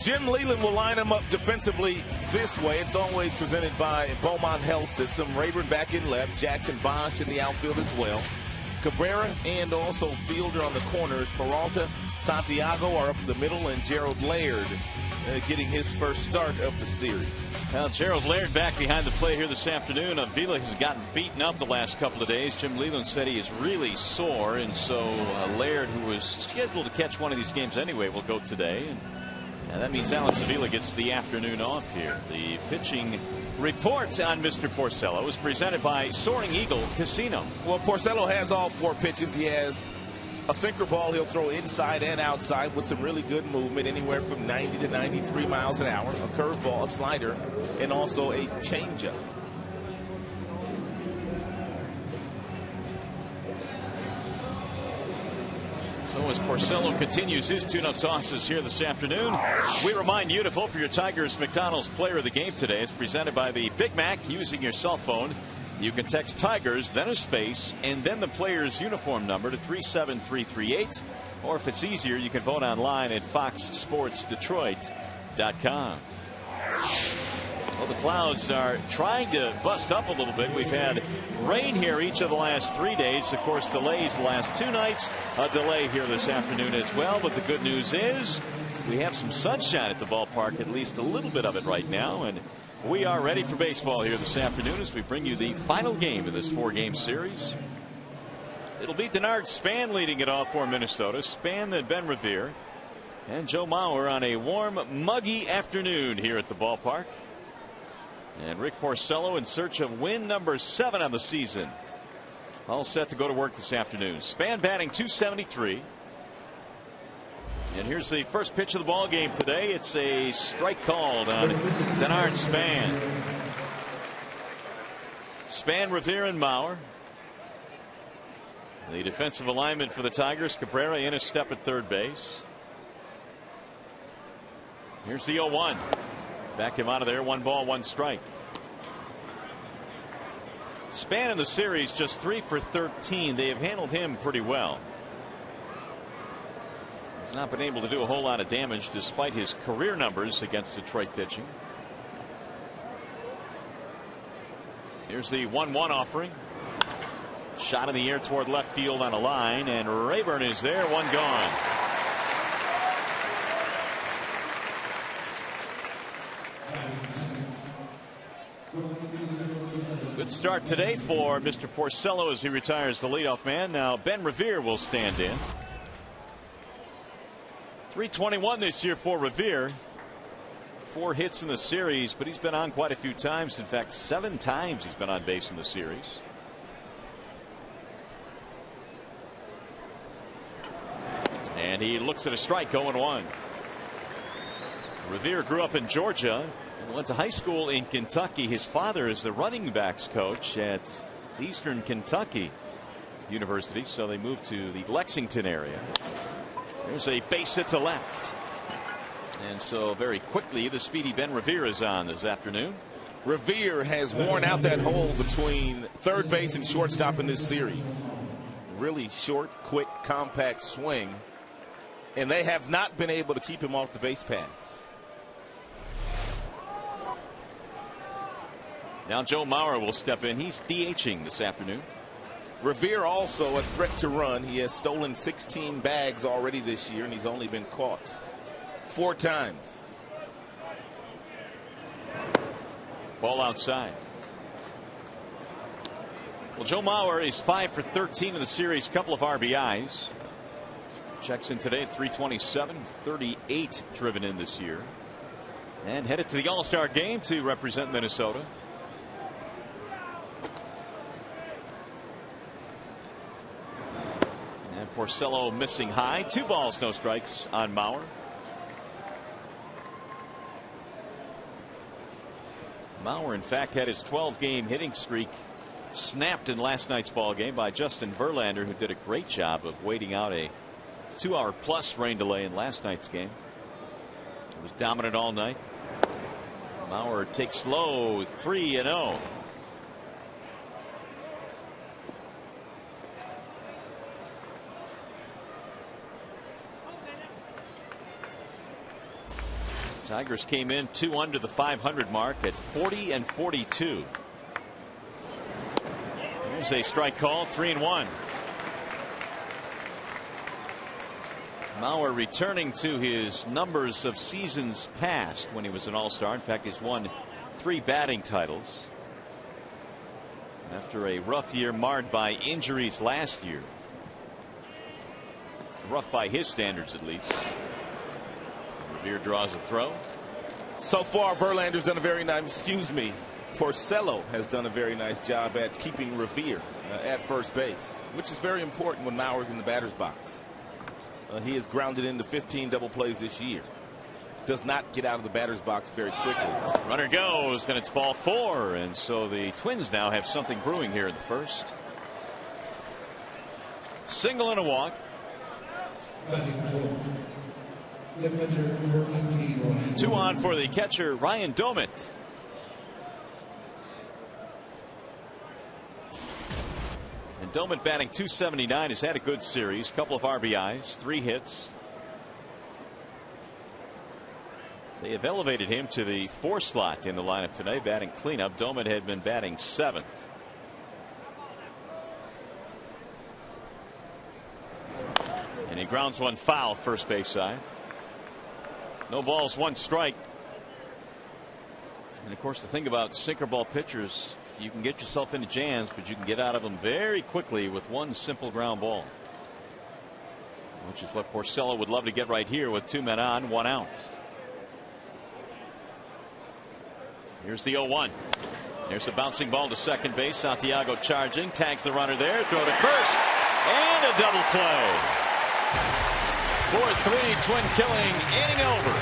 Jim Leland will line them up defensively this way. It's always presented by Beaumont Health System. Rayburn back in left. Jackson Bosch in the outfield as well. Cabrera and also Fielder on the corners. Peralta, Santiago are up the middle, and Gerald Laird getting his first start of the series. Now Gerald Laird back behind the plate here this afternoon. Avila has gotten beaten up the last couple of days. Jim Leland said he is really sore, and so Laird, who was scheduled to catch one of these games anyway, will go today. And that means Alex Avila gets the afternoon off here. The pitching report on Mr. Porcello is presented by Soaring Eagle Casino. Well, Porcello has all 4 pitches. He has a sinker ball he'll throw inside and outside with some really good movement, anywhere from 90 to 93 miles an hour. A curveball, a slider, and also a changeup. So as Porcello continues his tune-up tosses here this afternoon, we remind you to vote for your Tigers McDonald's Player of the Game today. It's presented by the Big Mac. Using your cell phone, you can text Tigers, then a space, and then the player's uniform number to 37338. Or if it's easier, you can vote online at foxsportsdetroit.com. Well, the clouds are trying to bust up a little bit. We've had rain here each of the last 3 days. Of course, delays the last 2 nights. A delay here this afternoon as well. But the good news is we have some sunshine at the ballpark, at least a little bit of it right now. And we are ready for baseball here this afternoon as we bring you the final game of this 4-game series. It'll be Denard Span leading it off for Minnesota. Span, then Ben Revere, and Joe Mauer on a warm, muggy afternoon here at the ballpark. And Rick Porcello in search of win number 7 on the season. All set to go to work this afternoon. Span batting .273. And here's the first pitch of the ball game today. It's a strike called on Denard Span. Span, Revere, and Mauer. The defensive alignment for the Tigers. Cabrera in a step at third base. Here's the 0-1. Back him out of there. 1 ball, 1 strike. Span in the series just 3 for 13. They have handled him pretty well. He's not been able to do a whole lot of damage despite his career numbers against Detroit pitching. Here's the 1-1 offering. Shot in the air toward left field on a line, and Rayburn is there. 1 gone. Good start today for Mr. Porcello as he retires the leadoff man. Now Ben Revere will stand in. .321 this year for Revere. 4 hits in the series, but he's been on quite a few times. In fact, 7 times he's been on base in the series. And he looks at a strike. 0-1. Revere grew up in Georgia. Went to high school in Kentucky. His father is the running backs coach at Eastern Kentucky University, so they moved to the Lexington area. There's a base hit to left, and so very quickly the speedy Ben Revere is on this afternoon. Revere has worn out that hole between third base and shortstop in this series. Really short, quick, compact swing, and they have not been able to keep him off the base paths. Now Joe Mauer will step in. He's DHing this afternoon. Revere also a threat to run. He has stolen 16 bags already this year, and he's only been caught 4 times. Ball outside. Well, Joe Mauer is 5 for 13 in the series. Couple of RBIs. Checks in today at .327. 38 driven in this year. And headed to the All-Star game to represent Minnesota. Porcello missing high. 2 balls, no strikes on Mauer. Mauer, in fact, had his 12-game hitting streak snapped in last night's ball game by Justin Verlander, who did a great job of waiting out a 2-hour-plus rain delay in last night's game. It was dominant all night. Mauer takes low. 3-0. Tigers came in 2 under the 500 mark at 40-42. There's a strike call, 3-1. Mauer returning to his numbers of seasons past when he was an All-Star. In fact, he's won 3 batting titles after a rough year marred by injuries last year. Rough by his standards, at least. Revere draws a throw. So far, Verlander's done a very nice, Porcello has done a very nice job at keeping Revere at first base, which is very important when Mauer's in the batter's box. He has grounded into 15 double plays this year. Does not get out of the batter's box very quickly. Runner goes, and it's ball 4, and so the Twins now have something brewing here in the first. Single and a walk. 2 on for the catcher, Ryan Domit. And Domit batting .279, has had a good series, couple of RBIs, 3 hits. They have elevated him to the 4 slot in the lineup today, batting cleanup. Domit had been batting 7th. And he grounds one foul, first base side. No balls, 1 strike. And of course, the thing about sinker ball pitchers, you can get yourself into jams, but you can get out of them very quickly with 1 simple ground ball, which is what Porcello would love to get right here with 2 men on, 1 out. Here's the 0-1. There's a bouncing ball to second base. Santiago charging, tags the runner there, throw to first, and a double play. 4-3, Twin killing, inning over.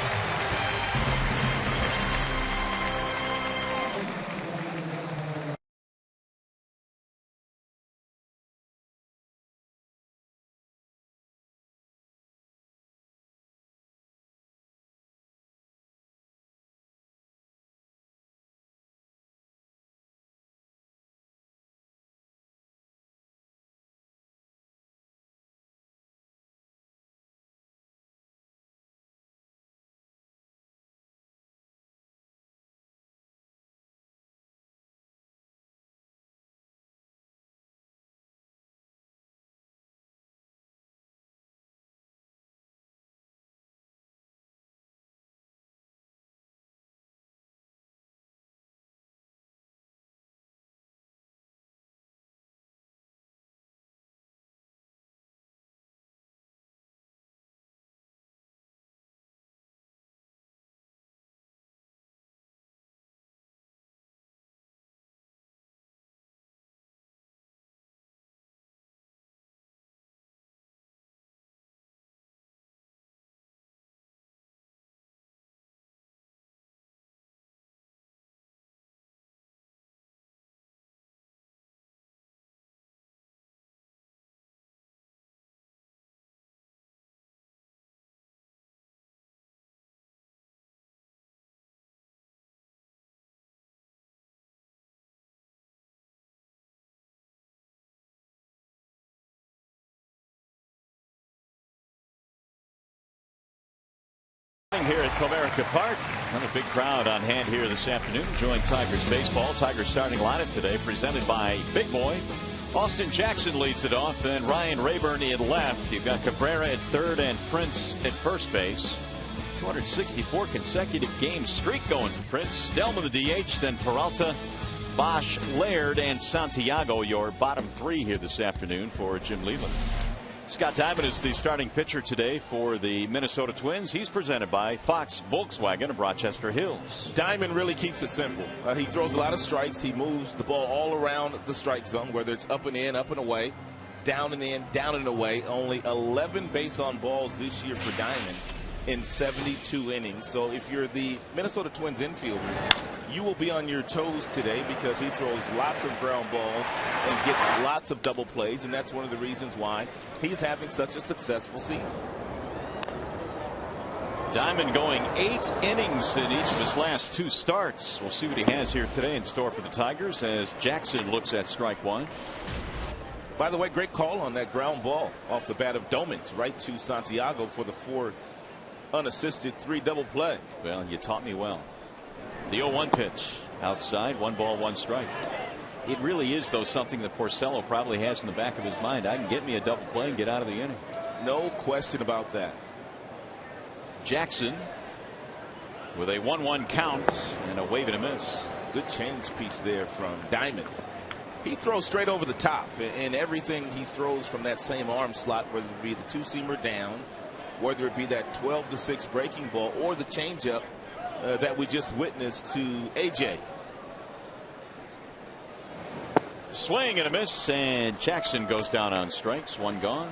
Here at Comerica Park, another big crowd on hand here this afternoon enjoying Tigers baseball. Tigers starting lineup today presented by Big Boy. Austin Jackson leads it off, and Ryan Rayburn in left. You've got Cabrera at third and Prince at first base. 264 consecutive game streak going for Prince. Delma the DH, then Peralta, Bosch, Laird, and Santiago, your bottom 3 here this afternoon for Jim Leyland. Scott Diamond is the starting pitcher today for the Minnesota Twins. He's presented by Fox Volkswagen of Rochester Hills. Diamond really keeps it simple. He throws a lot of strikes. He moves the ball all around the strike zone, whether it's up and in, up and away, down and in, down and away. Only 11 base on balls this year for Diamond in 72 innings. So if you're the Minnesota Twins infielders, you will be on your toes today because he throws lots of ground balls and gets lots of double plays, and that's one of the reasons why he's having such a successful season. Diamond going 8 innings in each of his last 2 starts. We'll see what he has here today in store for the Tigers as Jackson looks at strike 1. By the way, great call on that ground ball off the bat of Domit right to Santiago for the 4th unassisted 3 double play. Well, you taught me well. The 0-1 pitch outside, 1 ball, 1 strike. It really is, though, something that Porcello probably has in the back of his mind. I can get me a double play and get out of the inning. No question about that. Jackson with a 1-1 count and a wave and a miss. Good change piece there from Diamond. He throws straight over the top, and everything he throws from that same arm slot, whether it be the 2-seamer down, whether it be that 12-6 breaking ball, or the changeup that we just witnessed to AJ. Swing and a miss, and Jackson goes down on strikes. 1 gone.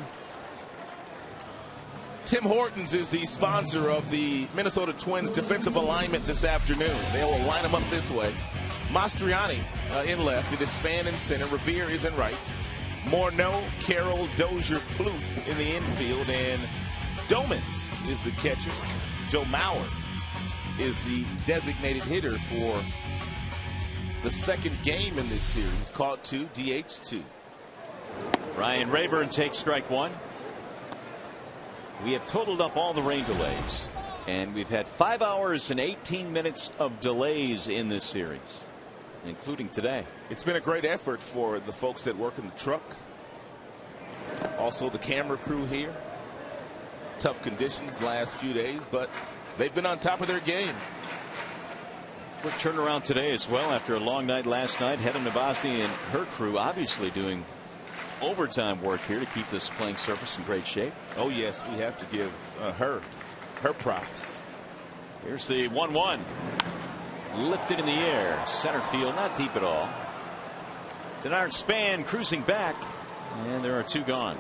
Tim Hortons is the sponsor of the Minnesota Twins defensive alignment this afternoon. They will line them up this way. Mastriani in left. It is Span in center. Revere is in right. Morneau, Carroll, Dozier, Plouffe in the infield. And Domans is the catcher. Joe Mauer is the designated hitter for the second game in this series. Caught 2, DH 2. Ryan Rayburn takes strike 1. We have totaled up all the rain delays, and we've had 5 hours and 18 minutes of delays in this series, including today. It's been a great effort for the folks that work in the truck. Also the camera crew here. Tough conditions last few days, but they've been on top of their game. Quick turnaround today as well after a long night last night. Hedda Novosny and her crew obviously doing overtime work here to keep this playing surface in great shape. Oh yes, we have to give her props. Here's the 1-1. Lifted in the air, center field, not deep at all. Denard Span cruising back, and there are 2 gone.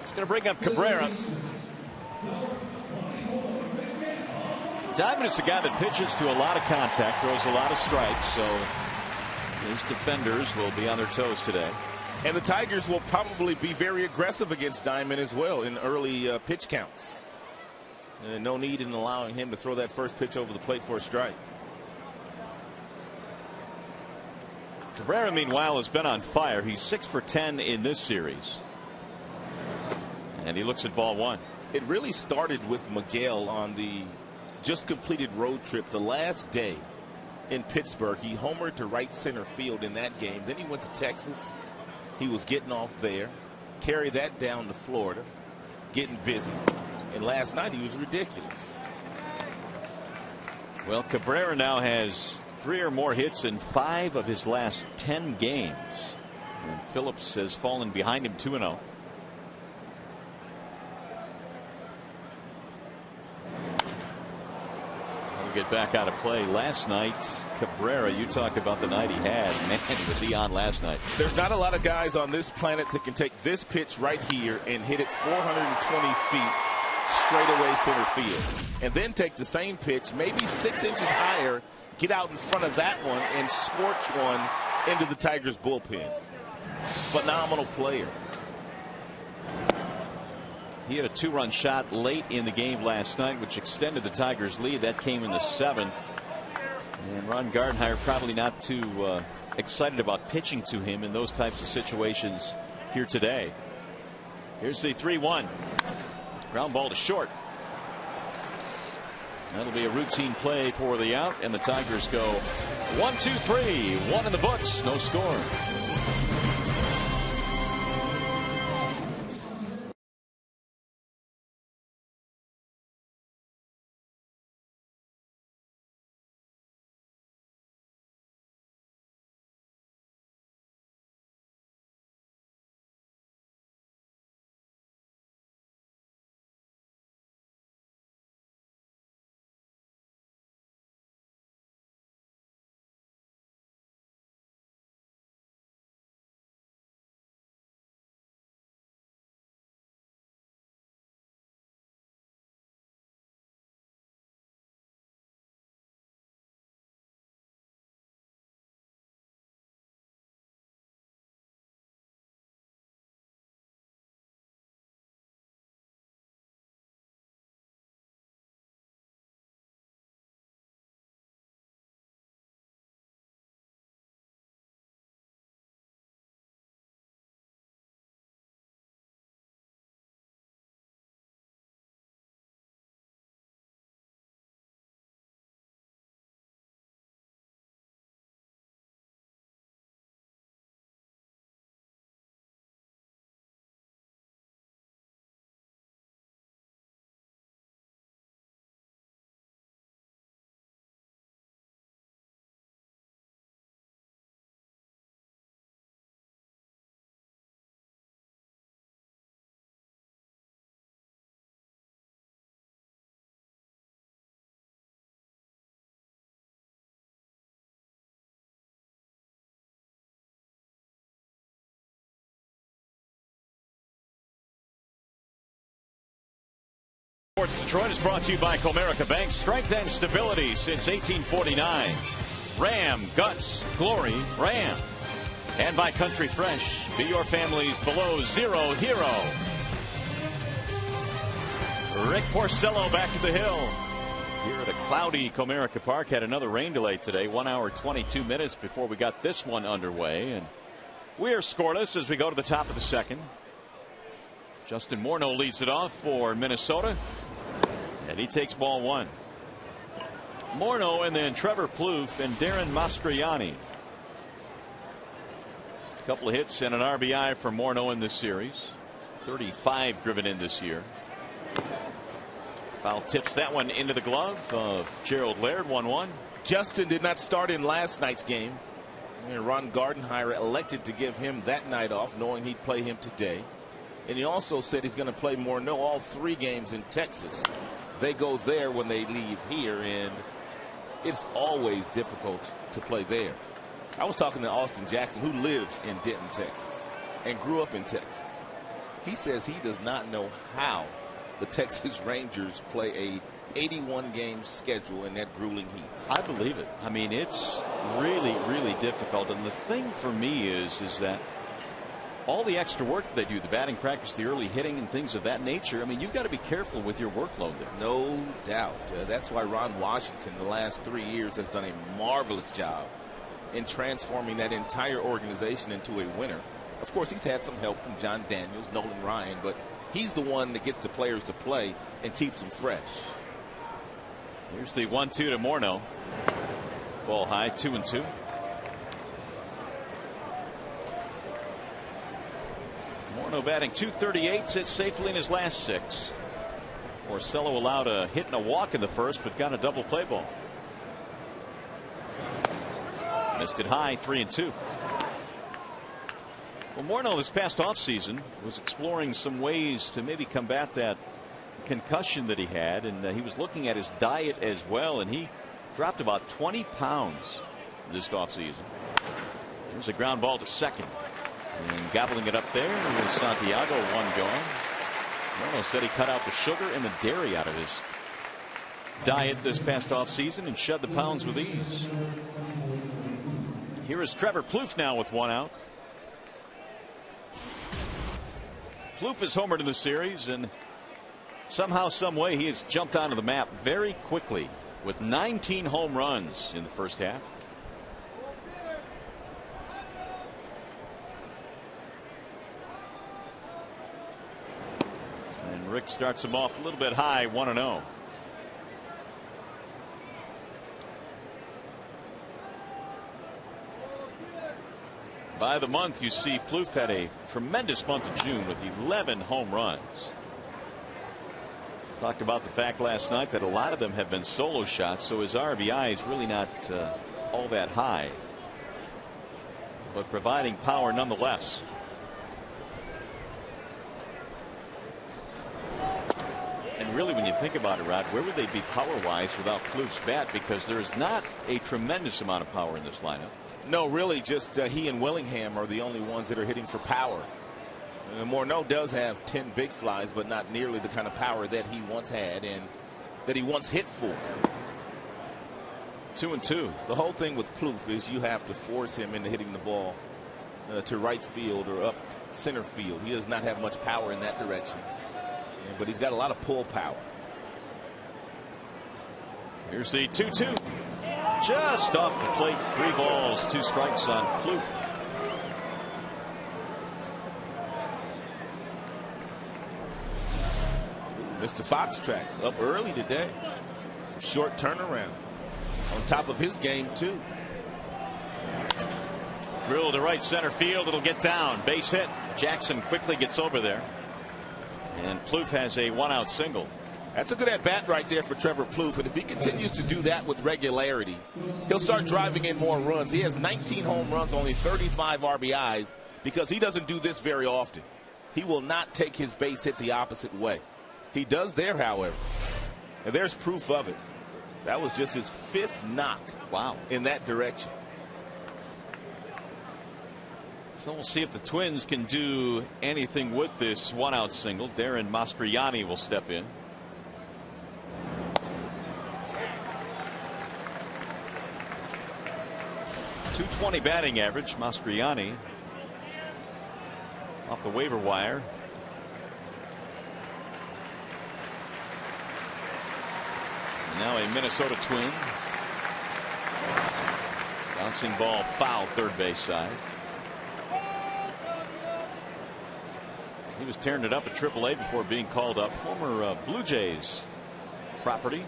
It's going to bring up Cabrera. Diamond is a guy that pitches to a lot of contact, throws a lot of strikes, so his defenders will be on their toes today. And the Tigers will probably be very aggressive against Diamond as well in early pitch counts. No need in allowing him to throw that first pitch over the plate for a strike. Cabrera, meanwhile, has been on fire. He's 6 for 10 in this series. And he looks at ball 1. It really started with Miguel on the just completed road trip the last day in Pittsburgh. He homered to right center field in that game. Then he went to Texas. He was getting off there. Carry that down to Florida. Getting busy. And last night he was ridiculous. Well, Cabrera now has 3 or more hits in 5 of his last 10 games. And Phillips has fallen behind him 2-0. Get back out of play. Last night, Cabrera, you talked about the night he had. Man, was he on last night. There's not a lot of guys on this planet that can take this pitch right here and hit it 420 feet straight away center field, and then take the same pitch maybe 6 inches higher, get out in front of that one and scorch one into the Tigers bullpen. Phenomenal player. He had a 2-run shot late in the game last night, which extended the Tigers' lead. That came in the 7th. And Ron Gardenhire probably not too excited about pitching to him in those types of situations here today. Here's the 3-1. Ground ball to short. That'll be a routine play for the out, and the Tigers go 1-2-3. 1 in the books. No score. Sports Detroit is brought to you by Comerica Bank. Strength and stability since 1849. Ram, guts, glory, Ram. And by Country Fresh. Be your family's below zero hero. Rick Porcello back to the hill. Here at a cloudy Comerica Park. Had another rain delay today. 1 hour 22 minutes before we got this one underway. And we are scoreless as we go to the top of the second. Justin Morneau leads it off for Minnesota. And he takes ball one. Morneau and then Trevor Plouffe and Darren Mastroianni. A couple of hits and an RBI for Morneau in this series. 35 driven in this year. Foul tips that one into the glove of Gerald Laird. 1-1. Justin did not start in last night's game. And Ron Gardenhire elected to give him that night off, knowing he'd play him today. And he also said he's going to play Morneau all 3 games in Texas. They go there when they leave here, and it's always difficult to play there. I was talking to Austin Jackson, who lives in Denton, Texas, and grew up in Texas. He says he does not know how the Texas Rangers play a 81-game schedule in that grueling heat. I believe it. I mean, it's really, really difficult. And the thing for me is that all the extra work that they do, the batting practice, the early hitting and things of that nature, I mean, you've got to be careful with your workload there. No doubt. That's why Ron Washington the last 3 years has done a marvelous job in transforming that entire organization into a winner. Of course, he's had some help from John Daniels, Nolan Ryan, but he's the one that gets the players to play and keeps them fresh. Here's the 1-2 to Morneau. Ball high, 2-2. Morneau batting .238, sits safely in his last 6. Porcello allowed a hit and a walk in the first, but got a double play ball. Missed it high, 3-2. Well, Morneau this past offseason was exploring some ways to maybe combat that concussion that he had, and he was looking at his diet as well, and he dropped about 20 pounds this offseason. There's a ground ball to second, and gobbling it up there was Santiago. 1 gone. Morneau said he cut out the sugar and the dairy out of his diet this past offseason and shed the pounds with ease. Here is Trevor Plouffe now with 1 out. Plouffe is homered in the series, and somehow, some way, he has jumped onto the map very quickly with 19 home runs in the first half. And Rick starts him off a little bit high, 1-0. By the month, you see Plouffe had a tremendous month of June with 11 home runs. Talked about the fact last night that a lot of them have been solo shots, so his RBI is really not all that high, but providing power nonetheless. And really, when you think about it, Rod, where would they be power-wise without Plouffe's bat? Because there is not a tremendous amount of power in this lineup. No, really, just he and Willingham are the only ones that are hitting for power. Morneau does have 10 big flies, but not nearly the kind of power that he once had and that he once hit for. 2-2. The whole thing with Plouffe is you have to force him into hitting the ball to right field or up center field. He does not have much power in that direction, but he's got a lot of pull power. Here's the 2-2. Just off the plate. 3 balls, 2 strikes on Plouffe. Mr. Fox tracks up early today. Short turnaround. On top of his game, too. Drill to right center field. It'll get down. Base hit. Jackson quickly gets over there. And Plouffe has a 1-out single. That's a good at-bat right there for Trevor Plouffe. And if he continues to do that with regularity, he'll start driving in more runs. He has 19 home runs, only 35 RBIs, because he doesn't do this very often. He will not take his base hit the opposite way. He does there, however. And there's proof of it. That was just his 5th knock. Wow. In that direction. So we'll see if the Twins can do anything with this 1-out single. Darren Mastroianni will step in. .220 batting average. Mastriani off the waiver wire. Now a Minnesota Twin. Bouncing ball foul third base side. He was tearing it up at AAA before being called up. Former Blue Jays property.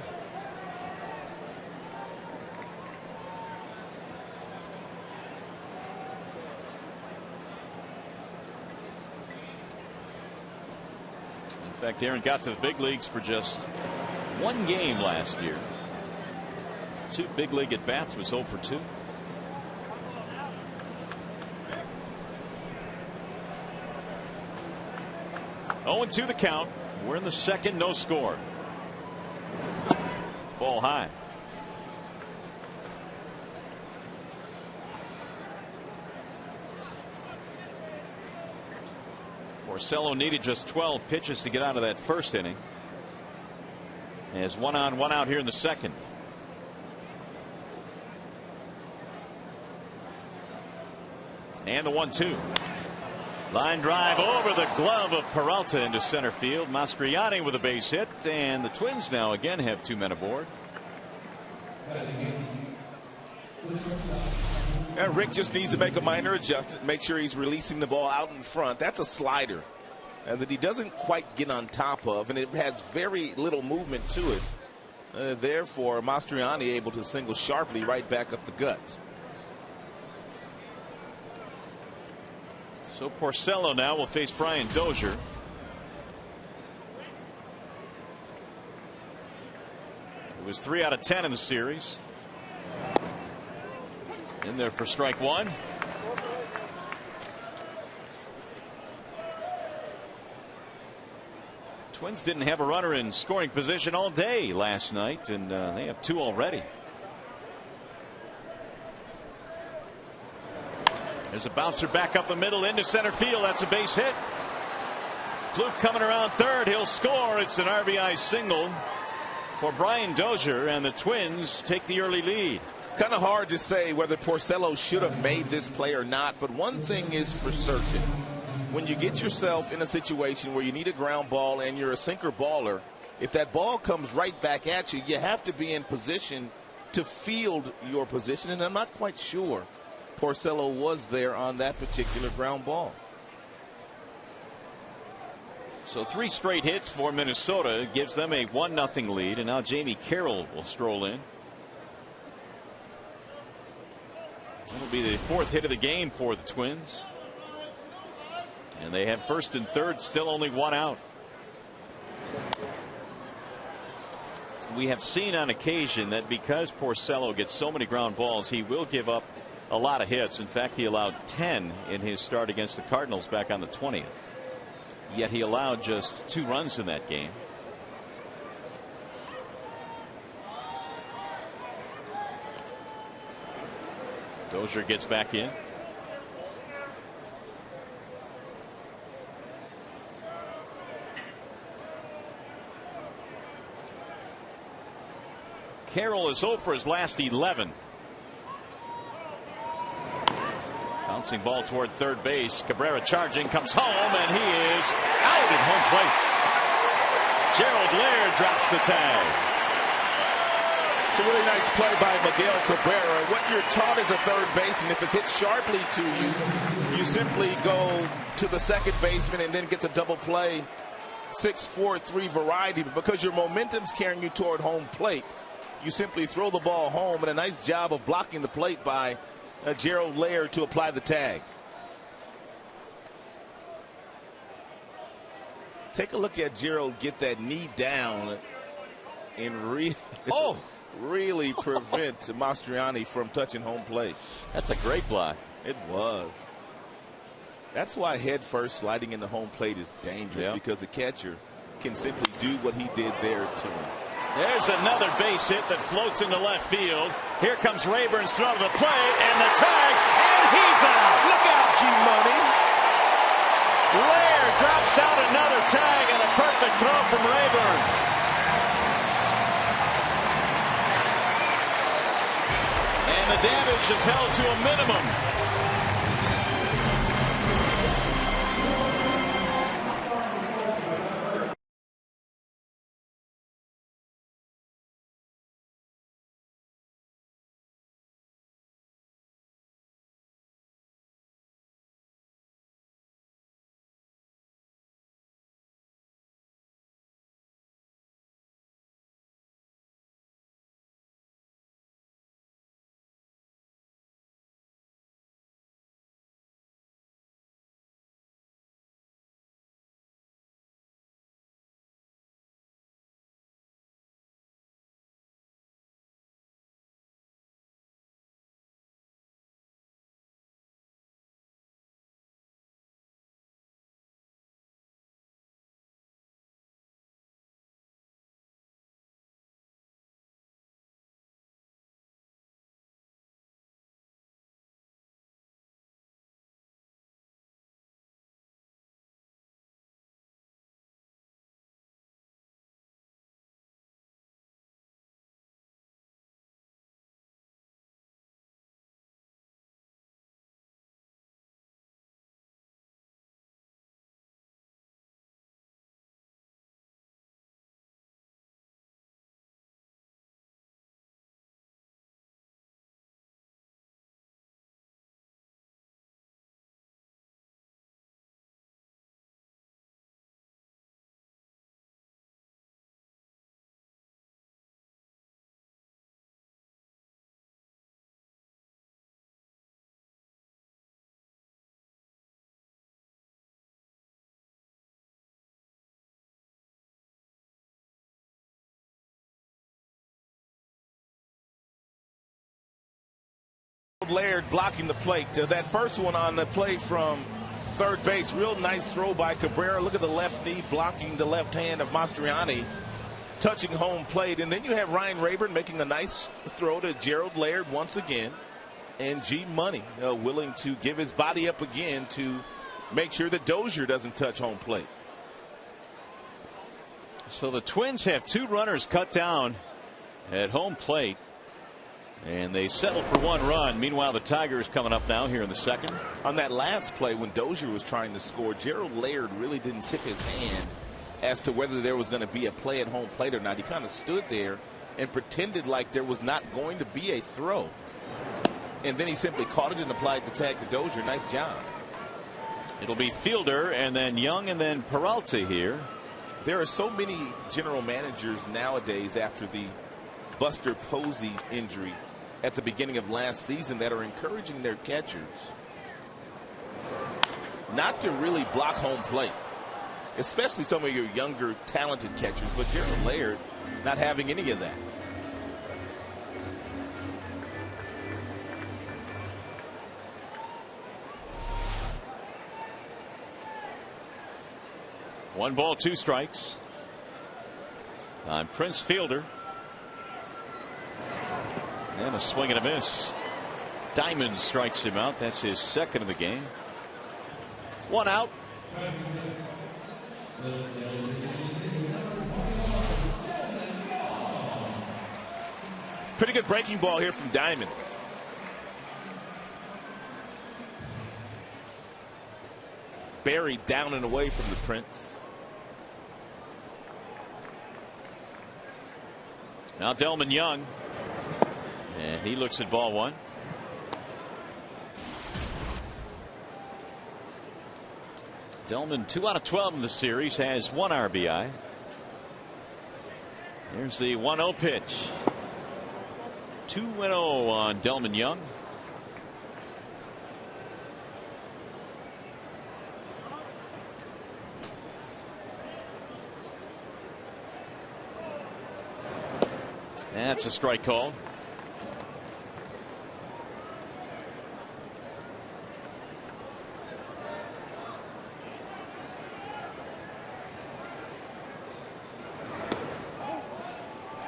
In fact, Aaron got to the big leagues for just one game last year. 2 big league at bats, was 0 for 2. Oh, and 2 the count. We're in the second, no score. Ball high. Porcello needed just 12 pitches to get out of that first inning. As 1 on, 1 out here in the second. And the 1-2. Line drive over the glove of Peralta into center field. Mastriani with a base hit, and the Twins now again have 2 men aboard. And Rick just needs to make a minor adjustment, make sure he's releasing the ball out in front. That's a slider that he doesn't quite get on top of, and it has very little movement to it. Therefore, Mastriani able to single sharply right back up the gut. So Porcello now will face Brian Dozier. It was 3 out of 10 in the series. In there for strike 1. Twins didn't have a runner in scoring position all day last night, and they have 2 already. There's a bouncer back up the middle into center field. That's a base hit. Plouffe coming around third. He'll score. It's an RBI single for Brian Dozier, and the Twins take the early lead. It's kind of hard to say whether Porcello should have made this play or not, but one thing is for certain. When you get yourself in a situation where you need a ground ball and you're a sinker baller, if that ball comes right back at you, you have to be in position to field your position, and I'm not quite sure Porcello was there on that particular ground ball. So 3 straight hits for Minnesota gives them a 1-0 lead, and now Jamie Carroll will stroll in. That'll be the 4th hit of the game for the Twins, and they have first and third, still only 1 out. We have seen on occasion that because Porcello gets so many ground balls, he will give up a lot of hits. In fact, he allowed 10 in his start against the Cardinals back on the 20th. Yet he allowed just 2 runs in that game. Dozier gets back in. Carroll is 0 for his last 11. Bouncing ball toward third base. Cabrera charging, comes home, and he is out at home plate. Gerald Laird drops the tag. It's a really nice play by Miguel Cabrera. What you're taught as a third baseman, if it's hit sharply to you, you simply go to the second baseman and then get the double play 6-4-3 variety. But because your momentum's carrying you toward home plate, you simply throw the ball home, and a nice job of blocking the plate by Gerald Laird to apply the tag. Take a look at Gerald get that knee down and really prevent Mastriani from touching home plate. That's a great block. It was. That's why head first sliding into home plate is dangerous, because the catcher can simply do what he did there to him. There's another base hit that floats into left field. Here comes Rayburn's throw to the plate, and the tag, and he's out. Look out, G-Money. Laird drops out another tag, and a perfect throw from Rayburn. And the damage is held to a minimum. Laird blocking the plate. That first one on the play from third base, real nice throw by Cabrera. Look at the left knee blocking the left hand of Mastriani, touching home plate. And then you have Ryan Rayburn making a nice throw to Gerald Laird once again. And G Money willing to give his body up again to make sure that Dozier doesn't touch home plate. So the Twins have 2 runners cut down at home plate, and they settle for 1 run. Meanwhile, the Tigers coming up now here in the second. On that last play when Dozier was trying to score, Gerald Laird really didn't tip his hand as to whether there was going to be a play at home plate or not. He kind of stood there and pretended like there was not going to be a throw. And then he simply caught it and applied the tag to Dozier. Nice job. It'll be Fielder and then Young and then Peralta here. There are so many general managers nowadays after the Buster Posey injury at the beginning of last season that are encouraging their catchers not to really block home plate, especially some of your younger talented catchers. But Gerald Laird not having any of that. One ball, 2 strikes. On Prince Fielder. And a swing and a miss. Diamond strikes him out. That's his second of the game. 1 out. Pretty good breaking ball here from Diamond. Buried down and away from the Prince. Now Delman Young. And he looks at ball 1. Delman 2 out of 12 in the series, has 1 RBI. There's the 1-0 pitch. 2-0 on Delman Young. That's a strike call.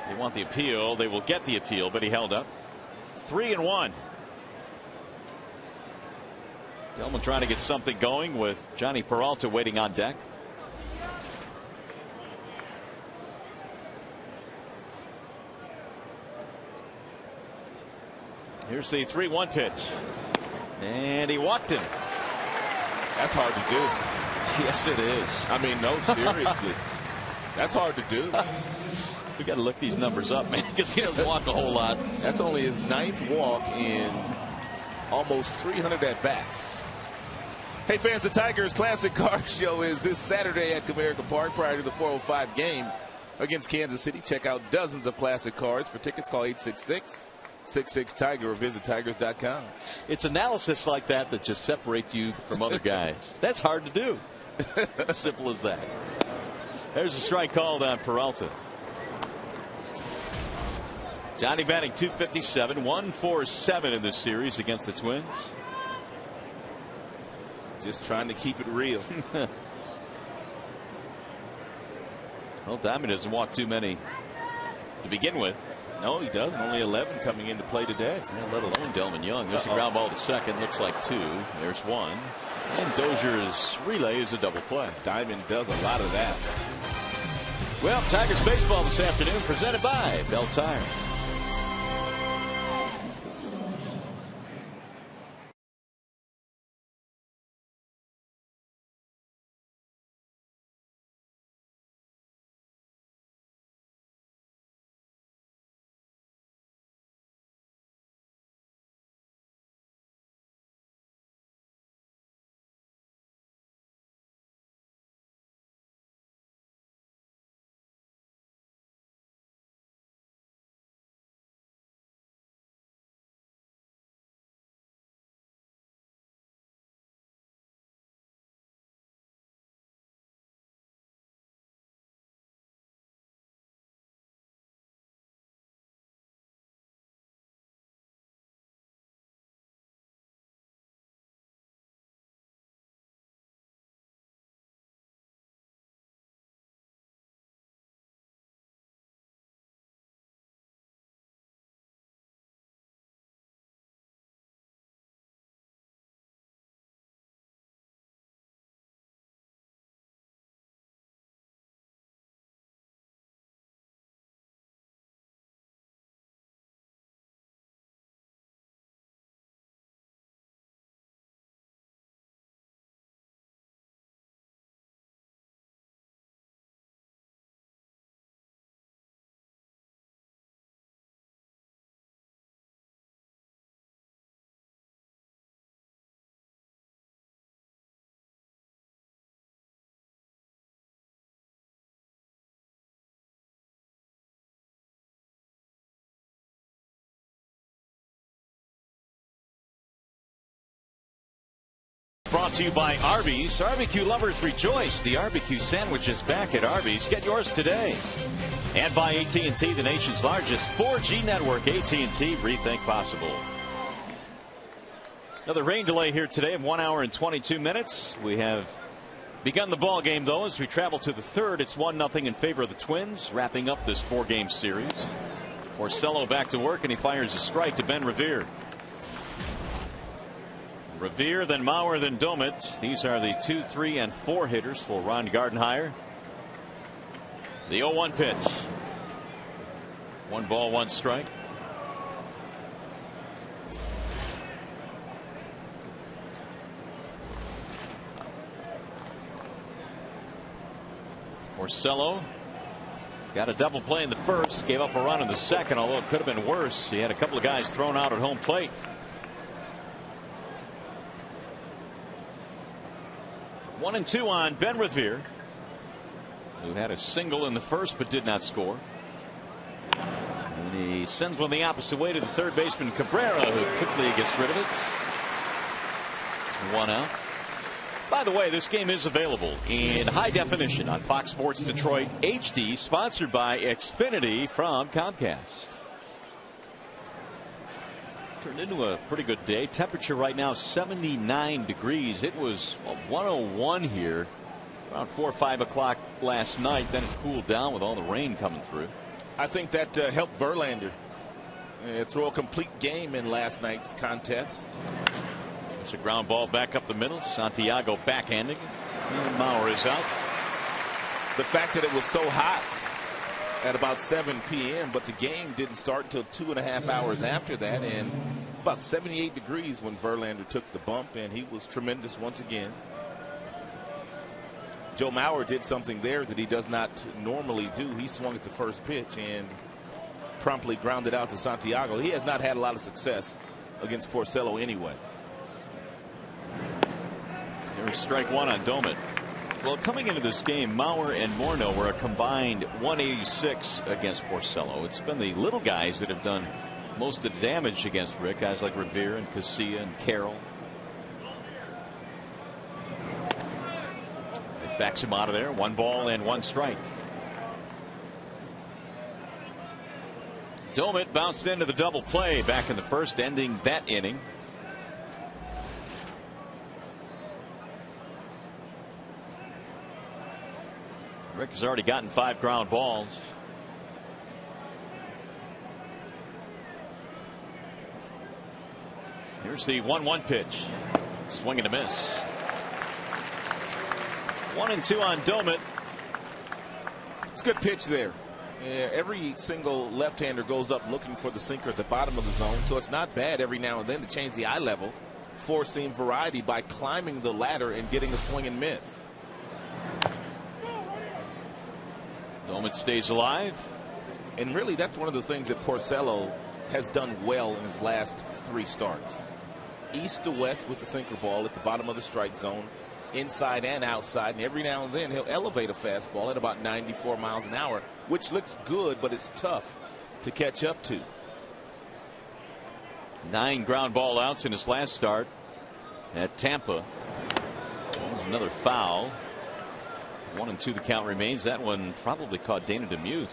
They want the appeal. They will get the appeal, but he held up. 3-1. Delman trying to get something going with Johnny Peralta waiting on deck. Here's the 3-1 pitch. And he walked him. That's hard to do. Yes, it is. I mean, no, seriously. That's hard to do. We got to look these numbers up, man, because he doesn't walk a whole lot. That's only his 9th walk in almost 300 at-bats. Hey, fans, the Tigers Classic Car Show is this Saturday at Comerica Park prior to the 4:05 game against Kansas City. Check out dozens of classic cars. For tickets, call 866-66-TIGER or visit tigers.com. It's analysis like that that just separates you from other guys. That's hard to do. Simple as that. There's a strike called on Peralta. Johnny batting .257, 1-4-7 in this series against the Twins. Just trying to keep it real. Well, Diamond doesn't walk too many to begin with. No, he doesn't. Only 11 coming into play today. Yeah, let alone Delman Young. There's a ground ball to second. Looks like 2. There's 1. And Dozier's relay is a double play. Diamond does a lot of that. Well, Tigers baseball this afternoon presented by Bell Tire. Brought to you by Arby's. Barbecue lovers rejoice. The barbecue sandwich is back at Arby's. Get yours today. And by AT&T, the nation's largest 4G network. AT&T, rethink possible. Another rain delay here today of 1 hour and 22 minutes. We have begun the ball game, though, as we travel to the third. It's 1-0 in favor of the Twins, wrapping up this 4-game series. Porcello back to work, and he fires a strike to Ben Revere. Revere, then Mauer, then Domit. These are the 2, 3, and 4 hitters for Ron Gardenhire. The 0-1 pitch. 1 ball, 1 strike. Porcello got a double play in the first, gave up a run in the second, although it could have been worse. He had a couple of guys thrown out at home plate. 1-2 on Ben Revere, who had a single in the first but did not score. And he sends one the opposite way to the third baseman Cabrera, who quickly gets rid of it. 1 out. By the way, this game is available in high definition on Fox Sports Detroit HD, sponsored by Xfinity from Comcast. Turned into a pretty good day. Temperature right now 79 degrees. It was 101 here around 4 or 5 o'clock last night. Then it cooled down with all the rain coming through. I think that helped Verlander throw a complete game in last night's contest. It's a ground ball back up the middle. Santiago backhanding. And Mauer is out. The fact that it was so hot at about 7 p.m. but the game didn't start until 2.5 hours after that, and about 78 degrees when Verlander took the bump, and he was tremendous once again. Joe Mauer did something there that he does not normally do. He swung at the first pitch and promptly grounded out to Santiago. He has not had a lot of success against Porcello anyway. There's strike one on Domet. Well, coming into this game, Mauer and Morneau were a combined 186 against Porcello. It's been the little guys that have done most of the damage against Rick, guys like Revere and Casilla and Carroll. It backs him out of there. 1 ball and 1 strike. Domet bounced into the double play back in the first, ending that inning. Rick has already gotten 5 ground balls. Here's the 1-1 pitch. Swing and a miss. 1-2 on Domet. It's a good pitch there. Yeah, every single left-hander goes up looking for the sinker at the bottom of the zone, so it's not bad every now and then to change the eye level. 4-seam variety by climbing the ladder and getting a swing and miss. Domet stays alive. And really, that's one of the things that Porcello has done well in his last 3 starts. East to west with the sinker ball at the bottom of the strike zone, inside and outside, and every now and then he'll elevate a fastball at about 94 miles an hour, which looks good, but it's tough to catch up to. 9 ground ball outs in his last start at Tampa. There's another foul. 1-2 the count remains. That one probably caught Dana DeMuth.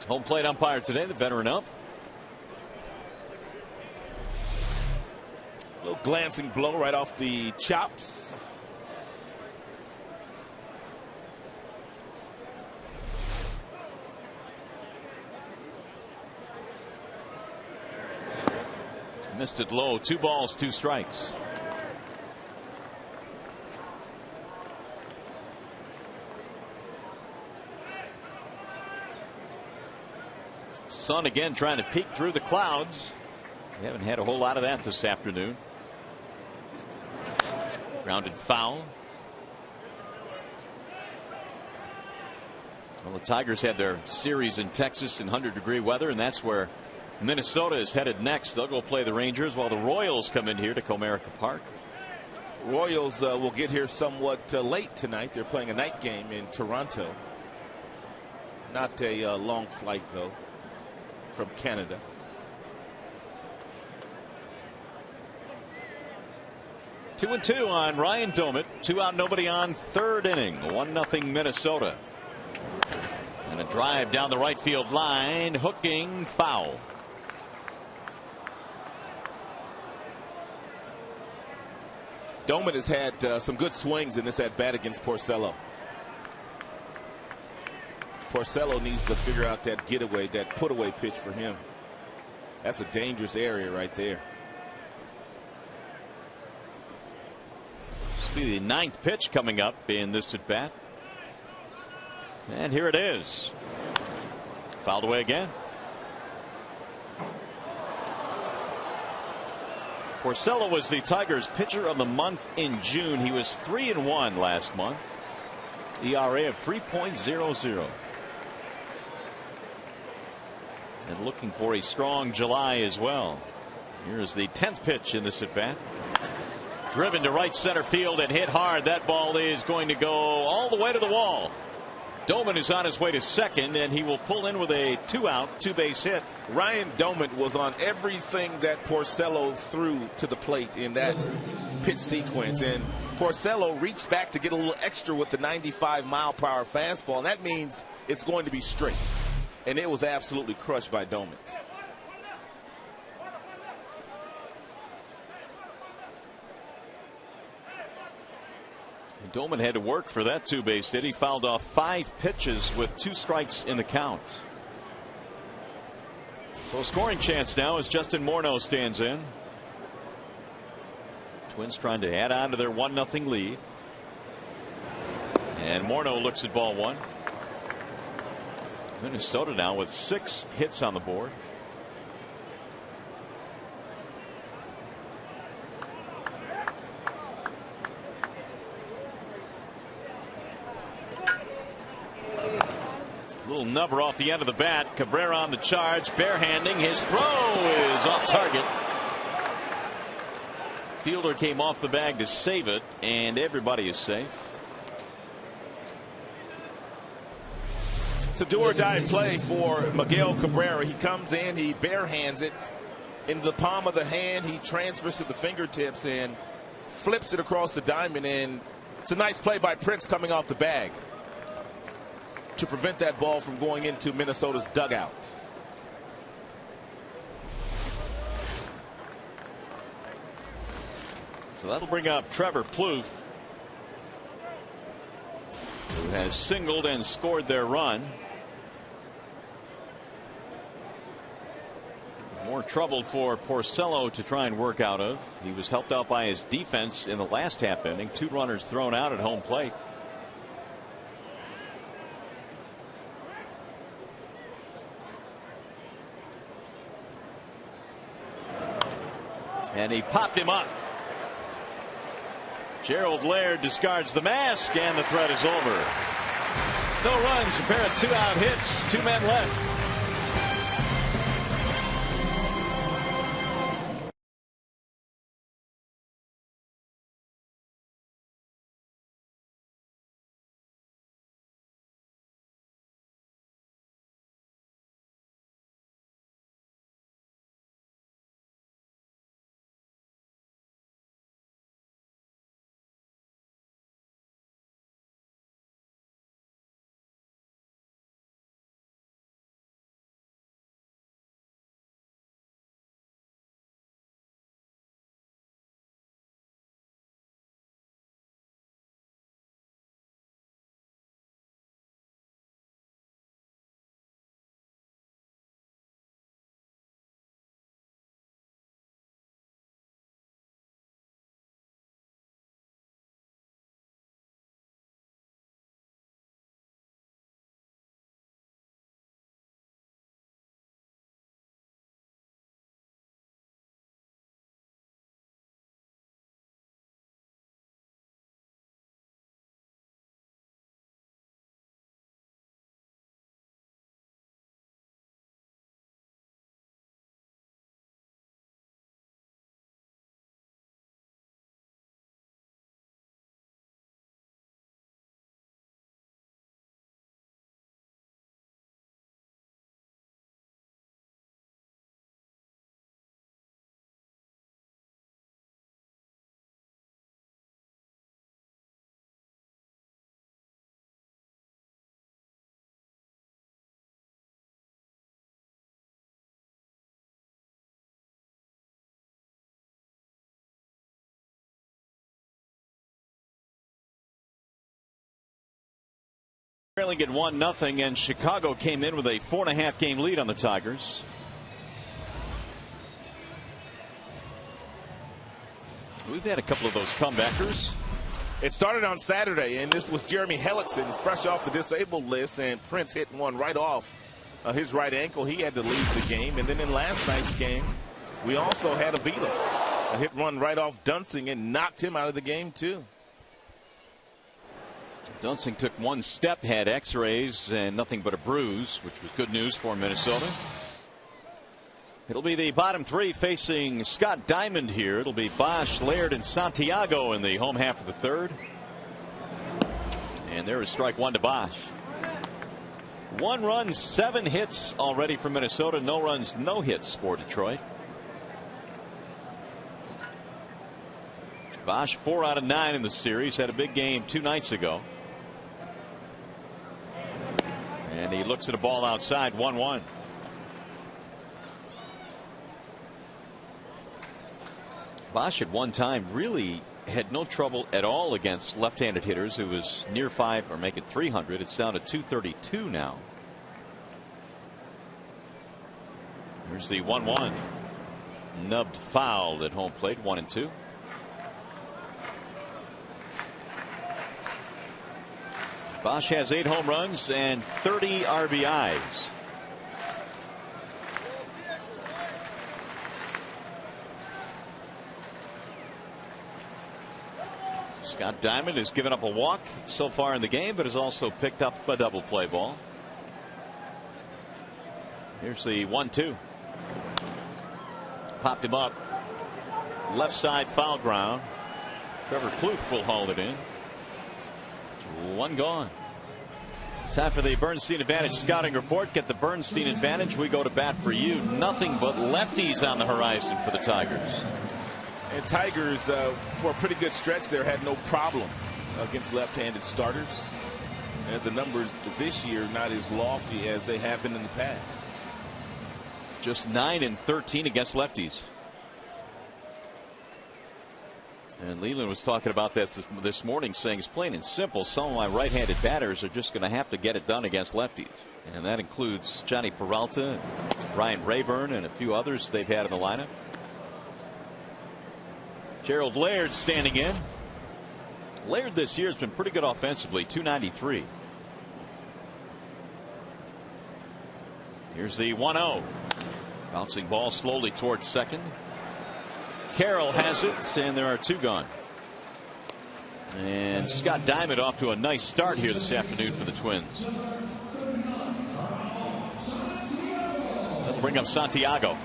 Home plate umpire today, the veteran up. A little glancing blow right off the chops. Missed it low. 2 balls, 2 strikes. Sun again trying to peek through the clouds. We haven't had a whole lot of that this afternoon. Grounded foul. Well, the Tigers had their series in Texas in 100-degree weather, and that's where Minnesota is headed next. They'll go play the Rangers while the Royals come in here to Comerica Park. Royals will get here somewhat late tonight. They're playing a night game in Toronto. Not a long flight, though, from Canada. Two and 2 on Ryan Domet. 2 out, nobody on, 3rd inning. 1-0 Minnesota. And a drive down the right field line. Hooking foul. Domet has had some good swings in this at bat against Porcello. Porcello needs to figure out that getaway, that put away pitch for him. That's a dangerous area right there. This will be the 9th pitch coming up in this at bat. And here it is. Fouled away again. Porcello was the Tigers pitcher of the month in June. He was 3-1 last month. ERA of 3.00. And looking for a strong July as well. Here's the 10th pitch in this at bat. Driven to right center field and hit hard. That ball is going to go all the way to the wall. Domet is on his way to second, and he will pull in with a 2-out, 2-base hit. Ryan Domet was on everything that Porcello threw to the plate in that pitch sequence, and Porcello reached back to get a little extra with the 95-mile-per-hour fastball, and that means it's going to be straight. And it was absolutely crushed by Domet. Domet had to work for that 2-base hit. He fouled off 5 pitches with 2 strikes in the count. So scoring chance now as Justin Morneau stands in. Twins trying to add on to their 1-0 lead. And Morneau looks at ball 1. Minnesota now with 6 hits on the board. Number off the end of the bat. Cabrera on the charge. Barehanding. His throw is off target. Fielder came off the bag to save it, and everybody is safe. It's a do or die play for Miguel Cabrera. He comes in, he barehands it in the palm of the hand. He transfers to the fingertips and flips it across the diamond. And it's a nice play by Prince coming off the bag to prevent that ball from going into Minnesota's dugout. So that'll bring up Trevor Plouffe, who has singled and scored their run. More trouble for Porcello to try and work out of. He was helped out by his defense in the last half inning. 2 runners thrown out at home plate. And he popped him up. Gerald Laird discards the mask, and the threat is over. No runs, a pair of 2-out hits, 2 men left. Trailing at 1-0, and Chicago came in with a 4.5 game lead on the Tigers. We've had a couple of those comebackers. It started on Saturday, and this was Jeremy Hellickson, fresh off the disabled list, and Prince hit one right off his right ankle. He had to leave the game. And then in last night's game, we also had Avila, a hit run right off Dunsing and knocked him out of the game too. Dunsing took one step, had x-rays and nothing but a bruise, which was good news for Minnesota. It'll be the bottom 3 facing Scott Diamond here. It'll be Bosch, Laird, and Santiago in the home half of the 3rd. And there is strike 1 to Bosch. 1 run, 7 hits already for Minnesota. No runs, no hits for Detroit. Bosch 4 out of 9 in the series. Had a big game 2 nights ago. And he looks at a ball outside, 1-1. Bosch at one time really had no trouble at all against left-handed hitters. It was near 5 or make it 300. It's down to 232 now. Here's the 1-1. Nubbed foul at home plate, 1-2. Bosch has 8 home runs and 30 RBIs. Scott Diamond has given up a walk so far in the game, but has also picked up a double play ball. Here's the 1-2. Popped him up. Left side foul ground. Trevor Plouffe will haul it in. One gone. Time for the Bernstein Advantage scouting report. Get the Bernstein Advantage. We go to bat for you. Nothing but lefties on the horizon for the Tigers. And Tigers, for a pretty good stretch there, had no problem against left-handed starters. And the numbers this year not as lofty as they have been in the past. Just 9 and 13 against lefties. And Leland was talking about this morning, saying it's plain and simple. Some of my right-handed batters are just going to have to get it done against lefties. And that includes Johnny Peralta, Ryan Rayburn, and a few others they've had in the lineup. Gerald Laird standing in. Laird this year has been pretty good offensively, .293. Here's the 1-0. Bouncing ball slowly towards second. Carroll has it, and there are two gone. And Scott Diamond off to a nice start here this afternoon for the Twins. That'll bring up Santiago.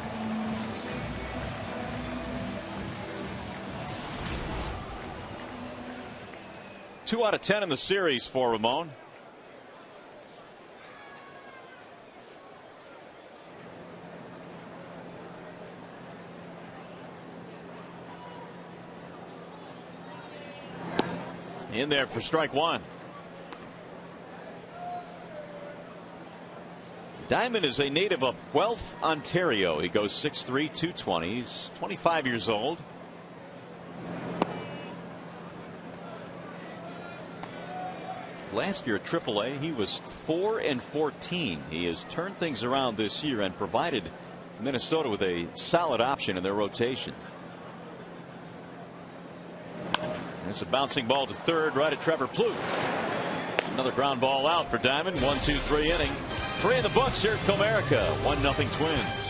Two out of 10 in the series for Ramon. In there for strike one. Diamond is a native of Guelph, Ontario. He goes 6'3", 220. He's 25 years old. Last year at AAA, he was 4 and 14. He has turned things around this year and provided Minnesota with a solid option in their rotation. It's a bouncing ball to third, right at Trevor Plouffe. Another ground ball out for Diamond. 1-2-3 inning. 3 in the books here at Comerica. 1-0 Twins.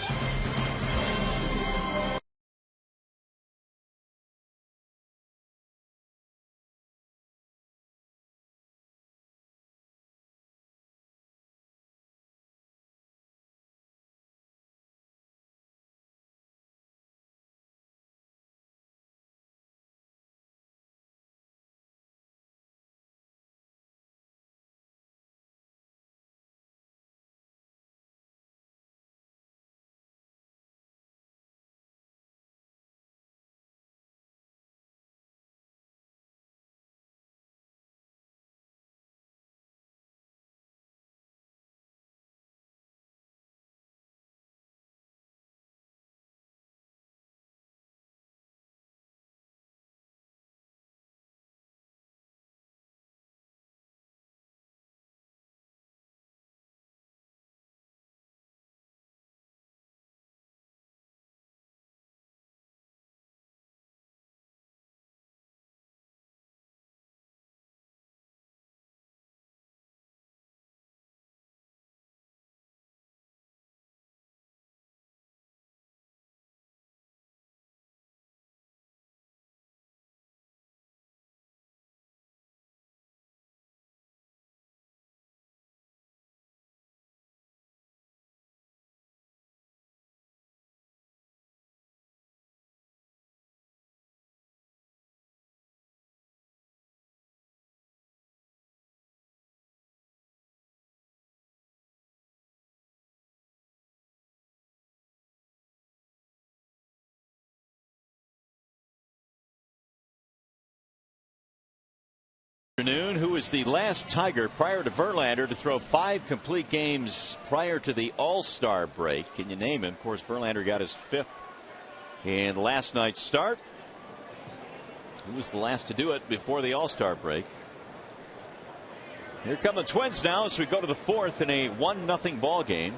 Who is the last Tiger prior to Verlander to throw 5 complete games prior to the All-Star break? Can you name him? Of course, Verlander got his 5th in last night's start. Who was the last to do it before the All-Star break? Here come the Twins now as we go to the 4th in a 1-0 ball game.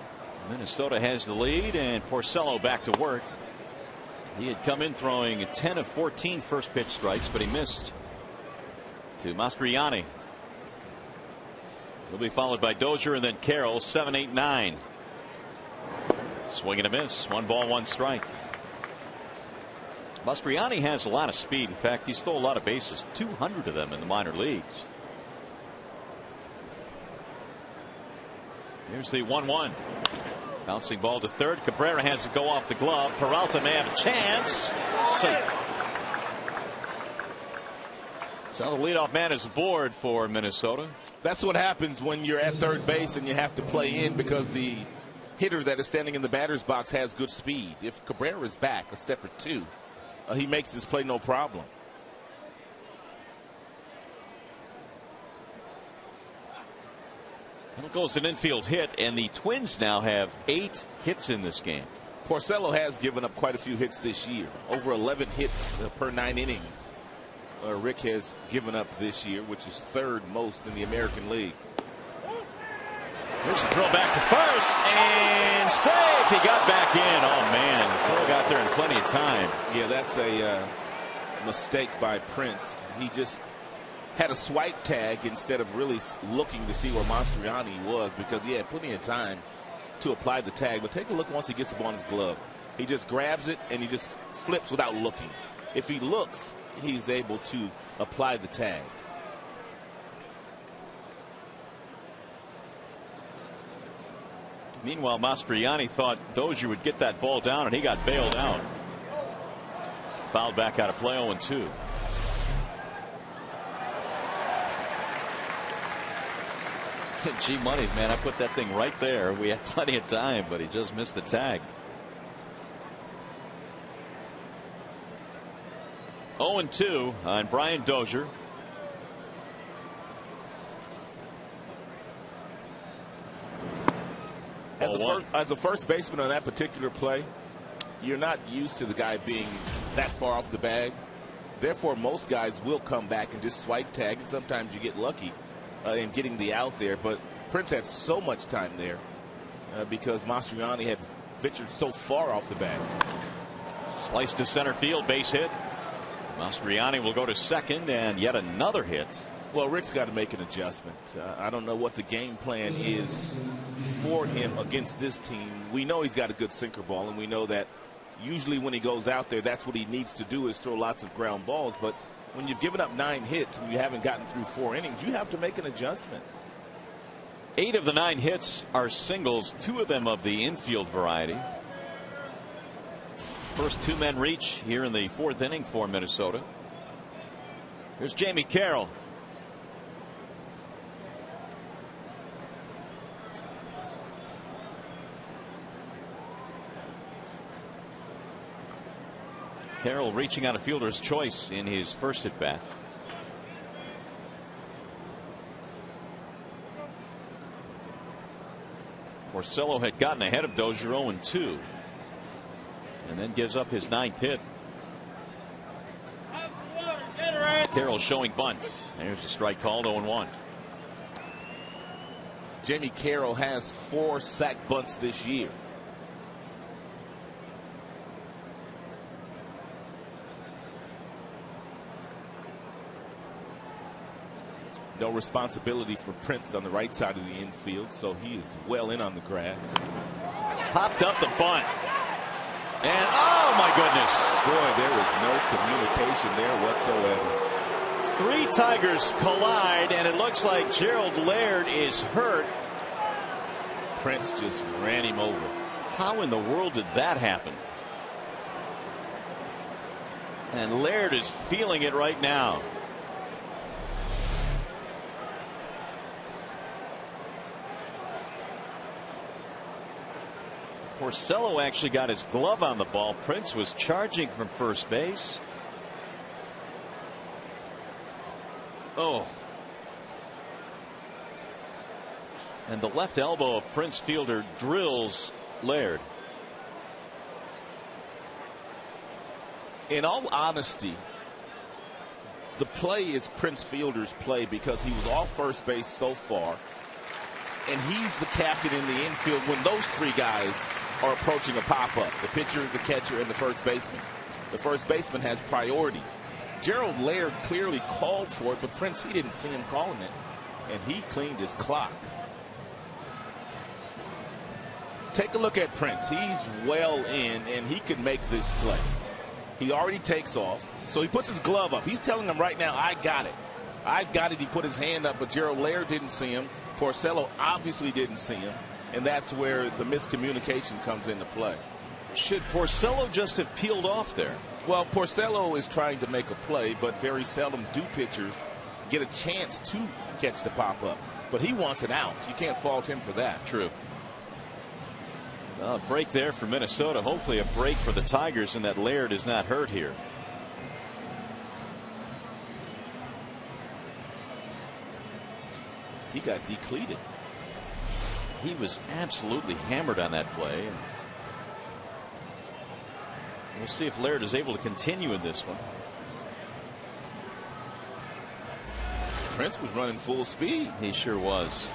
Minnesota has the lead, and Porcello back to work. He had come in throwing 10 of 14 first pitch strikes, but he missed to Mastroianni. He'll be followed by Dozier and then Carroll. 7, 8, 9. Swing and a miss. 1 ball, 1 strike. Mastroianni has a lot of speed. In fact, he stole a lot of bases, 200 of them in the minor leagues. Here's the 1-1. Bouncing ball to third. Cabrera has to go off the glove. Peralta may have a chance. Safe. So the leadoff man is aboard for Minnesota. That's what happens when you're at third base and you have to play in because the hitter that is standing in the batter's box has good speed. If Cabrera is back a step or two, he makes this play no problem. It goes an infield hit, and the Twins now have 8 hits in this game. Porcello has given up quite a few hits this year. Over 11 hits per 9 innings. Rick has given up this year, which is third most in the American League. Here's the throw back to first, and safe. He got back in. Oh, man. Phil got there in plenty of time. Yeah, that's a mistake by Prince. He just had a swipe tag instead of really looking to see where Mastriani was because he had plenty of time to apply the tag. But take a look once he gets up on his glove. He just grabs it and he just flips without looking. If he looks, he's able to apply the tag. Meanwhile, Mastriani thought Dozier would get that ball down, and he got bailed out. Fouled back out of play. 0-2. Gee money's, man, I put that thing right there. We had plenty of time, but he just missed the tag. 0-2 on Brian Dozier. As a first baseman on that particular play, you're not used to the guy being that far off the bag. Therefore, most guys will come back and just swipe tag, and sometimes you get lucky in getting the out there. But Prince had so much time there because Mastriani had ventured so far off the bag. Slice to center field, base hit. Mastriani will go to second, and yet another hit. Well, Rick's got to make an adjustment. I don't know what the game plan is for him against this team. We know he's got a good sinker ball, and we know that usually when he goes out there, that's what he needs to do is throw lots of ground balls. But when you've given up 9 hits and you haven't gotten through 4 innings, you have to make an adjustment. 8 of the 9 hits are singles, 2 of them of the infield variety. First 2 men reach here in the 4th inning for Minnesota. Here's Jamie Carroll. Carroll reaching out a fielder's choice in his first at bat. Porcello had gotten ahead of Dozier 0-2 and then gives up his 9th hit. Carroll showing bunt. There's a strike called. 0-1. Jamie Carroll has 4 sack bunts this year. No responsibility for Prince on the right side of the infield, so he is well in on the grass. Popped up the bunt. And oh my goodness. Boy, there was no communication there whatsoever. 3 Tigers collide, and it looks like Gerald Laird is hurt. Prince just ran him over. How in the world did that happen? And Laird is feeling it right now. Porcello actually got his glove on the ball. Prince was charging from first base. Oh. And the left elbow of Prince fielder drills Laird. In all honesty, the play is Prince fielder's play because he was off first base so far, and he's the captain in the infield when those 3 guys are approaching a pop-up. The pitcher, the catcher, and the first baseman. The first baseman has priority. Gerald Laird clearly called for it, but Prince, he didn't see him calling it, and he cleaned his clock. Take a look at Prince. He's well in, and he can make this play. He already takes off, so he puts his glove up. He's telling him right now, I got it. I got it. He put his hand up, but Gerald Laird didn't see him. Porcello obviously didn't see him. and that's where the miscommunication comes into play. Should Porcello just have peeled off there? Well, Porcello is trying to make a play, but very seldom do pitchers get a chance to catch the pop-up. But he wants it out. You can't fault him for that. True. A break there for Minnesota. Hopefully a break for the Tigers, and that Laird is not hurt here. He got decleated. He was absolutely hammered on that play. We'll see if Laird is able to continue in this one. Prince was running full speed. He sure was.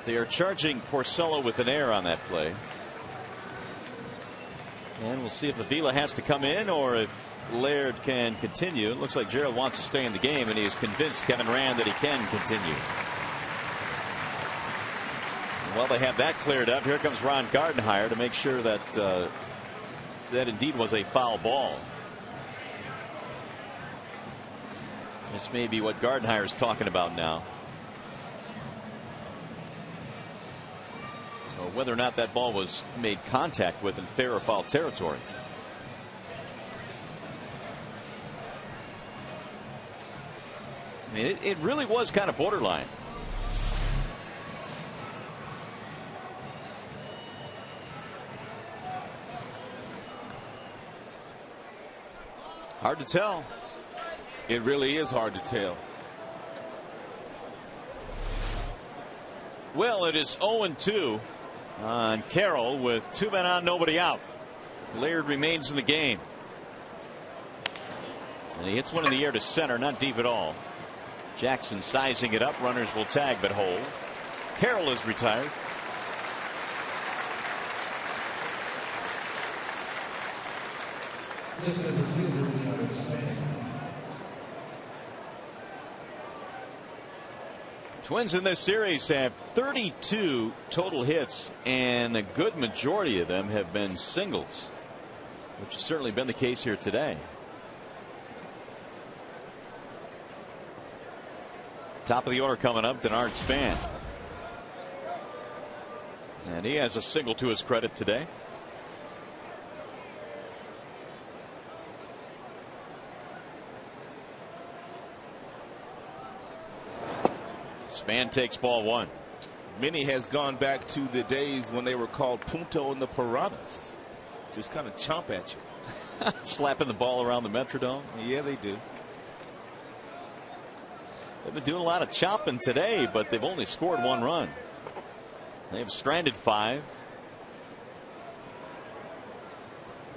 They are charging Porcello with an error on that play. And we'll see if Avila has to come in or if Laird can continue. It looks like Gerald wants to stay in the game, and he is convinced Kevin Rand that he can continue. Well, they have that cleared up. Here comes Ron Gardenhire to make sure that that indeed was a foul ball. This may be what Gardenhire is talking about now. Or whether or not that ball was made contact with in fair or foul territory. I mean, it really was kind of borderline. Hard to tell. It really is hard to tell. Well, it is 0-2 on Carroll with 2 men on, nobody out. Laird remains in the game. And he hits one in the air to center, not deep at all. Jackson sizing it up. Runners will tag but hold. Carroll is retired. Twins in this series have 32 total hits, and a good majority of them have been singles, which has certainly been the case here today. Top of the order coming up, Denard Span. And he has a single to his credit today. Span takes ball one. Minnie has gone back to the days when they were called Punto and the Piranhas. Just kind of chomp at you. Slapping the ball around the Metrodome. Yeah, they do. They've been doing a lot of chopping today, but they've only scored 1 run. They've stranded 5.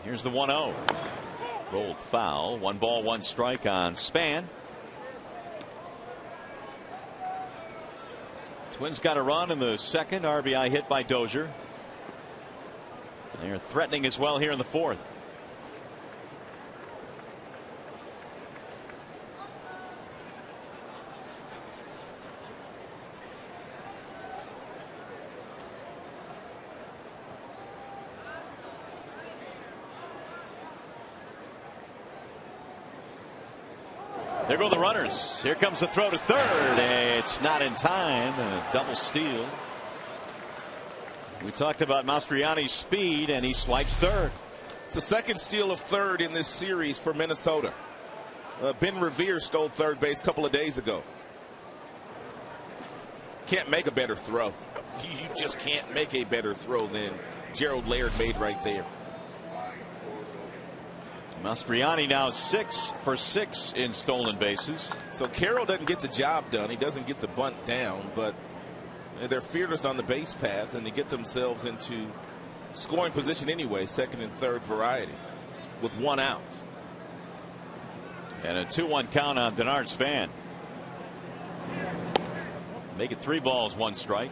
Here's the 1-0. Rolled foul. 1 ball, 1 strike on Span. Twins got a run in the second. RBI hit by Dozier. They're threatening as well here in the fourth. There go the runners. Here comes the throw to third. It's not in time. A double steal. We talked about Mastriani's speed, and he swipes third. It's the second steal of third in this series for Minnesota. Ben Revere stole third base a couple of days ago. Can't make a better throw. You just can't make a better throw than Gerald Laird made right there. Mastriani now 6 for 6 in stolen bases. So Carroll doesn't get the job done. He doesn't get the bunt down, but they're fearless on the base paths, and they get themselves into scoring position anyway, second and third variety, with 1 out. And a 2-1 count on Denard Span. Make it 3 balls, 1 strike.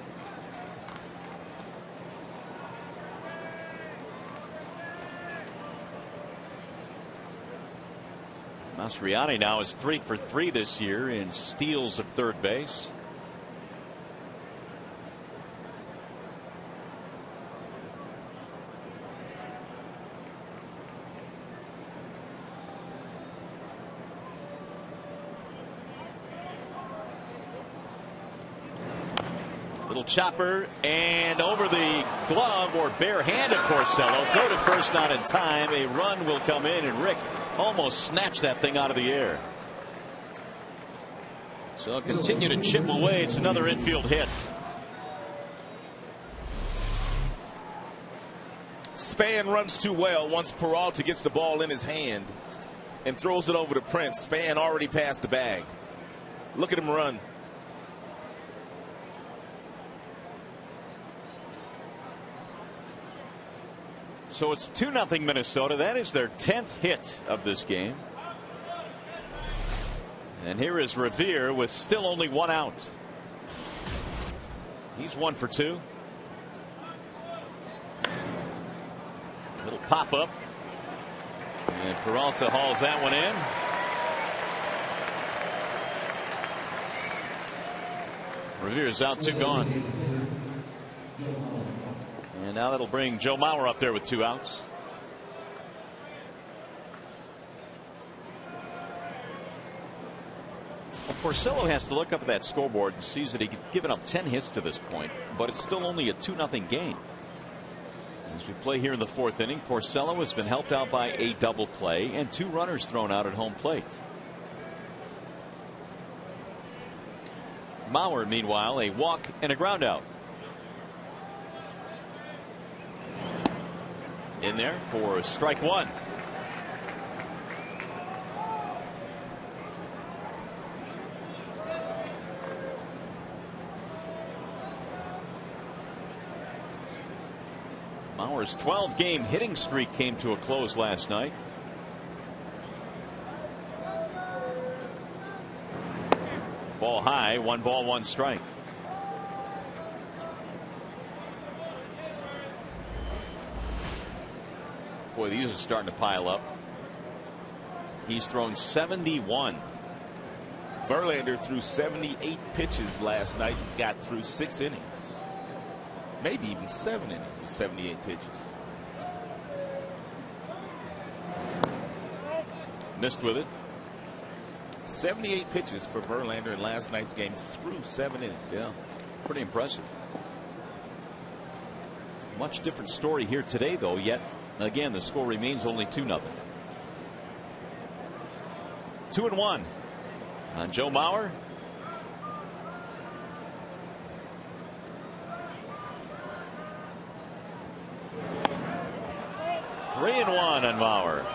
Mastriani now is 3 for 3 this year in steals of third base. Little chopper and over the glove or barehanded Porcello. Throw to first, not in time. A run will come in, and Rick almost snatched that thing out of the air. So continue to chip away. It's another infield hit. Span runs too well once Peralta gets the ball in his hand and throws it over to Prince. Span already passed the bag. Look at him run. So it's 2-0 Minnesota. That is their 10th hit of this game. And here is Revere with still only 1 out. He's 1 for 2. Little pop up. And Peralta hauls that one in. Revere's out, 2 gone. And now that'll bring Joe Mauer up there with 2 outs. Well, Porcello has to look up at that scoreboard and sees that he's given up 10 hits to this point, but it's still only a 2-0 game. As we play here in the 4th inning, Porcello has been helped out by a double play and 2 runners thrown out at home plate. Mauer, meanwhile, a walk and a ground out. In there for strike 1. Mauer's 12-game hitting streak came to a close last night. Ball high, 1 ball, 1 strike. Boy, these are starting to pile up. He's thrown 71. Verlander threw 78 pitches last night. He got through 6 innings. Maybe even 7 innings with 78 pitches. Missed with it. 78 pitches for Verlander in last night's game through 7 innings. Yeah, pretty impressive. Much different story here today, though, yet again the score remains only 2-0. 2-1 on Joe Mauer. Three and 1 on Mauer.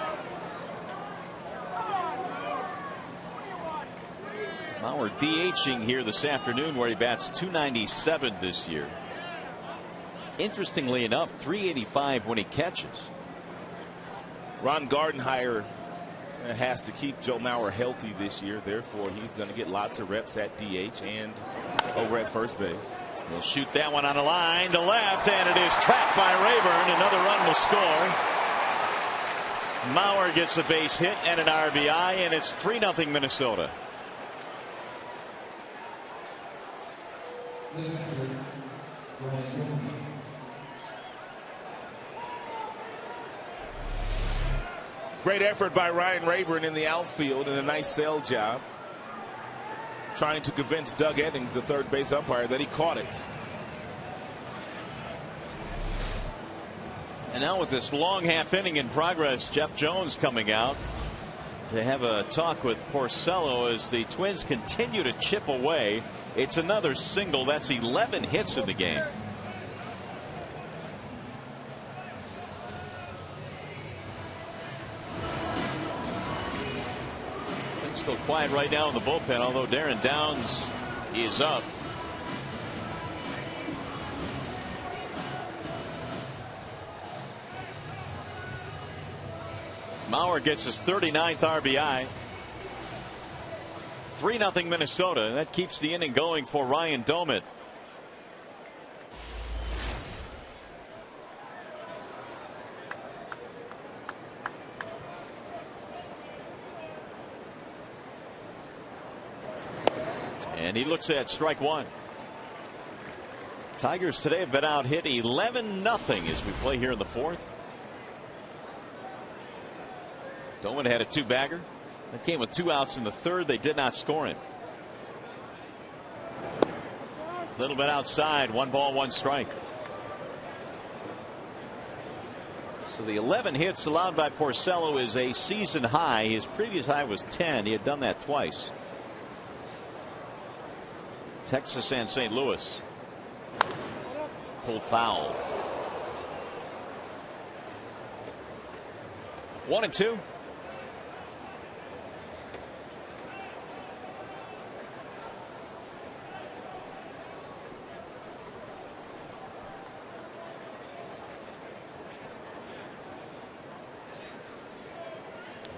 Mauer DHing here this afternoon, where he bats .297 this year. Interestingly enough, .385 when he catches. Ron Gardenhire has to keep Joe Mauer healthy this year. Therefore, he's going to get lots of reps at DH and over at first base. He'll shoot that one on a line to left, and it is trapped by Rayburn. Another run will score. Mauer gets a base hit and an RBI, and it's 3-0 Minnesota. Great effort by Ryan Rayburn in the outfield and a nice sell job, trying to convince Doug Eddings, the third base umpire, that he caught it. And now with this long half inning in progress, Jeff Jones coming out to have a talk with Porcello as the Twins continue to chip away. It's another single. That's 11 hits in the game. Things go quiet right now in the bullpen, although Darren Downs is up. Mauer gets his 39th RBI. 3-0 Minnesota. That keeps the inning going for Ryan Domit. And he looks at strike 1. Tigers today have been out hit 11-0 as we play here in the 4th. Doman had a 2-bagger. That came with 2 outs in the 3rd. They did not score him. A little bit outside. 1 ball, 1 strike. So the 11 hits allowed by Porcello is a season high. His previous high was 10. He had done that twice. Texas and St. Louis. Pulled foul. 1-2.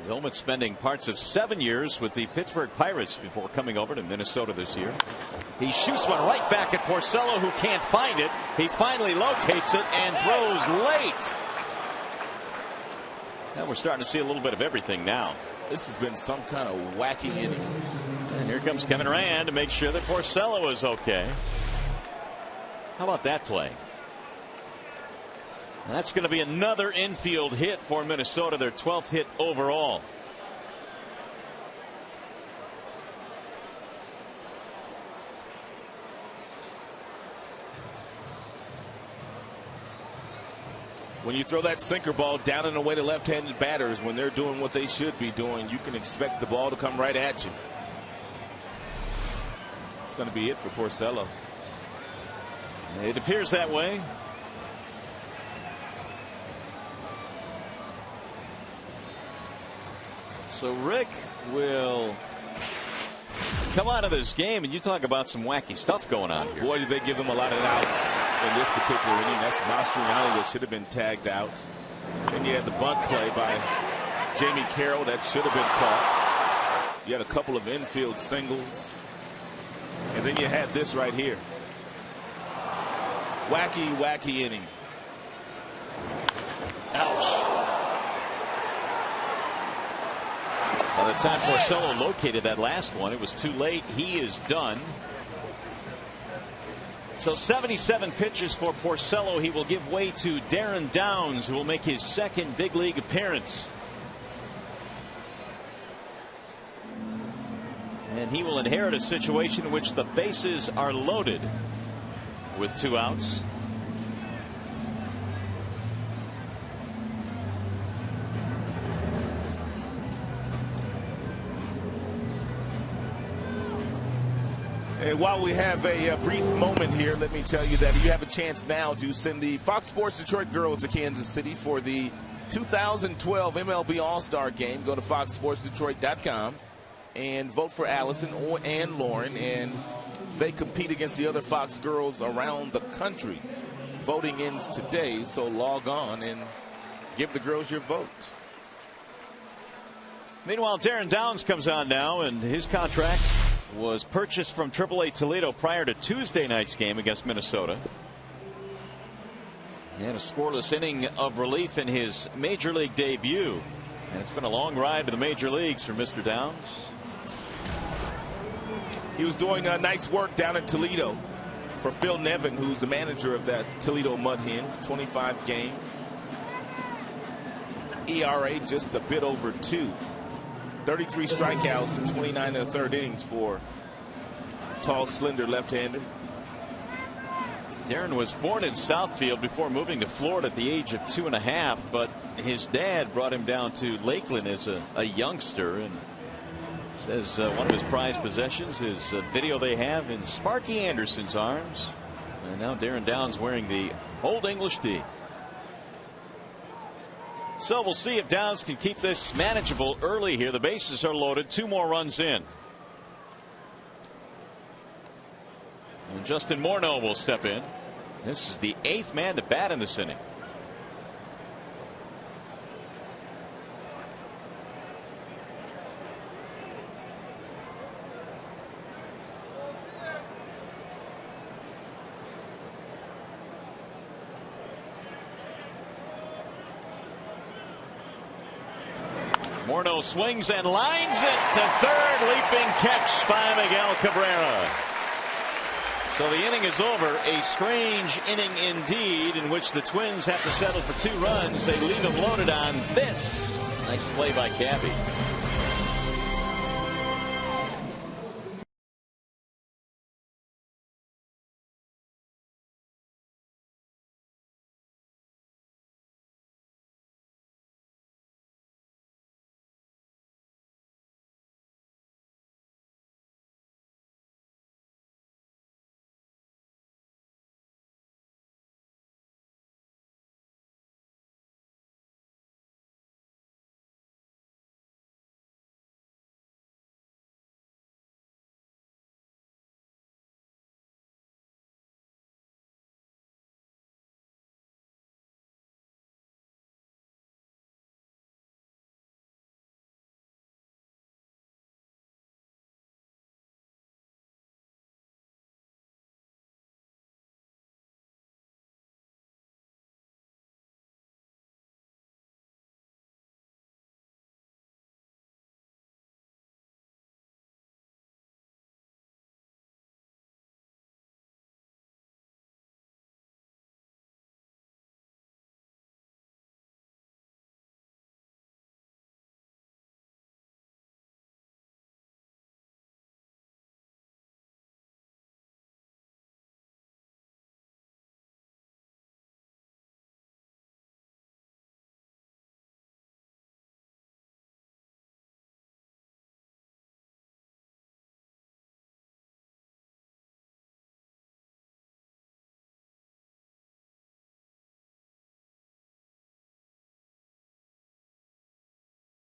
Tillman spending parts of 7 years with the Pittsburgh Pirates before coming over to Minnesota this year. He shoots one right back at Porcello, who can't find it. He finally locates it and throws late. Now we're starting to see a little bit of everything now. This has been some kind of wacky inning. And here comes Kevin Rand to make sure that Porcello is okay. How about that play? That's going to be another infield hit for Minnesota, their 12th hit overall. When you throw that sinker ball down and away to left-handed batters when they're doing what they should be doing, you can expect the ball to come right at you. It's going to be it for Porcello. It appears that way. So Rick will come out of this game, and you talk about some wacky stuff going on here. Boy, did they give him a lot of outs in this particular inning. That's Mastriani that should have been tagged out. Then you had the bunt play by Jamie Carroll that should have been caught. You had a couple of infield singles. And then you had this right here. Wacky, wacky inning. Ouch. By the time Porcello located that last one, it was too late. He is done. So 77 pitches for Porcello. He will give way to Darren Downs, who will make his second big league appearance. And he will inherit a situation in which the bases are loaded with 2 outs. And while we have a brief moment here, let me tell you that you have a chance now to send the Fox Sports Detroit girls to Kansas City for the 2012 MLB All-Star Game. Go to foxsportsdetroit.com and vote for Allison and Lauren, and they compete against the other Fox girls around the country. Voting ends today, so log on and give the girls your vote. Meanwhile, Darren Downs comes on now, and his contract was purchased from AAA Toledo prior to Tuesday night's game against Minnesota. He had a scoreless inning of relief in his major league debut, and it's been a long ride to the major leagues for Mr. Downs. He was doing nice work down in Toledo for Phil Nevin, who's the manager of that Toledo Mud Hens. 25 games. ERA just a bit over 2. 33 strikeouts in 29 1/3 innings for tall, slender left-hander. Darren was born in Southfield before moving to Florida at the age of 2.5, but his dad brought him down to Lakeland as a youngster, and says one of his prized possessions is a video they have in Sparky Anderson's arms. And now Darren Downs wearing the Old English D. So we'll see if Downs can keep this manageable early here. The bases are loaded. 2 more runs in. And Justin Morneau will step in. This is the 8th man to bat in this inning. Morneau swings and lines it to third. Leaping catch by Miguel Cabrera. So the inning is over. A strange inning indeed, in which the Twins have to settle for 2 runs. They leave them loaded on this. Nice play by Cabby.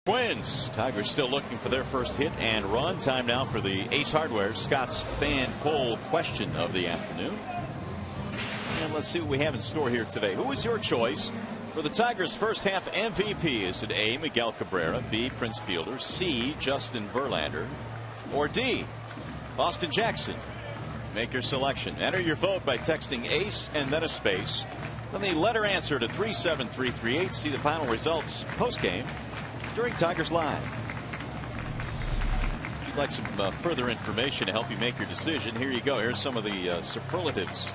Twins. Tigers still looking for their first hit and run. Time now for the Ace Hardware Scott's fan poll question of the afternoon. And let's see what we have in store here today. Who is your choice for the Tigers' first half MVP? Is it A, Miguel Cabrera, B, Prince Fielder, C, Justin Verlander, or D, Austin Jackson? Make your selection. Enter your vote by texting ACE and then a space. Then the letter answer to 37338. See the final results post-game during Tigers Live. If you'd like some further information to help you make your decision, here you go. Here's some of the superlatives.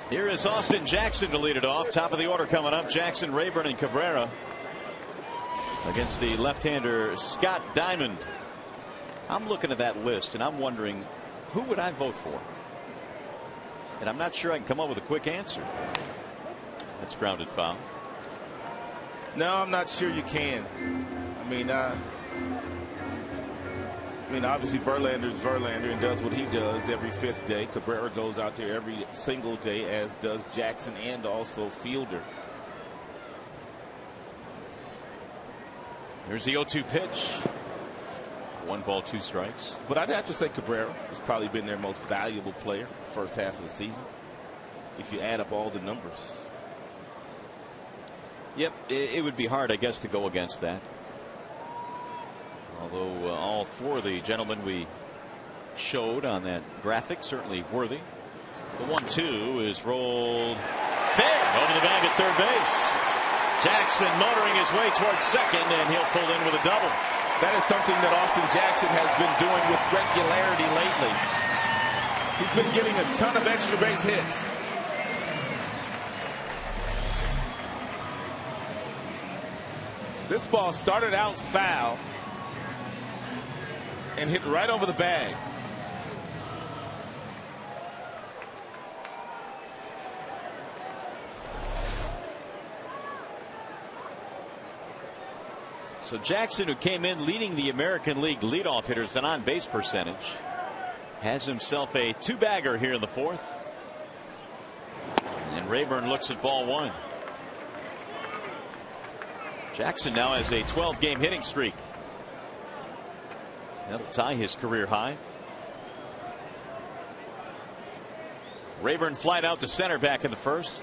Here is Austin Jackson to lead it off. Top of the order coming up. Jackson, Rayburn, and Cabrera against the left-hander Scott Diamond. I'm looking at that list and I'm wondering, who would I vote for? And I'm not sure I can come up with a quick answer. That's grounded foul. No, I'm not sure you can. I mean, obviously Verlander's Verlander and does what he does every fifth day. Cabrera goes out there every single day, as does Jackson and also Fielder. Here's the 0-2 pitch. 1 ball, 2 strikes. But I'd have to say Cabrera has probably been their most valuable player the first half of the season, if you add up all the numbers. Yep, it would be hard, I guess, to go against that. Although all 4 of the gentlemen we showed on that graphic certainly worthy. The 1-2 is rolled fair over the bag at third base. Jackson motoring his way towards second, and he'll pull in with a double. That is something that Austin Jackson has been doing with regularity lately. He's been getting a ton of extra base hits. This ball started out foul and hit right over the bag. So Jackson, who came in leading the American League leadoff hitters and on base percentage, has himself a 2-bagger here in the 4th. And Rayburn looks at ball 1. Jackson now has a 12-game hitting streak. That'll tie his career high. Rayburn flied out to center back in the 1st.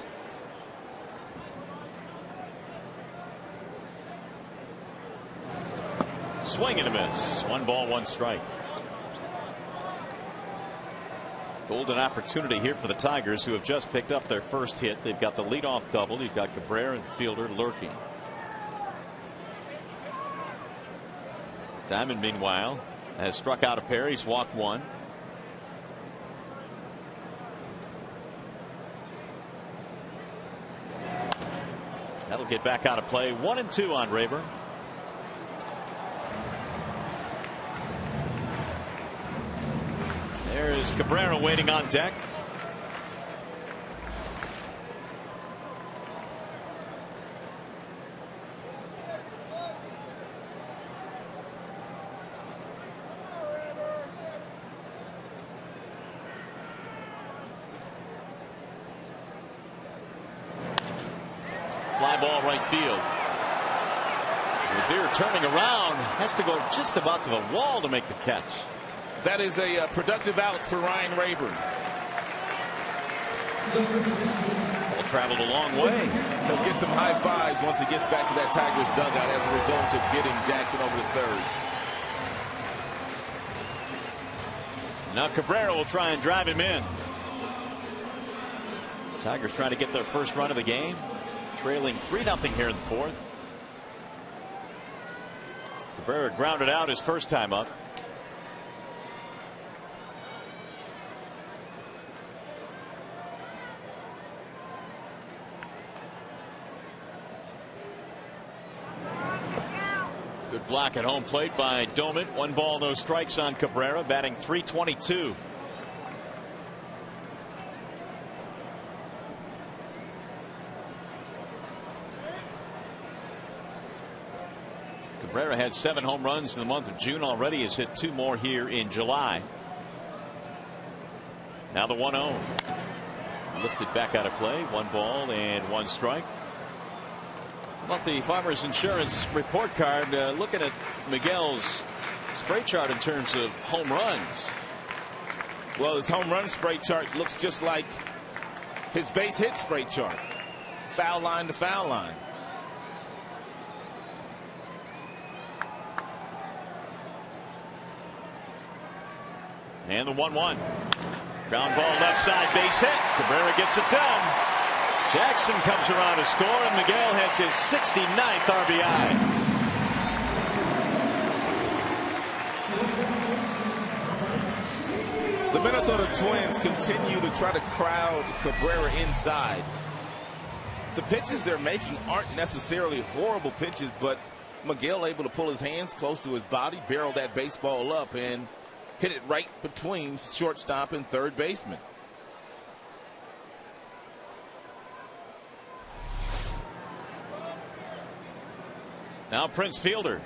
Swing and a miss. 1 ball, 1 strike. Golden opportunity here for the Tigers, who have just picked up their first hit. They've got the leadoff double. You've got Cabrera and Fielder lurking. Diamond, meanwhile, has struck out a pair. He's walked 1. That'll get back out of play. 1-2 on Rayburn. There's Cabrera waiting on deck. Fly ball right field. Revere turning around, has to go just about to the wall to make the catch. That is a productive out for Ryan Rayburn. Ball traveled a long way. He'll get some high fives once he gets back to that Tigers dugout as a result of getting Jackson over to third. Now Cabrera will try and drive him in. Tigers trying to get their first run of the game, trailing 3-0 here in the 4th. Cabrera grounded out his first time up. Good block at home plate by Domit. 1 ball, no strikes on Cabrera, batting .322. Cabrera had 7 home runs in the month of June already. Has hit 2 more here in July. Now the 1-0. Lifted back out of play. 1 ball and 1 strike. About the Farmers Insurance report card, looking at Miguel's spray chart in terms of home runs. Well, his home run spray chart looks just like his base hit spray chart. Foul line to foul line. And the 1-1. Ground ball left side, base hit. Cabrera gets it done. Jackson comes around to score, and Miguel has his 69th RBI. The Minnesota Twins continue to try to crowd Cabrera inside. The pitches they're making aren't necessarily horrible pitches, but Miguel able to pull his hands close to his body, barrel that baseball up, and hit it right between shortstop and third baseman. Now Prince Fielder.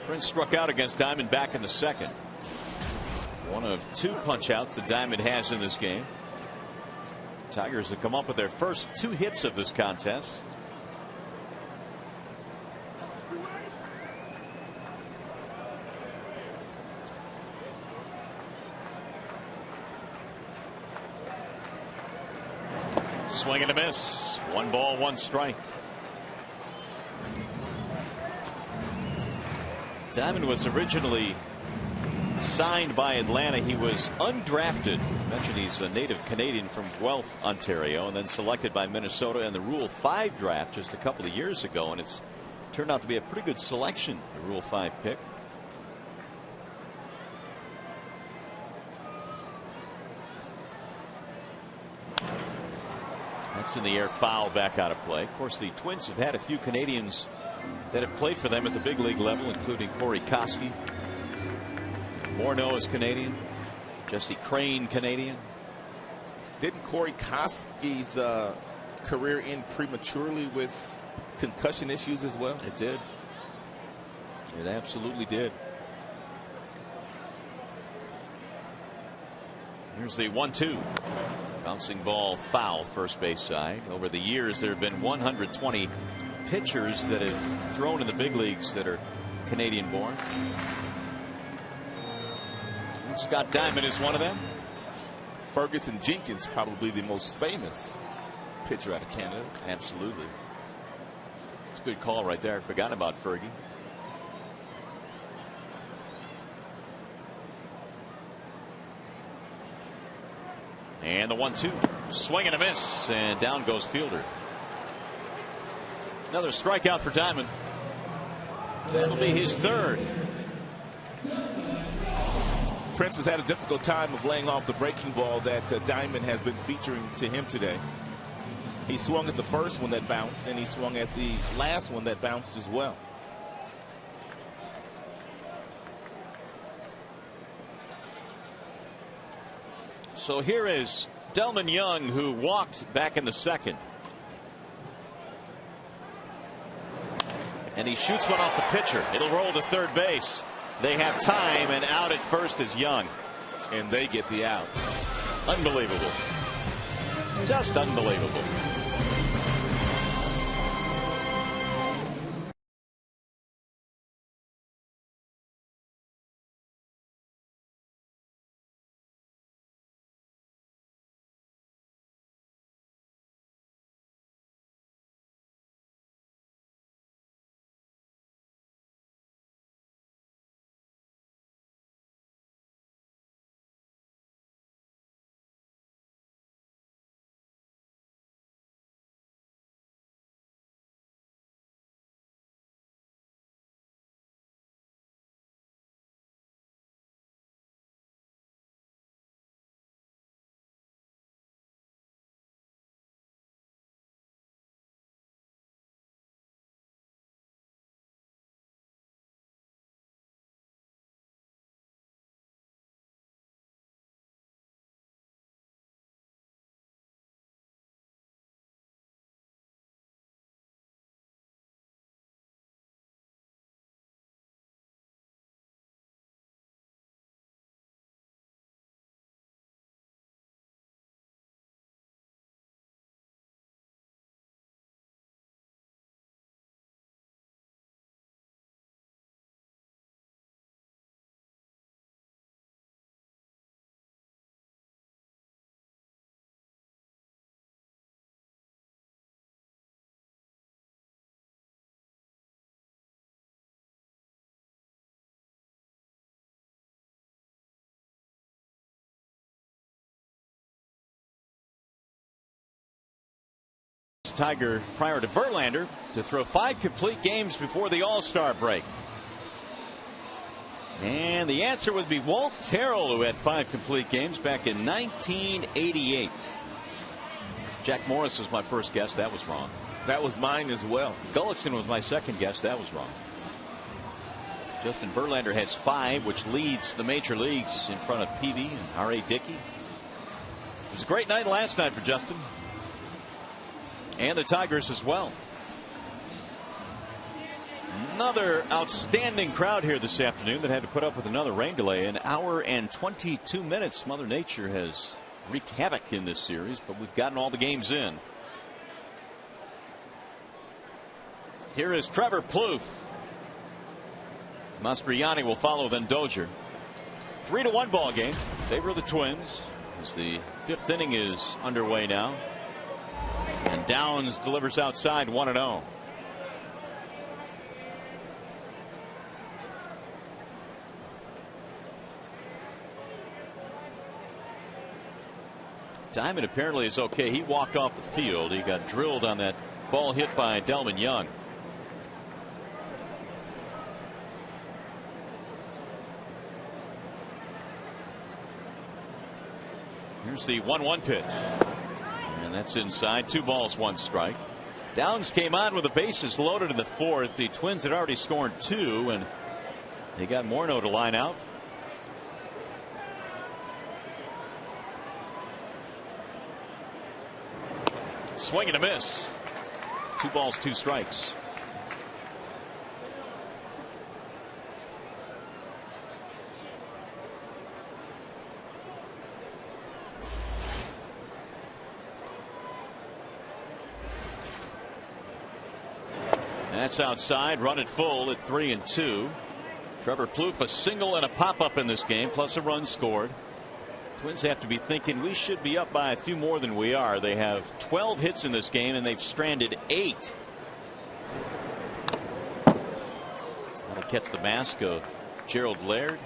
Prince struck out against Diamond back in the second. One of 2 punch outs that Diamond has in this game. Tigers have come up with their first 2 hits of this contest. Swing and a miss. 1 ball, 1 strike. Diamond was originally signed by Atlanta. He was undrafted. I mentioned he's a native Canadian from Guelph, Ontario, and then selected by Minnesota in the Rule 5 draft just a couple of years ago, and it's turned out to be a pretty good selection, the Rule 5 pick. That's in the air, foul, back out of play. Of course, the Twins have had a few Canadians that have played for them at the big league level, including Corey Koski. Morneau is Canadian. Jesse Crane, Canadian. Didn't Corey Koski's career end prematurely with concussion issues as well? It did. It absolutely did. Here's the 1-2. Bouncing ball foul, first base side. Over the years, there have been 120 pitchers that have thrown in the big leagues that are Canadian born. Scott Diamond is one of them. Ferguson Jenkins, probably the most famous pitcher out of Canada. Absolutely. It's a good call right there. I forgot about Fergie. And the 1-2. Swing and a miss. And down goes Fielder. Another strikeout for Diamond. That'll be his 3rd. Prince has had a difficult time of laying off the breaking ball that Diamond has been featuring to him today. He swung at the first one that bounced, and he swung at the last one that bounced as well. So here is Delman Young, who walked back in the second. And he shoots one off the pitcher. It'll roll to third base. They have time, and out at first is Young. And they get the out. Unbelievable. Just unbelievable. last Tiger prior to Verlander to throw 5 complete games before the All-Star break? And the answer would be Walt Terrell, who had 5 complete games back in 1988. Jack Morris was my first guess. That was wrong. That was mine as well. Gullickson was my second guess. That was wrong. Justin Verlander has 5, which leads the major leagues in front of Peavy and R.A. Dickey. It was a great night last night for Justin. And the Tigers as well. Another outstanding crowd here this afternoon that had to put up with another rain delay. An hour and 22 minutes. Mother Nature has wreaked havoc in this series, but we've gotten all the games in. Here is Trevor Plouffe. Mastriani will follow, then Dozier. 3-1 ball game. Favor of the Twins as the 5th inning is underway now. And Downs delivers outside 1-0. Diamond apparently is okay. He walked off the field. He got drilled on that ball hit by Delman Young. Here's the 1-1 pitch. And that's inside. 2 balls, 1 strike. Downs came on with the bases loaded in the 4th. The Twins had already scored 2, and they got Morneau to line out. Swing and a miss. 2 balls, 2 strikes. That's outside. Run it full at 3-2. Trevor Plouffe, a single and a pop-up in this game, plus a run scored. Twins have to be thinking we should be up by a few more than we are. They have 12 hits in this game, and they've stranded 8. That'll catch the mask of Gerald Laird.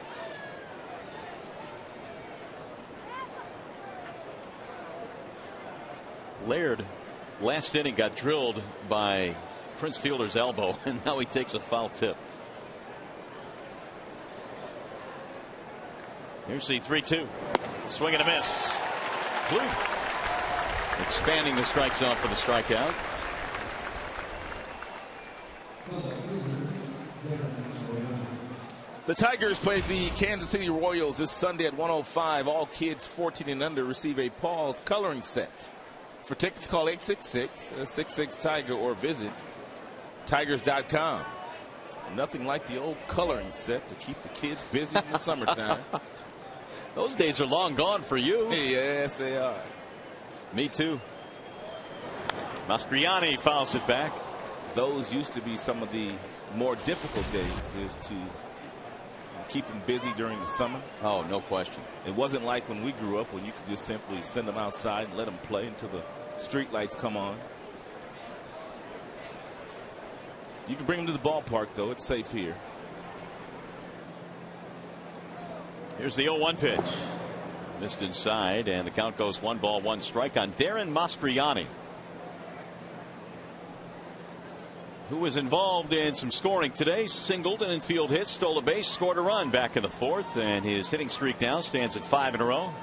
Laird, last inning, got drilled by Prince Fielder's elbow, and now he takes a foul tip. Here's the 3-2. Swing and a miss. Plouffe expanding the strike zone for the strikeout. The Tigers play the Kansas City Royals this Sunday at 1:05. All kids 14 and under receive a Paul's coloring set. For tickets, call 866-66-TIGER or visit Tigers.com. Nothing like the old coloring set to keep the kids busy in the summertime. Those days are long gone for you. Yes, they are. Me too. Mastriani fouls it back. Those used to be some of the more difficult days, is to keep them busy during the summer. Oh, no question. It wasn't like when we grew up, when you could just simply send them outside and let them play until the street lights come on. You can bring them to the ballpark, though. It's safe here. Here's the 0-1 pitch. Missed inside, and the count goes 1 ball, 1 strike on Darren Mastriani, who was involved in some scoring today. Singled an infield hit, stole a base, scored a run back in the 4th, and his hitting streak now stands at 5 in a row.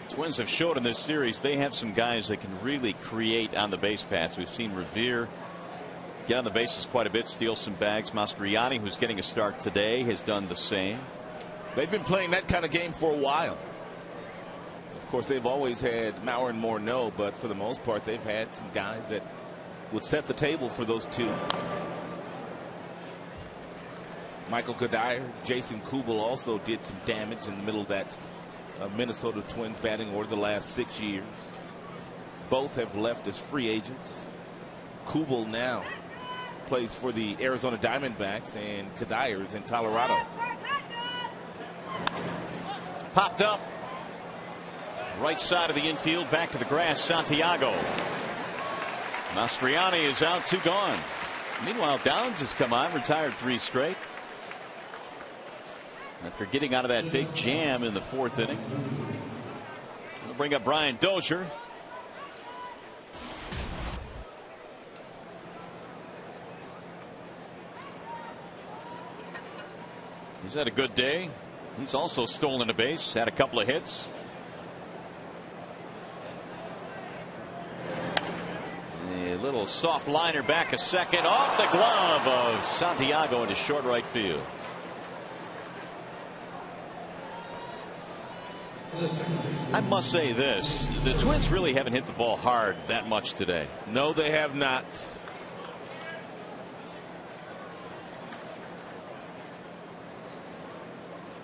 Twins have showed in this series they have some guys that can really create on the base paths. We've seen Revere get on the bases quite a bit, steal some bags. Mastriani, who's getting a start today, has done the same. They've been playing that kind of game for a while. Of course, they've always had Mauer and Morneau, but for the most part, they've had some guys that would set the table for those two. Michael Kadire, Jason Kubel also did some damage in the middle of that Minnesota Twins batting order the last 6 years. Both have left as free agents. Kubel now plays for the Arizona Diamondbacks, and Kadire is in Colorado. Popped up. Right side of the infield, back to the grass, Santiago. Mastriani is out, 2 gone. Meanwhile, Downs has come on, retired 3 straight. after getting out of that big jam in the 4th inning. We'll bring up Brian Dozier. He's had a good day. He's also stolen a base, had a couple of hits. A little soft liner back a second, off the glove of Santiago into short right field. I must say this, the Twins really haven't hit the ball hard that much today. No, they have not.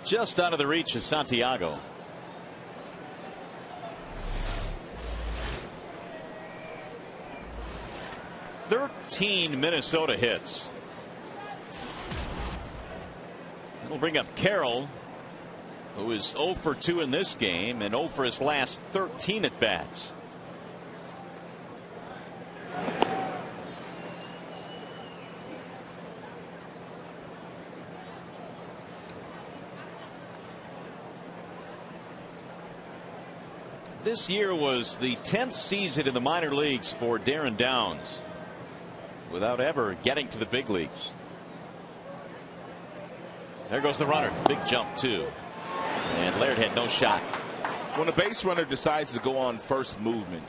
Just out of the reach of Santiago. "13 Minnesota hits." We'll bring up Carroll, who is 0 for 2 in this game and 0 for his last 13 at bats. This year was the 10th season in the minor leagues for Darren Downs without ever getting to the big leagues. There goes the runner. Big jump, too. And Laird had no shot. When a base runner decides to go on first movement,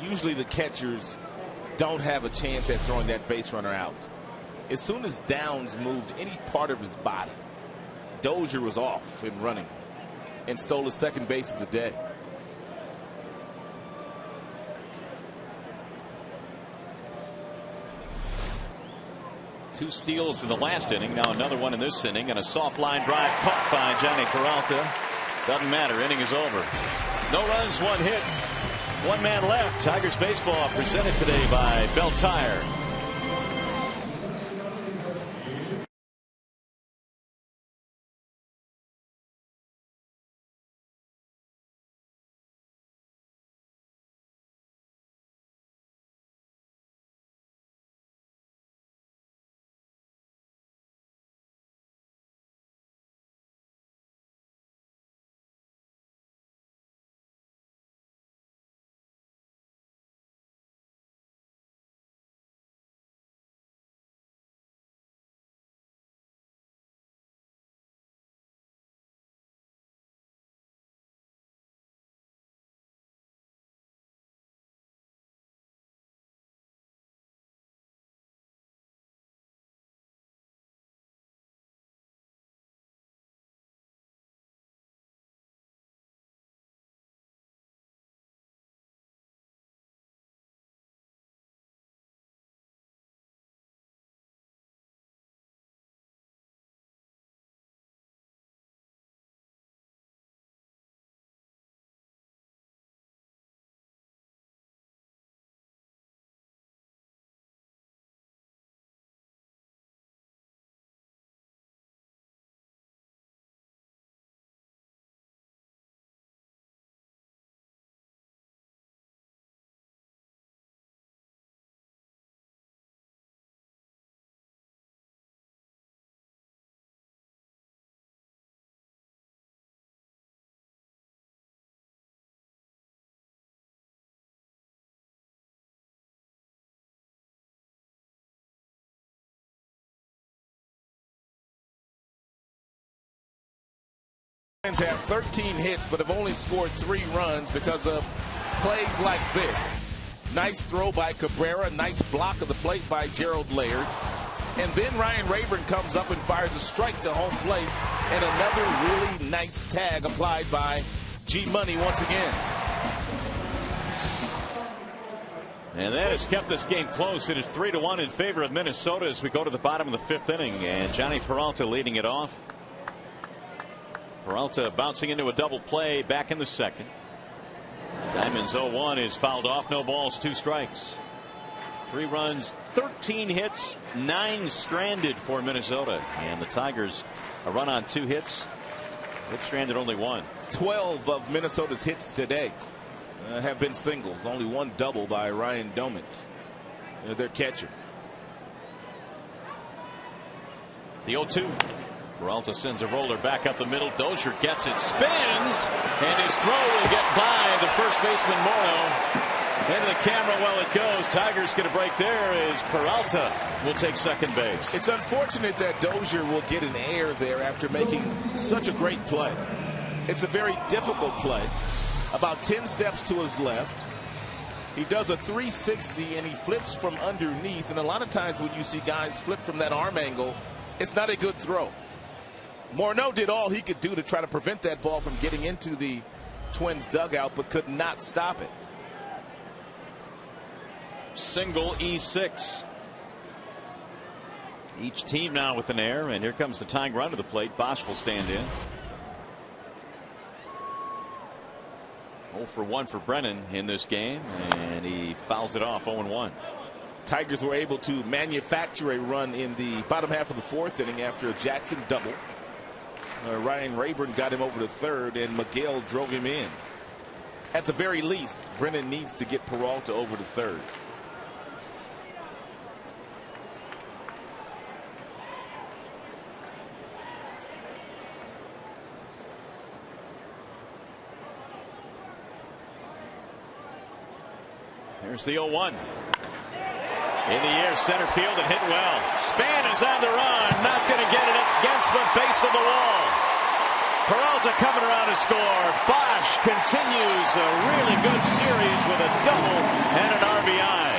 usually the catchers don't have a chance at throwing that base runner out. As soon as Downs moved any part of his body, Dozier was off and running and stole his second base of the day. Two steals in the last inning. Now another one in this inning, and a soft line drive caught by Johnny Peralta. Doesn't matter. Inning is over. No runs, 1 hit. 1 man left. Tigers baseball presented today by Bell Tire. Have 13 hits but have only scored 3 runs because of plays like this. Nice throw by Cabrera, nice block of the plate by Gerald Laird, and then Ryan Rayburn comes up and fires a strike to home plate, and another really nice tag applied by G Money once again. And that has kept this game close. It is 3-1 in favor of Minnesota as we go to the bottom of the 5th inning, and Johnny Peralta leading it off. Peralta bouncing into a double play back in the 2nd. Diamond's 0-1 is fouled off. No balls, 2 strikes. 3 runs, 13 hits, 9 stranded for Minnesota. And the Tigers a run on 2 hits. They've stranded only 1. 12 of Minnesota's hits today have been singles. Only 1 double by Ryan Domint, their catcher. The 0-2. Peralta sends a roller back up the middle. Dozier gets it, spins, and his throw will get by the first baseman Morneau. Into the camera while it goes. Tigers get a break there as Peralta will take second base. It's unfortunate that Dozier will get an error there after making such a great play. It's a very difficult play. About 10 steps to his left. He does a 360 and he flips from underneath. And a lot of times when you see guys flip from that arm angle, it's not a good throw. Morneau did all he could do to try to prevent that ball from getting into the Twins dugout, but could not stop it. Single E6. Each team now with an error, and here comes the tying run to the plate. Bosch will stand in. 0 for 1 for Brennan in this game, and he fouls it off. 0-1. Tigers were able to manufacture a run in the bottom half of the fourth inning after a Jackson double. Ryan Rayburn got him over to third, and Miguel drove him in. At the very least, Brennan needs to get Peralta over to third. Here's the 0-1. In the air, center field, and hit well. Span is on the run. Not going to get it against the base of the wall. Peralta coming around to score. Bosch continues a really good series with a double and an RBI.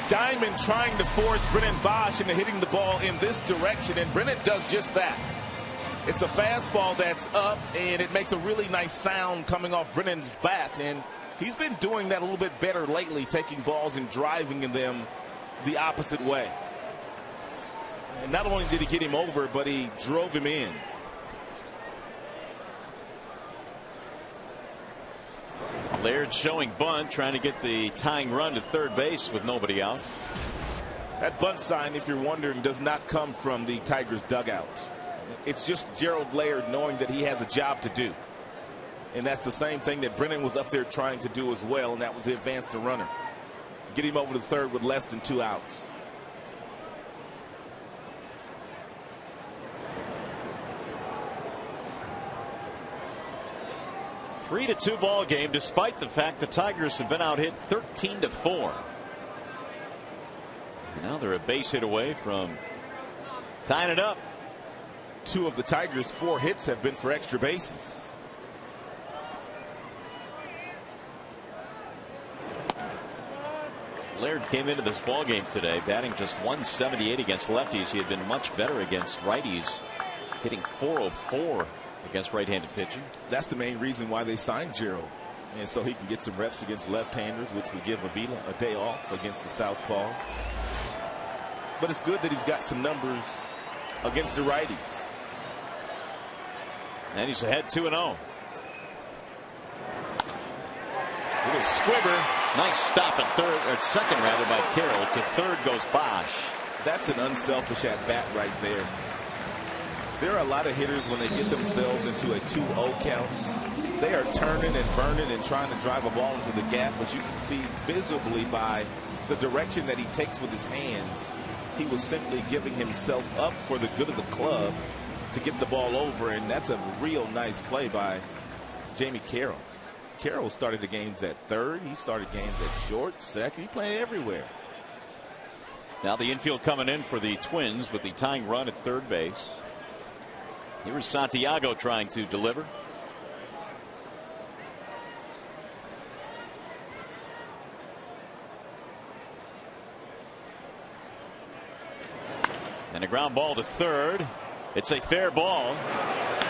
Diamond trying to force Brennan Bosch into hitting the ball in this direction, and Brennan does just that. It's a fastball that's up, and it makes a really nice sound coming off Brennan's bat, and he's been doing that a little bit better lately, taking balls and driving them the opposite way. And not only did he get him over, but he drove him in. Laird showing bunt, trying to get the tying run to third base with nobody out. That bunt sign, if you're wondering, does not come from the Tigers dugout. It's just Gerald Laird knowing that he has a job to do. And that's the same thing that Brennan was up there trying to do as well, and that was to advance the runner. Get him over to third with less than 2 outs. A 3-2 ball game, despite the fact the Tigers have been out hit 13-4. Now they're a base hit away from tying it up. 2 of the Tigers' 4 hits have been for extra bases. Laird came into this ball game today batting just .178 against lefties. He had been much better against righties, hitting .404 against right-handed pitching. That's the main reason why they signed Gerald, and so he can get some reps against left-handers, which would give Avila a day off against the southpaw. But it's good that he's got some numbers against the righties. And he's ahead 2-0. Little squibber. Nice stop at second rather by Carroll. To third goes Bosch. That's an unselfish at bat right there. There are a lot of hitters when they get themselves into a 2-0 count. They are turning and burning and trying to drive a ball into the gap, but you can see visibly by the direction that he takes with his hands, he was simply giving himself up for the good of the club to get the ball over, and that's a real nice play by Jamie Carroll. Carroll started the games at third. He started games at short, second. He played everywhere. Now the infield coming in for the Twins with the tying run at third base. Here is Santiago trying to deliver. And a ground ball to third. It's a fair ball.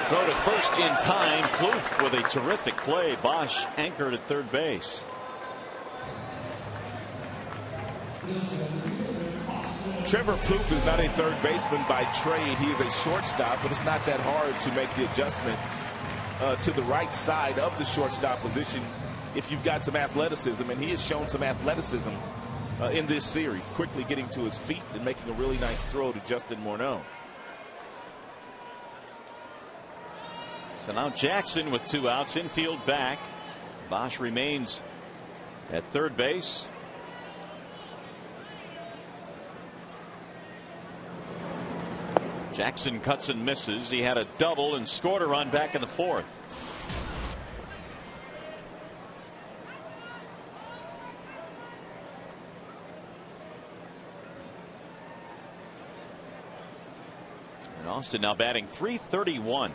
Throw to first in time. Plouffe with a terrific play. Bosch anchored at third base. Trevor Plouffe is not a third baseman by trade. He is a shortstop, but it's not that hard to make the adjustment to the right side of the shortstop position if you've got some athleticism, and he has shown some athleticism in this series, quickly getting to his feet and making a really nice throw to Justin Morneau. So now Jackson with 2 outs, infield back. Bosch remains at third base. Jackson cuts and misses. He had a double and scored a run back in the 4th. And Austin now batting .331.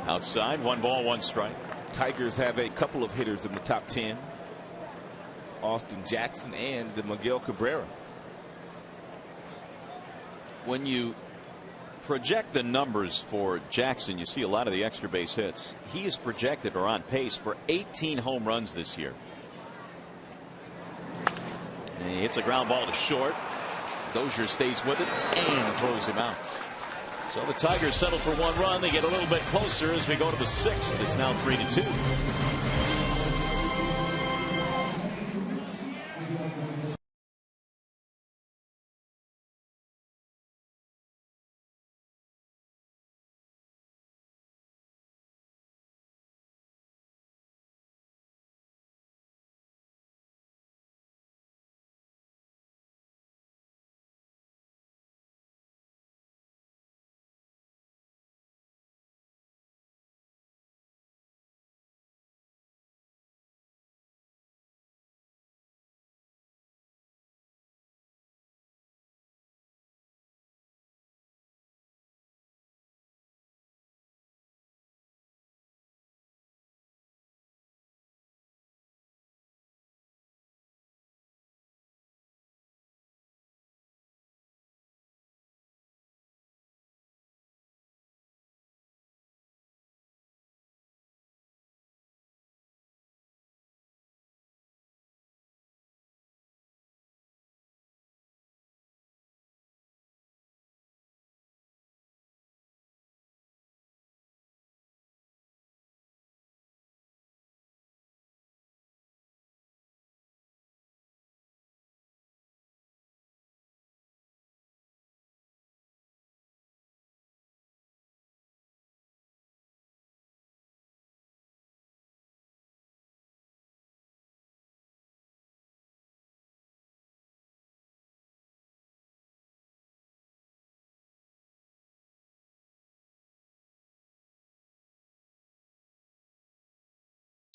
Outside, 1 ball, 1 strike. Tigers have a couple of hitters in the top 10. Austin Jackson and Miguel Cabrera. When you project the numbers for Jackson, you see a lot of the extra base hits. He is projected or on pace for 18 home runs this year. And he hits a ground ball to short. Dozier stays with it and throws him out. So the Tigers settle for 1 run. They get a little bit closer as we go to the 6th. It's now 3-2.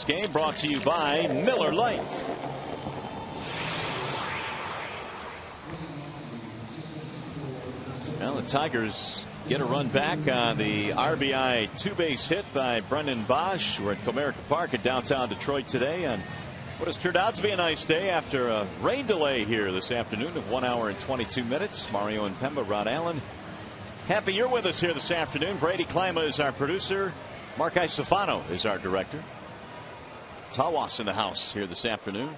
Game brought to you by Miller Lite. Well, the Tigers get a run back on the RBI 2-base hit by Brendan Bosch. We're at Comerica Park in downtown Detroit today on what has turned out to be a nice day after a rain delay here this afternoon of 1 hour and 22 minutes. Mario and Pemba, Rod Allen. Happy you're with us here this afternoon. Brady Klima is our producer. Mark Isofano is our director. Tawas in the house here this afternoon.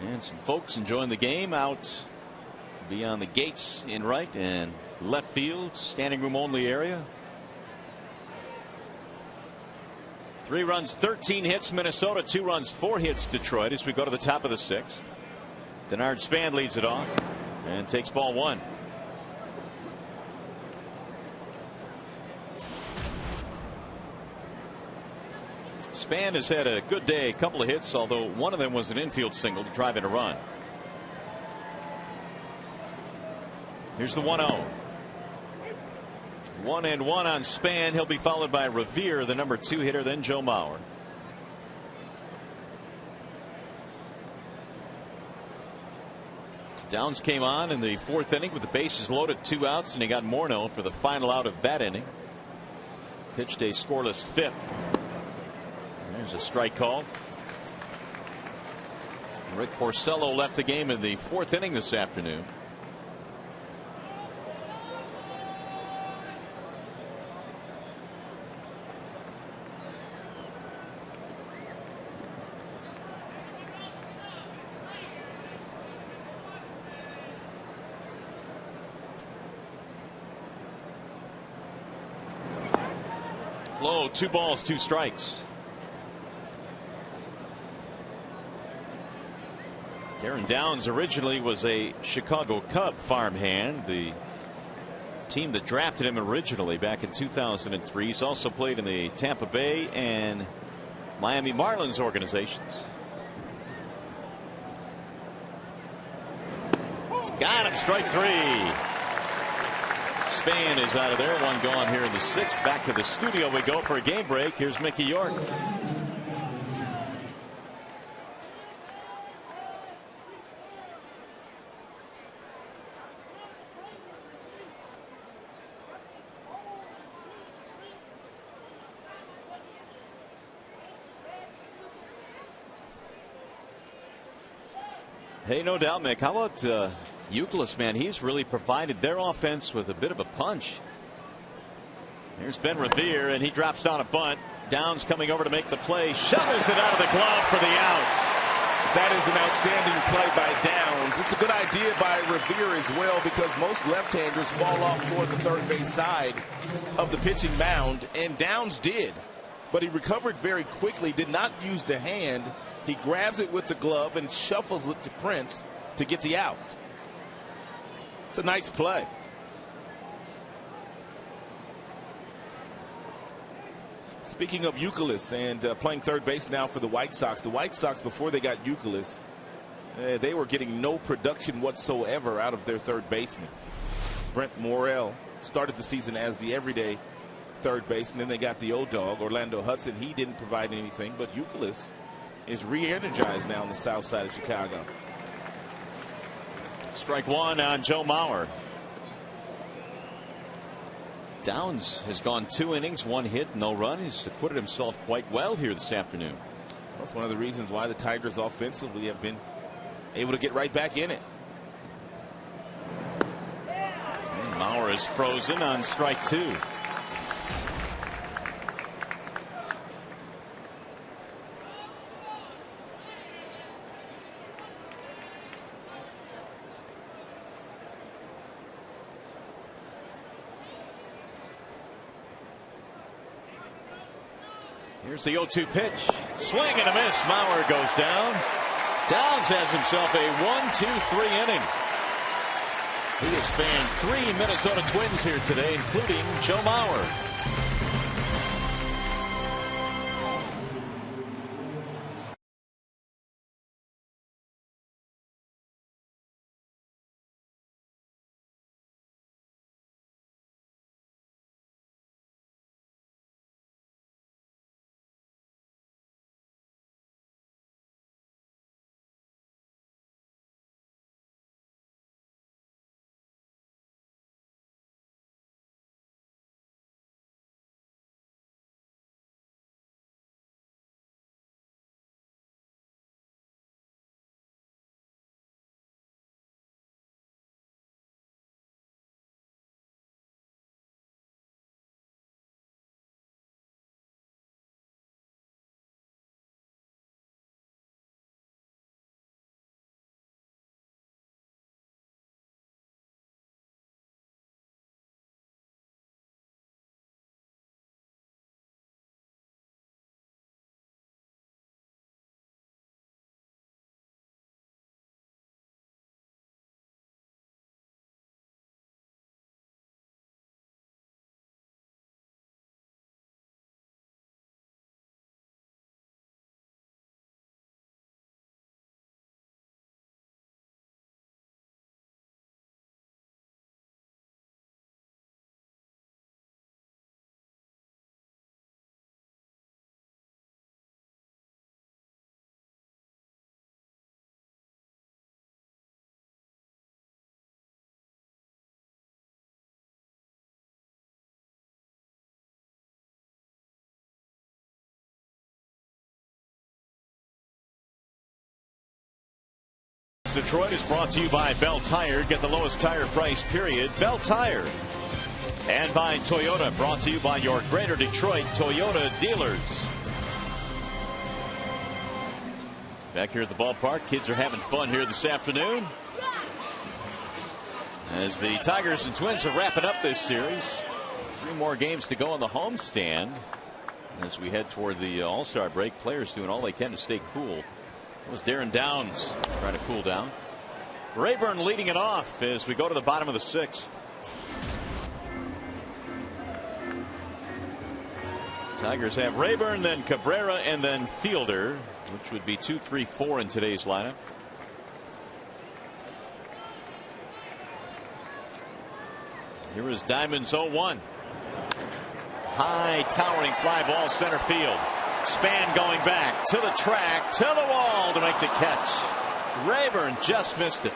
And some folks enjoying the game out beyond the gates in right and left field, standing room only area. 3 runs, 13 hits Minnesota, 2 runs, 4 hits Detroit as we go to the top of the 6th. Denard Span leads it off and takes ball 1. Span has had a good day, a couple of hits, although one of them was an infield single to drive in a run. Here's the 1-0. 1-1 on Span. He'll be followed by Revere, the number 2 hitter, then Joe Mauer. Downs came on in the 4th inning with the bases loaded, 2 outs, and he got Morneau for the final out of that inning. Pitched a scoreless 5th. There's a strike called. Rick Porcello left the game in the 4th inning this afternoon. Low, 2 balls, 2 strikes. Aaron Downs originally was a Chicago Cub farmhand, the team that drafted him originally back in 2003. He's also played in the Tampa Bay and Miami Marlins organizations. Got him, strike three. Span is out of there. One gone here in the sixth. Back to the studio we go for a game break. Here's Mickey York. Hey, no doubt, Mick. How about Youkilis, man? He's really provided their offense with a bit of a punch. Here's Ben Revere, and he drops down a bunt. Downs coming over to make the play. Shovels it out of the glove for the out. That is an outstanding play by Downs. It's a good idea by Revere as well, because most left-handers fall off toward the third base side of the pitching mound, and Downs did. But he recovered very quickly, did not use the hand. He grabs it with the glove and shuffles it to Prince to get the out. It's a nice play. Speaking of Youkilis and playing third base now for the White Sox before they got Youkilis, they were getting no production whatsoever out of their third baseman. Brent Morrell started the season as the everyday third baseman. Then they got the old dog, Orlando Hudson. He didn't provide anything, but Youkilis is re-energized now on the south side of Chicago. Strike one on Joe Mauer. Downs has gone 2 innings, 1 hit, no run. He's acquitted himself quite well here this afternoon. That's one of the reasons why the Tigers offensively have been able to get right back in it. Mauer is frozen on strike 2. Here's the 0-2 pitch. Swing and a miss. Mauer goes down. Downs has himself a 1-2-3 inning. He has fanned 3 Minnesota Twins here today, including Joe Mauer. Detroit is brought to you by Bell Tire. Get the lowest tire price, period. Bell Tire. And by Toyota, brought to you by your Greater Detroit Toyota dealers. Back here at the ballpark, kids are having fun here this afternoon as the Tigers and Twins are wrapping up this series. 3 more games to go on the homestand as we head toward the All-Star break. Players doing all they can to stay cool That was Darren Downs trying to cool down. Rayburn leading it off as we go to the bottom of the 6th. Tigers have Rayburn, then Cabrera, and then Fielder, which would be 2, 3, 4 in today's lineup. Here is Diamond's 0-1. High towering fly ball center field. Span going back to the track, to the wall to make the catch. Rayburn just missed it.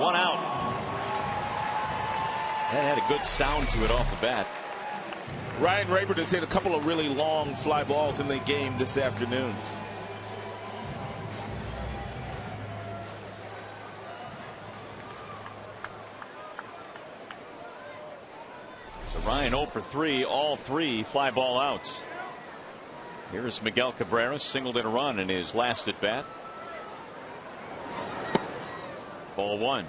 1 out. That had a good sound to it off the bat. Ryan Rayburn has hit a couple of really long fly balls in the game this afternoon. So Ryan 0 for 3, all 3 fly ball outs. Here's Miguel Cabrera, singled in a run in his last at bat. Ball 1.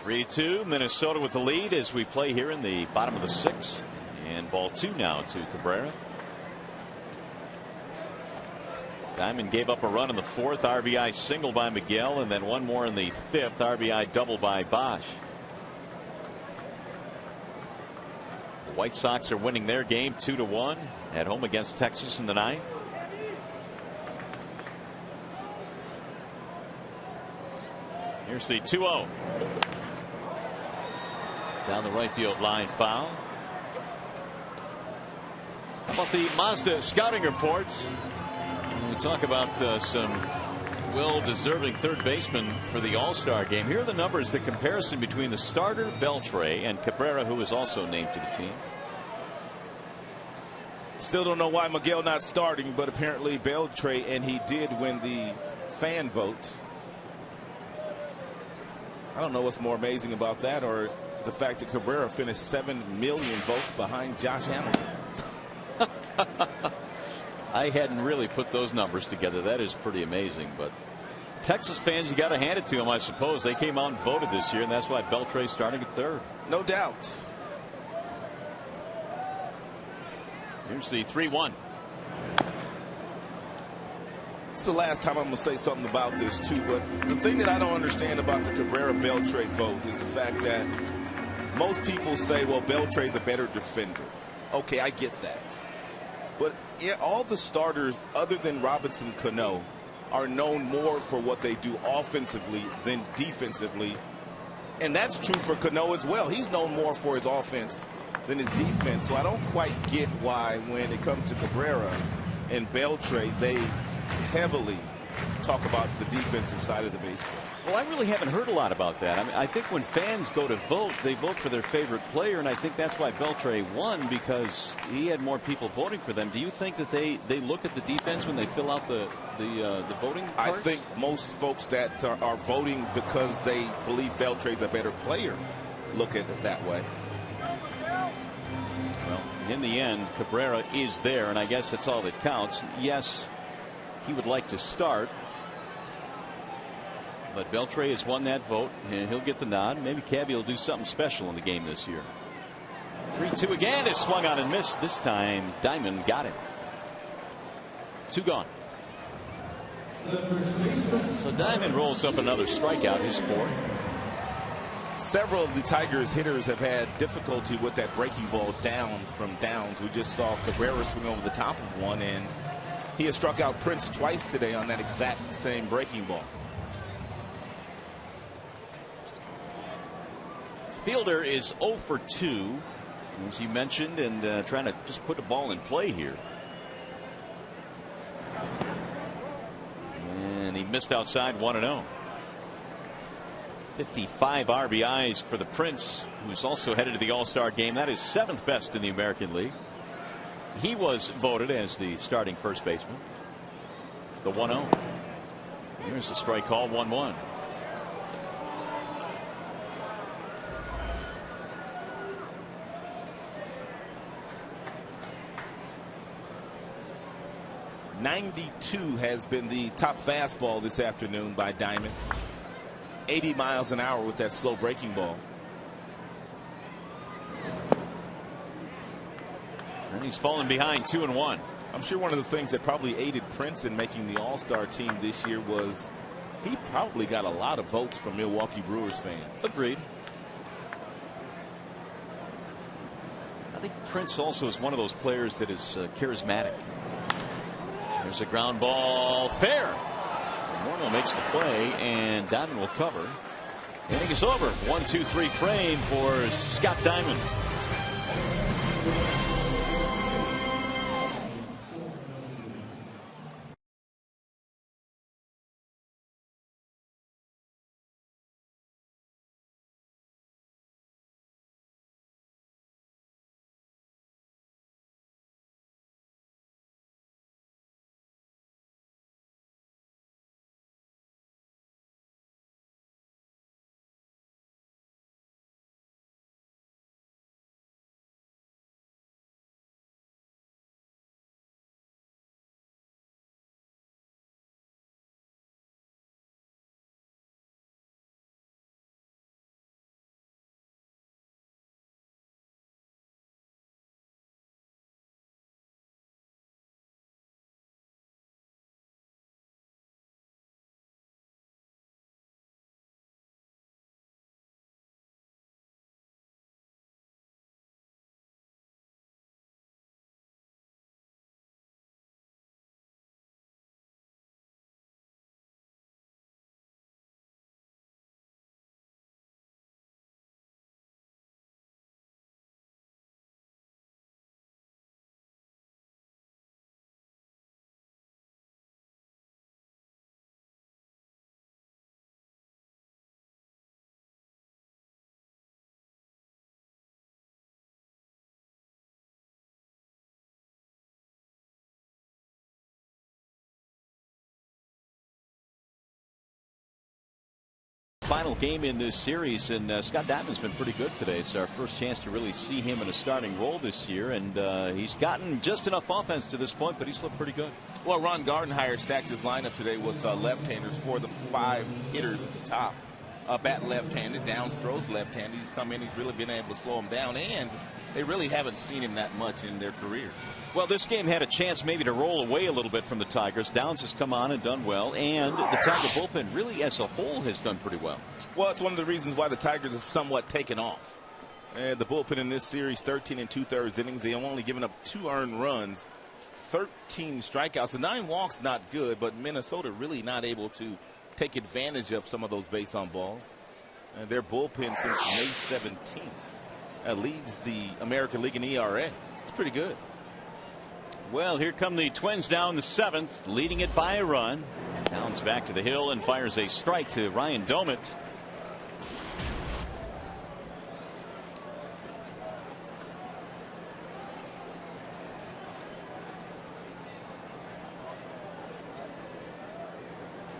(3-2) Minnesota with the lead as we play here in the bottom of the 6th, and ball 2 now to Cabrera. Diamond gave up a run in the 4th, RBI single by Miguel, and then one more in the 5th, RBI double by Bosch. The White Sox are winning their game 2-1 at home against Texas in the 9th. Here's the 2-0. Down the right field line, foul. How about the Mazda scouting reports? We talk about some well-deserving third baseman for the All-Star game. Here are the numbers, the comparison between the starter Beltre and Cabrera, who is also named to the team. Still don't know why Miguel not starting, but apparently Beltre, and he did win the fan vote. I don't know what's more amazing about that, or the fact that Cabrera finished 7 million votes behind Josh Hamilton. I hadn't really put those numbers together. That is pretty amazing. But Texas fans, you got to hand it to them, I suppose. They came out and voted this year, and that's why Beltre's starting at 3rd. No doubt. Here's the 3-1. It's the last time I'm going to say something about this, too. But the thing that I don't understand about the Cabrera-Beltre vote is the fact that most people say, well, Beltre's a better defender. Okay, I get that. But yeah, all the starters other than Robinson Cano are known more for what they do offensively than defensively. And that's true for Cano as well. He's known more for his offense than his defense. So I don't quite get why when it comes to Cabrera and Beltre, they heavily talk about the defensive side of the baseball. Well, I really haven't heard a lot about that. I mean, I think when fans go to vote, they vote for their favorite player, and I think that's why Beltre won, because he had more people voting for them. Do you think that they look at the defense when they fill out the voting part? I think most folks that are voting because they believe Beltre's a better player look at it that way. Well, in the end, Cabrera is there, and I guess that's all that counts. Yes, he would like to start, but Beltre has won that vote, and he'll get the nod. Maybe Cabby will do something special in the game this year. 3-2 again is swung on and missed. This time Diamond got it. 2 gone. So Diamond rolls up another strikeout, his 4th. Several of the Tigers hitters have had difficulty with that breaking ball down from Downs. We just saw Cabrera swing over the top of one, and he has struck out Prince twice today on that exact same breaking ball. Fielder is 0 for 2, as you mentioned, and trying to just put the ball in play here. And he missed outside 1-0. 55 RBIs for the Prince, who's also headed to the All-Star game. That is 7th best in the American League. He was voted as the starting first baseman. The 1-0. Here's the strike call, 1-1. .92 has been the top fastball this afternoon by Diamond. 80 miles an hour with that slow breaking ball. And he's fallen behind 2-1. I'm sure one of the things that probably aided Prince in making the All-Star team this year was he probably got a lot of votes from Milwaukee Brewers fans. Agreed. I think Prince also is one of those players that is charismatic. There's a ground ball. Fair. Morneau makes the play, and Diamond will cover. Inning is over. 1-2-3 frame for Scott Diamond. Final game in this series, and Scott Diamond's been pretty good today. It's our first chance to really see him in a starting role this year, and he's gotten just enough offense to this point, but he's looked pretty good. Well, Ron Gardenhire stacked his lineup today with left-handers for the 5 hitters at the top. Bat left-handed, Downs throws left-handed. He's come in, he's really been able to slow him down, and they really haven't seen him that much in their careers. Well, this game had a chance maybe to roll away a little bit from the Tigers. Downs has come on and done well, and the Tiger bullpen really as a whole has done pretty well. Well, it's one of the reasons why the Tigers have somewhat taken off. The bullpen in this series, 13 2/3 innings. They have only given up 2 earned runs, 13 strikeouts. The 9 walks, not good, but Minnesota really not able to take advantage of some of those base on balls. Their bullpen since May 17th leads the American League in ERA. It's pretty good. Well, here come the Twins down the 7th, leading it by a run. Downs back to the hill and fires a strike to Ryan Domit.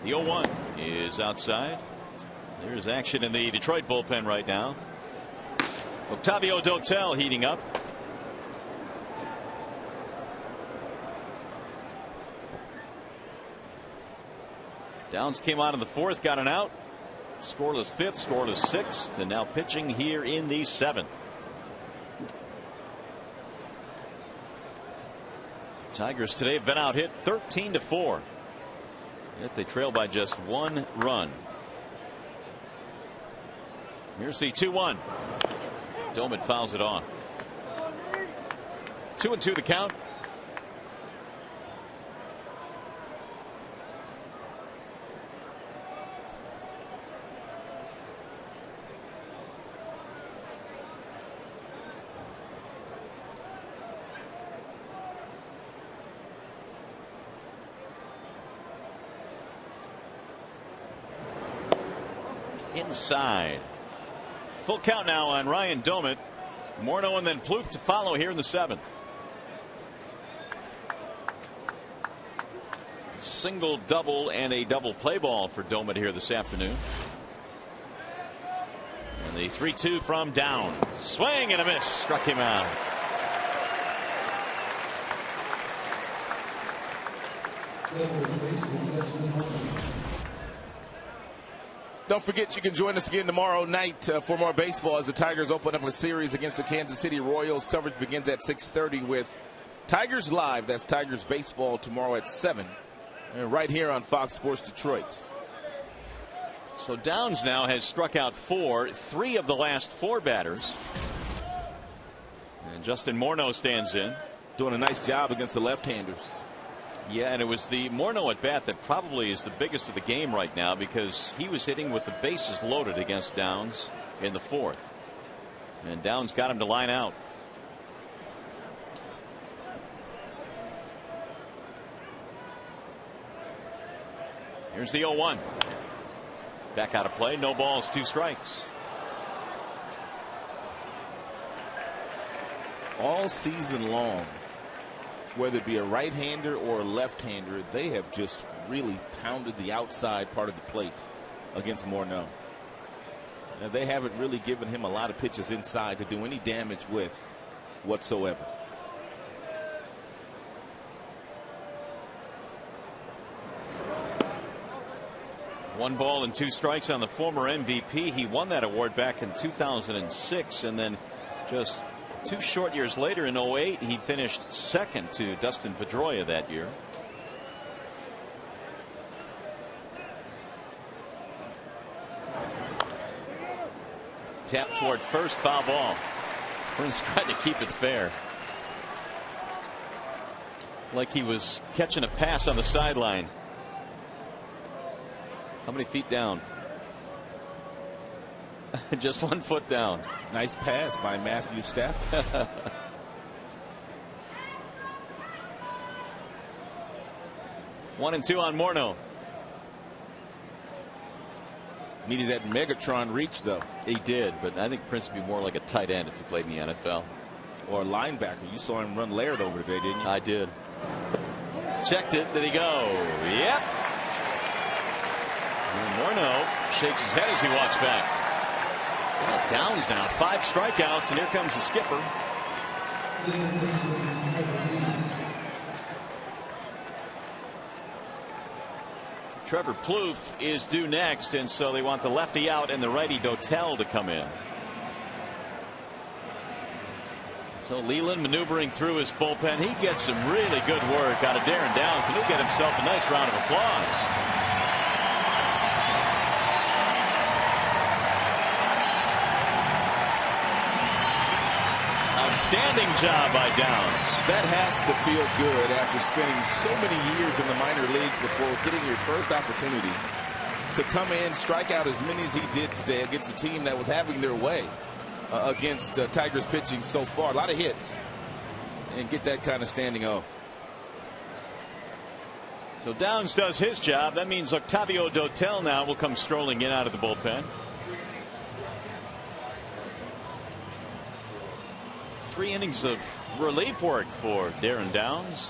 The 0-1 is outside. There's action in the Detroit bullpen right now. Octavio Dotel heating up. Downs came out in the 4th, got an out. Scoreless 5th, scoreless 6th, and now pitching here in the 7th. Tigers today have been out hit 13-4. Yet they trail by just 1 run. Here's the 2-1. Domit fouls it off. 2-2 the count. Inside. Full count now on Ryan Domit. Morneau and then Plouffe to follow here in the 7th. Single, double, and a double play ball for Domit here this afternoon. And the 3-2 from Downs. Swing and a miss. Struck him out. Don't forget you can join us again tomorrow night for more baseball as the Tigers open up a series against the Kansas City Royals. Coverage begins at 6:30 with Tigers Live. That's Tigers Baseball tomorrow at 7. And right here on Fox Sports Detroit. So Downs now has struck out 3 of the last 4 batters. And Justin Morneau stands in. Doing a nice job against the left-handers. Yeah, and it was the Morneau at bat that probably is the biggest of the game right now, because he was hitting with the bases loaded against Downs in the 4th. And Downs got him to line out. Here's the 0-1. Back out of play. No balls, 2 strikes. All season long, whether it be a right-hander or a left-hander, they have just really pounded the outside part of the plate against Morneau. Now, they haven't really given him a lot of pitches inside to do any damage with whatsoever. One ball and 2 strikes on the former MVP. He won that award back in 2006, and then just 2 short years later in 08 he finished 2nd to Dustin Pedroia that year. Tap toward first, foul ball. Prince tried to keep it fair, like he was catching a pass on the sideline. How many feet down? Just 1 foot down. Nice pass by Matthew Stafford. 1-2 on Morneau. Needed that Megatron reach, though. He did, but I think Prince would be more like a tight end if he played in the NFL. Or a linebacker. You saw him run Laird over today, didn't you? I did. Checked it. Did he go? Yep. And Morneau shakes his head as he walks back. Downs now 5 strikeouts, and here comes the skipper. Trevor Plouffe is due next, and so they want the lefty out and the righty Dotel to come in. So Leland maneuvering through his bullpen. He gets some really good work out of Darren Downs, and he'll get himself a nice round of applause. Outstanding job by Downs. That has to feel good after spending so many years in the minor leagues before getting your first opportunity to come in, strike out as many as he did today against a team that was having their way against Tigers pitching so far. A lot of hits, and get that kind of standing O. So Downs does his job. That means Octavio Dotel now will come strolling in out of the bullpen. 3 innings of relief work for Darren Downs.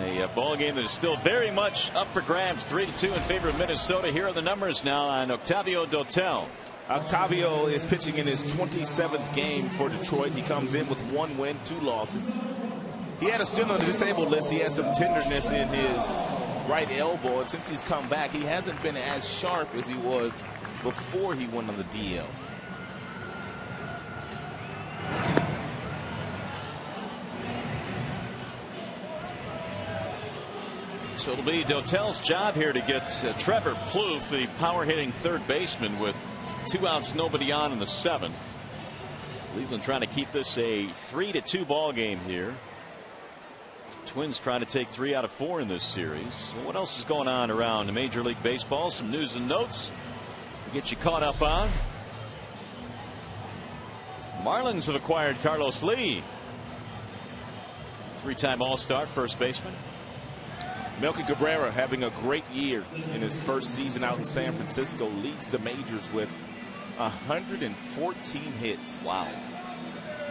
In a ball game that is still very much up for grabs. 3-2 in favor of Minnesota. Here are the numbers now on Octavio Dotel. Octavio is pitching in his 27th game for Detroit. He comes in with 1 win, 2 losses. He had a still on the disabled list. He had some tenderness in his right elbow, and since he's come back, he hasn't been as sharp as he was before he went on the DL. So it'll be Dotel's job here to get Trevor Plouffe, the power hitting third baseman, with 2 outs, nobody on in the 7th. Cleveland trying to keep this a 3-2 ball game here. Twins trying to take 3 out of 4 in this series. So what else is going on around Major League Baseball? Some news and notes to get you caught up on. Marlins have acquired Carlos Lee, 3-time All-Star first baseman. Melky Cabrera having a great year in his first season out in San Francisco. Leads the majors with 114 hits. Wow.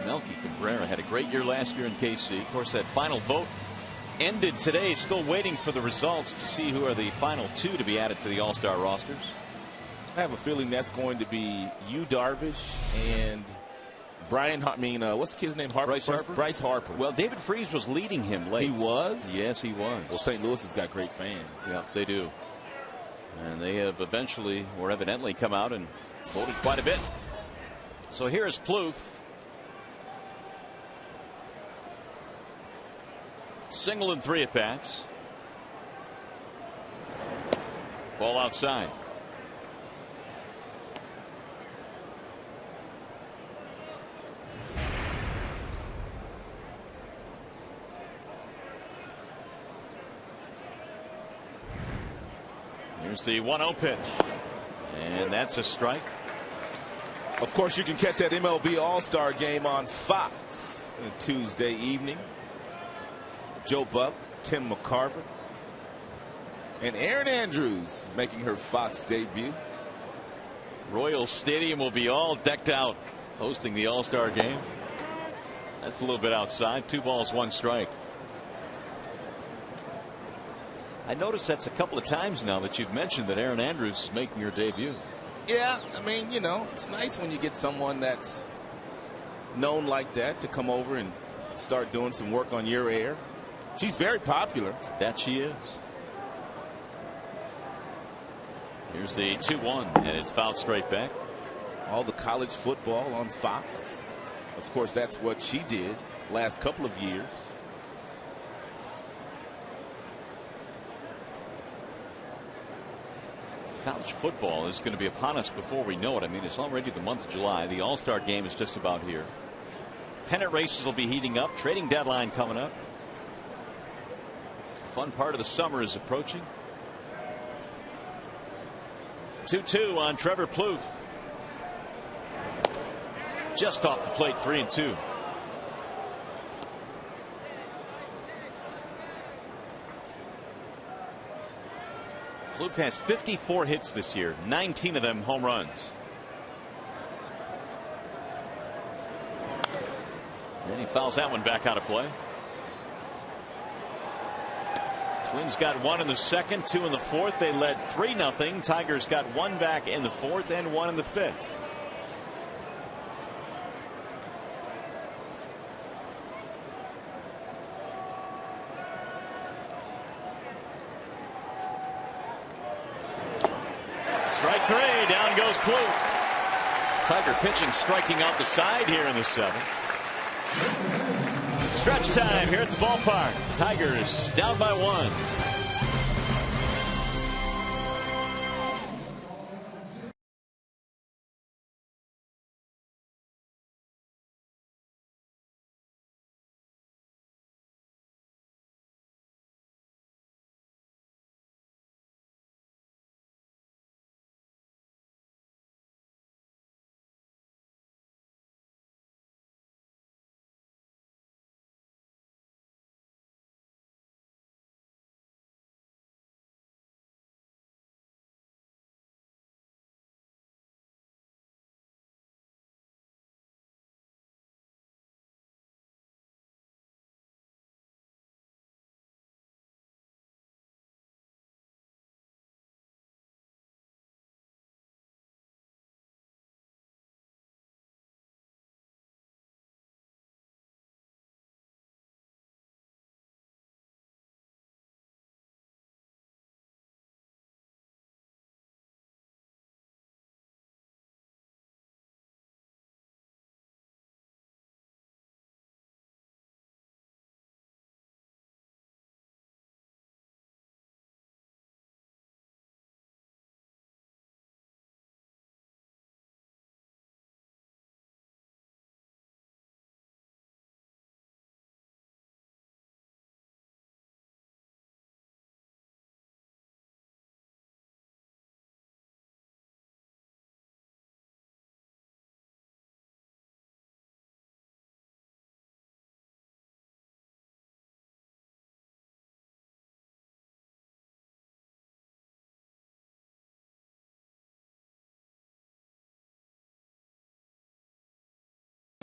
Melky Cabrera had a great year last year in KC. Of course, that final vote ended today. Still waiting for the results to see who are the final 2 to be added to the All-Star rosters. I have a feeling that's going to be Yu Darvish and Brian, what's the kid's name? Bryce Harper? Bryce Harper. Well, David Freese was leading him late. He was? Yes, he was. Well, St. Louis has got great fans. Yeah, they do. And they have eventually, or evidently, come out and voted quite a bit. So here's Plouffe. Single in 3 at-bats. Ball outside. Here's the 1-0 pitch. And that's a strike. Of course, you can catch that MLB All-Star game on Fox Tuesday evening. Joe Buck, Tim McCarver, and Erin Andrews making her Fox debut. Royal Stadium will be all decked out hosting the All-Star game. That's a little bit outside. 2 balls, 1 strike. I noticed that's a couple of times now that you've mentioned that Erin Andrews is making her debut. Yeah, I mean, you know, it's nice when you get someone that's known like that to come over and start doing some work on your air. She's very popular. That she is. Here's the 2-1, and it's fouled straight back. All the college football on Fox. Of course, that's what she did last couple of years. College football is going to be upon us before we know it. I mean, it's already the month of July. The All-Star game is just about here. Pennant races will be heating up. Trading deadline coming up. Fun part of the summer is approaching. 2-2 on Trevor Plouffe. Just off the plate, 3-2. Plouffe has 54 hits this year, 19 of them home runs. And he fouls that one back out of play. Twins got 1 in the second, 2 in the fourth. They led 3-0. Tigers got 1 back in the fourth and 1 in the fifth. Strike 3, down goes Plouffe. Tiger pitching, striking out the side here in the 7th. Stretch time here at the ballpark. Tigers down by 1.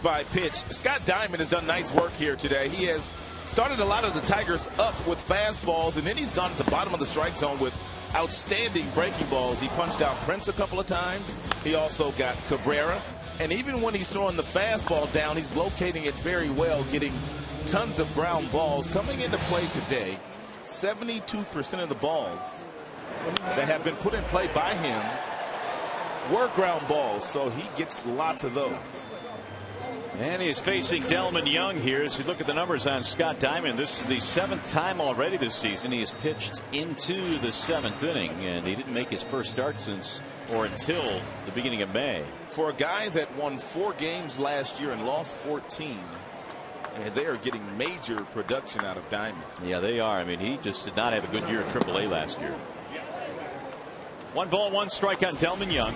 By pitch. Scott Diamond has done nice work here today. He has started a lot of the Tigers up with fastballs, and then he's gone to the bottom of the strike zone with outstanding breaking balls. He punched out Prince a couple of times. He also got Cabrera. And even when he's throwing the fastball down, he's locating it very well, getting tons of ground balls. Coming into play today, 72% of the balls that have been put in play by him were ground balls, so he gets lots of those. And he is facing Delman Young here. As you look at the numbers on Scott Diamond, this is the 7th time already this season he has pitched into the 7th inning, and he didn't make his first start since or until the beginning of May. For a guy that won 4 games last year and lost 14, and they are getting major production out of Diamond. Yeah, they are. I mean, he just did not have a good year at AAA last year. 1 ball, 1 strike on Delman Young.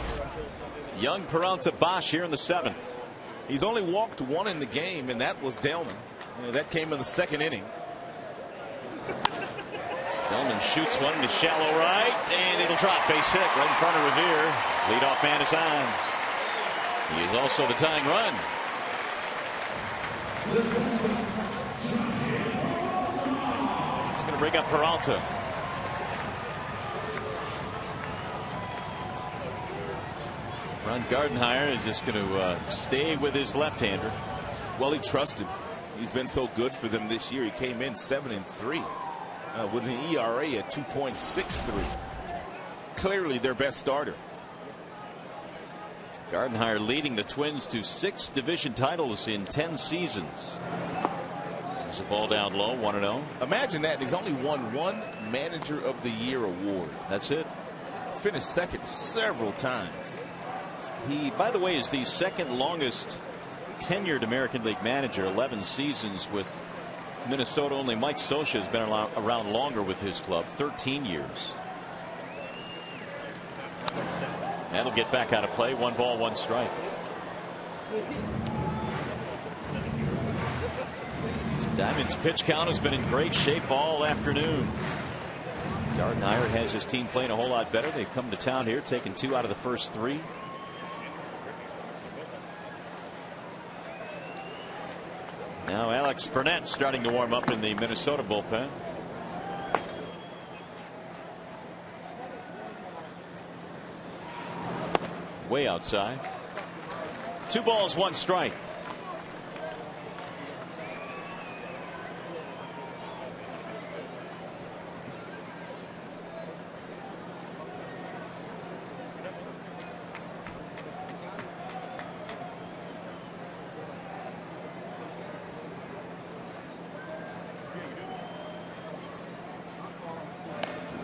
Young, Peralta, Bosch here in the 7th. He's only walked 1 in the game, and that was Delman. That came in the 2nd inning. Delman shoots one to shallow right, and it'll drop. Base hit right in front of Revere. Leadoff man is on. He is also the tying run. He's going to bring up Peralta. Ron Gardenhire is just going to stay with his left-hander. Well, he trusts him. He's been so good for them this year. He came in 7-3 with an ERA at 2.63. Clearly their best starter. Gardenhire leading the Twins to 6 division titles in 10 seasons. There's a ball down low, 1-0. Imagine that. He's only won 1 Manager of the Year award. That's it. Finished 2nd several times. He, by the way, is the 2nd longest tenured American League manager, 11 seasons with Minnesota. Only Mike Scioscia has been around longer with his club, 13 years. That'll get back out of play. 1 ball, 1 strike. Diamond's pitch count has been in great shape all afternoon. Gardenhire has his team playing a whole lot better. They've come to town here, taking 2 out of the first 3. Now Alex Burnett starting to warm up in the Minnesota bullpen. Way outside. 2 balls, 1 strike.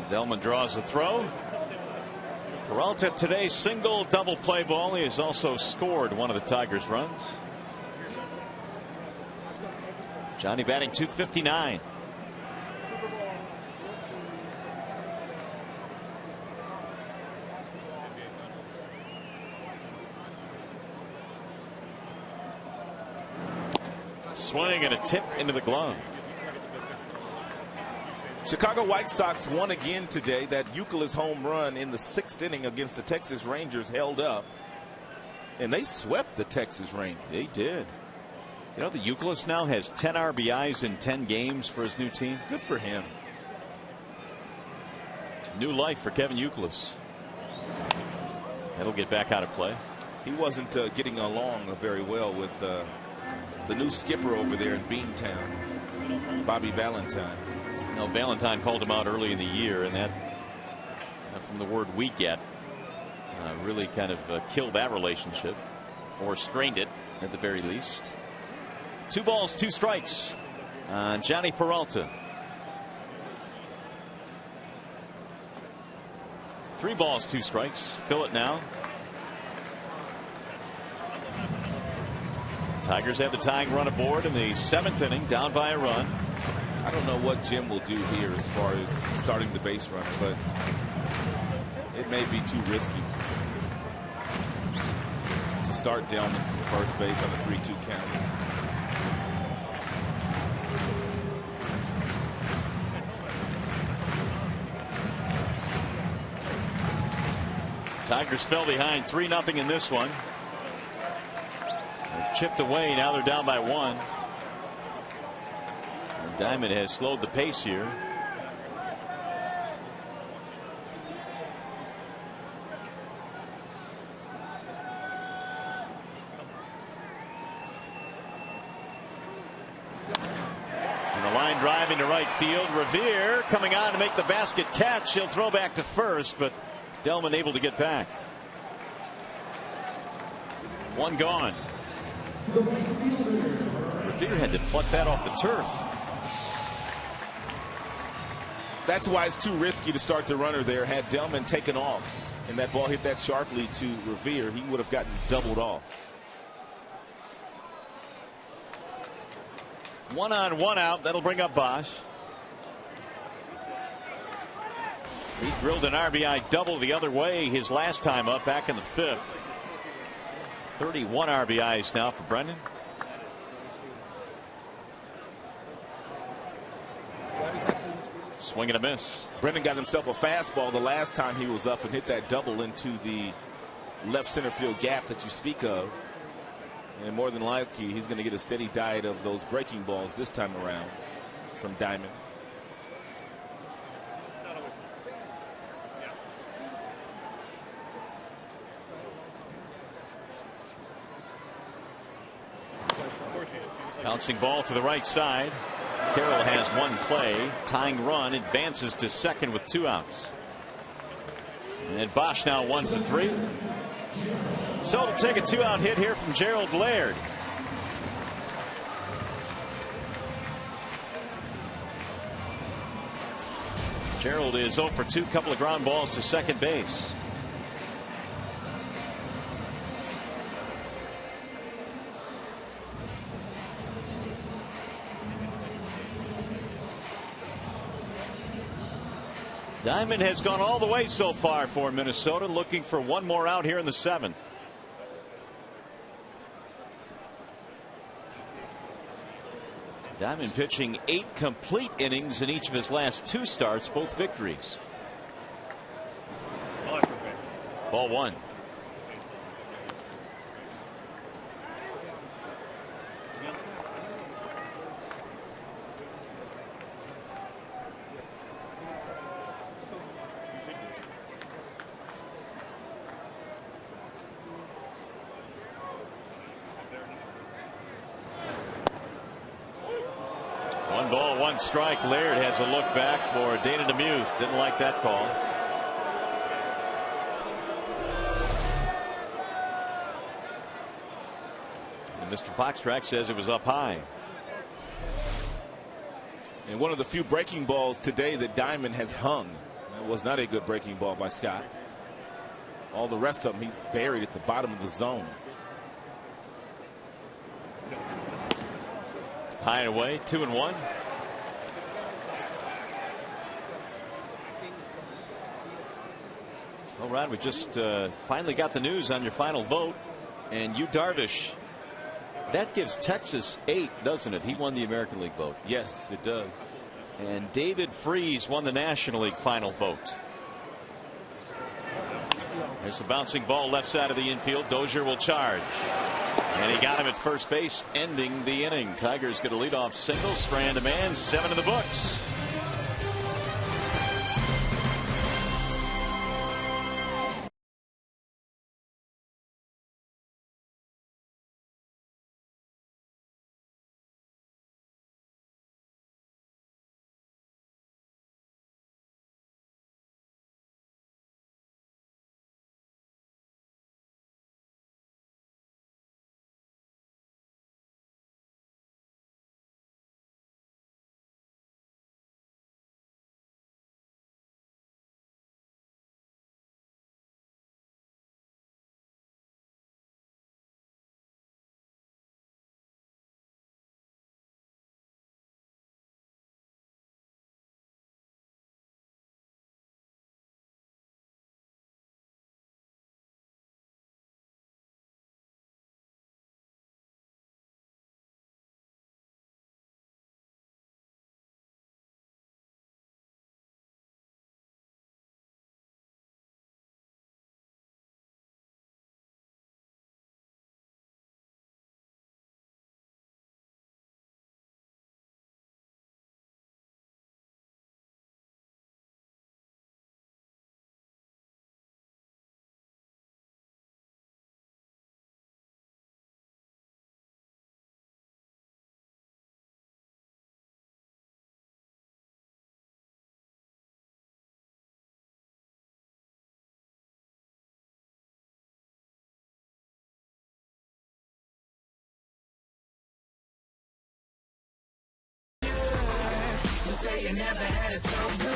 Delman draws the throw. Peralta today single double play ball. He has also scored one of the Tigers' runs. Johnny batting .259. Swing and a tip into the glove. Chicago White Sox won again today. That Youkilis home run in the 6th inning against the Texas Rangers held up, and they swept the Texas Rangers. They did. You know, the Youkilis now has 10 RBIs in 10 games for his new team. Good for him. New life for Kevin Youkilis. That'll get back out of play. He wasn't getting along very well with the new skipper over there in Beantown, Bobby Valentine. No, Valentine called him out early in the year, and that, from the word we get, really kind of killed that relationship, or strained it at the very least. 2 balls, 2 strikes on Johnny Peralta. 3 balls, 2 strikes. Fill it now. Tigers have the tying run aboard in the 7th inning, down by a run. I don't know what Jim will do here as far as starting the base runner, but it may be too risky to start Delman from first base on a 3-2 count. Tigers fell behind 3-0 in this one. They've chipped away. Now they're down by 1. Diamond has slowed the pace here. And the line line driving to right field. Revere coming on to make the basket catch. He'll throw back to first, but Delman able to get back. One gone. Revere had to pluck that off the turf. That's why it's too risky to start the runner there. Had Delman taken off and that ball hit that sharply to Revere, he would have gotten doubled off. 1 on 1 out. That'll bring up Bosch. He drilled an RBI double the other way his last time up back in the 5th. 31 RBIs now for Brendan. Swing and a miss. Brendan got himself a fastball the last time he was up and hit that double into the left center field gap that you speak of. And more than likely, he's going to get a steady diet of those breaking balls this time around from Diamond. Bouncing ball to the right side. Carroll has one play. Tying run, advances to second with 2 outs. And Bosch now 1 for 3. So to take a 2-out hit here from Gerald Laird. Gerald is 0 for 2, couple of ground balls to second base. Diamond has gone all the way so far for Minnesota, looking for one more out here in the 7th. Diamond pitching 8 complete innings in each of his last 2 starts, both victories. Ball 1. One ball, 1 strike. Laird has a look back for Dana DeMuth. Didn't like that call. And Mr. Foxtrack says it was up high. And one of the few breaking balls today that Diamond has hung. That was not a good breaking ball by Scott. All the rest of them he's buried at the bottom of the zone. High and away, 2-1. All right, we just finally got the news on your final vote. And Yu Darvish, that gives Texas 8, doesn't it? He won the American League vote. Yes, it does. And David Freese won the National League final vote. There's the bouncing ball left side of the infield. Dozier will charge. And he got him at first base, ending the inning. Tigers get a leadoff single. Strand a man, 7 in the books. you never had it so good.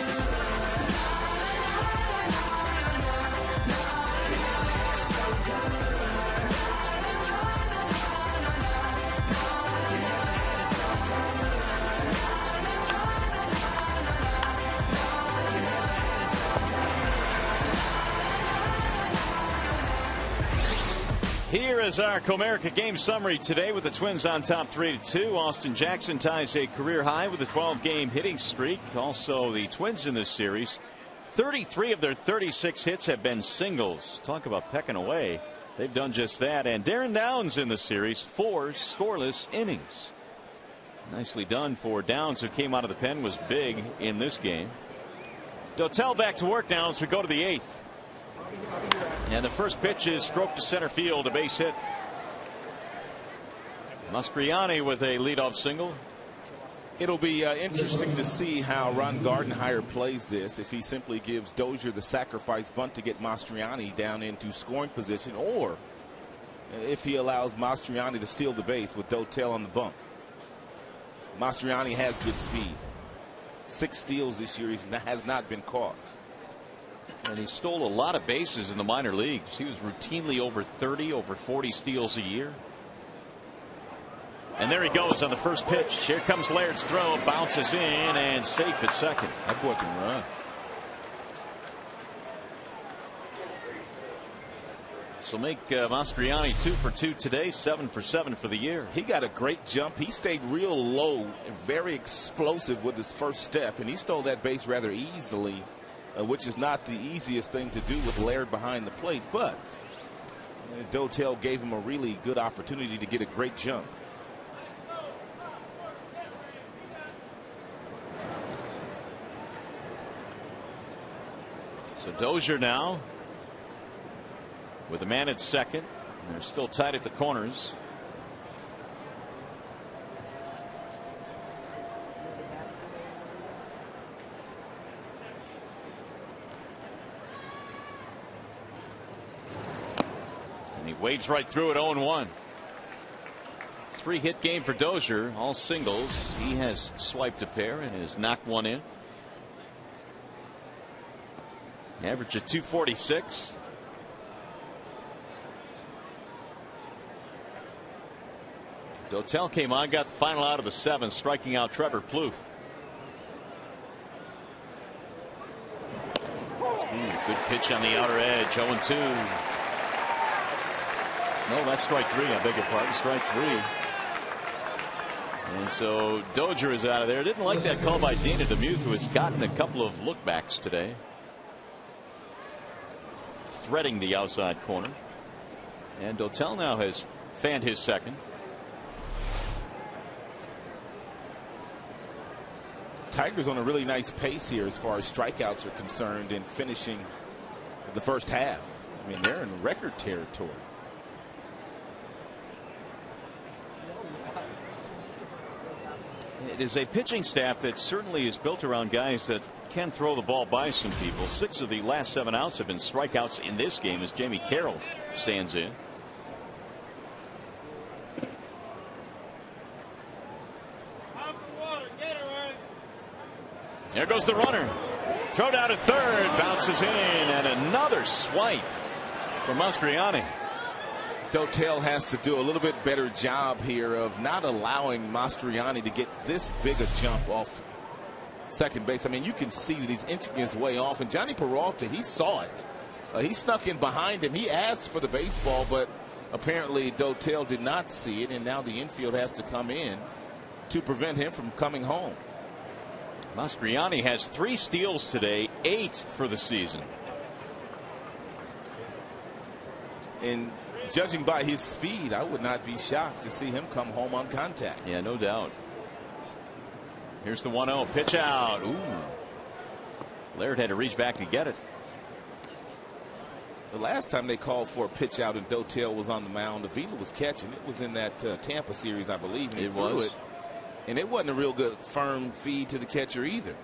Here is our Comerica game summary today with the Twins on top 3-2. Austin Jackson ties a career high with a 12-game hitting streak. Also, the Twins in this series, 33 of their 36 hits have been singles. Talk about pecking away. They've done just that. And Darren Downs in the series, 4 scoreless innings. Nicely done for Downs, who came out of the pen, was big in this game. Dotel back to work now as we go to the 8th. And the first pitch is stroked to center field, a base hit. Mastriani with a leadoff single. It'll be interesting to see how Ron Gardenhire plays this. If he simply gives Dozier the sacrifice bunt to get Mastriani down into scoring position, or if he allows Mastriani to steal the base with Dotel on the bump. Mastriani has good speed. 6 steals this year. He has not been caught. And he stole a lot of bases in the minor leagues. He was routinely over 30, over 40 steals a year. And there he goes on the first pitch. Here comes Laird's throw, bounces in and safe at second. That boy can run. So make Mastriani 2 for 2 today, 7 for 7 for the year. He got a great jump. He stayed real low and very explosive with his first step, and he stole that base rather easily. Which is not the easiest thing to do with Laird behind the plate, but Dotel gave him a really good opportunity to get a great jump. So Dozier now with a man at second. They're still tied at the corners. Wades right through it, 0-1. 3-hit game for Dozier, all singles. He has swiped a pair and has knocked one in. Average of 246. Dotel came on, got the final out of the 7th, striking out Trevor Plouffe. Good pitch on the outer edge, 0-2. No, that's strike 3. I beg your pardon. Strike 3. And so Dozier is out of there. Didn't like that call by Dana DeMuth, who has gotten a couple of lookbacks today. Threading the outside corner. And Dotel now has fanned his second. Tigers on a really nice pace here as far as strikeouts are concerned in finishing the first half. I mean, they're in record territory. It is a pitching staff that certainly is built around guys that can throw the ball by some people. 6 of the last 7 outs have been strikeouts in this game as Jamie Carroll stands in. There goes the runner. Throw down to third, bounces in, and another swipe from Mastriani. Dotel has to do a little bit better job here of not allowing Mastriani to get this big a jump off second base. I mean, you can see that he's inching his way off, and Johnny Peralta, he saw it. He snuck in behind him. He asked for the baseball, but apparently Dotel did not see it, and now the infield has to come in to prevent him from coming home. Mastriani has 3 steals today, 8 for the season. And judging by his speed, I would not be shocked to see him come home on contact. Yeah, no doubt. Here's the 1-0 pitch out. Ooh. Laird had to reach back to get it. The last time they called for a pitch out and Dotel was on the mound, Avila was catching. It was in that Tampa series, I believe. And it was. And it wasn't a real good firm feed to the catcher either.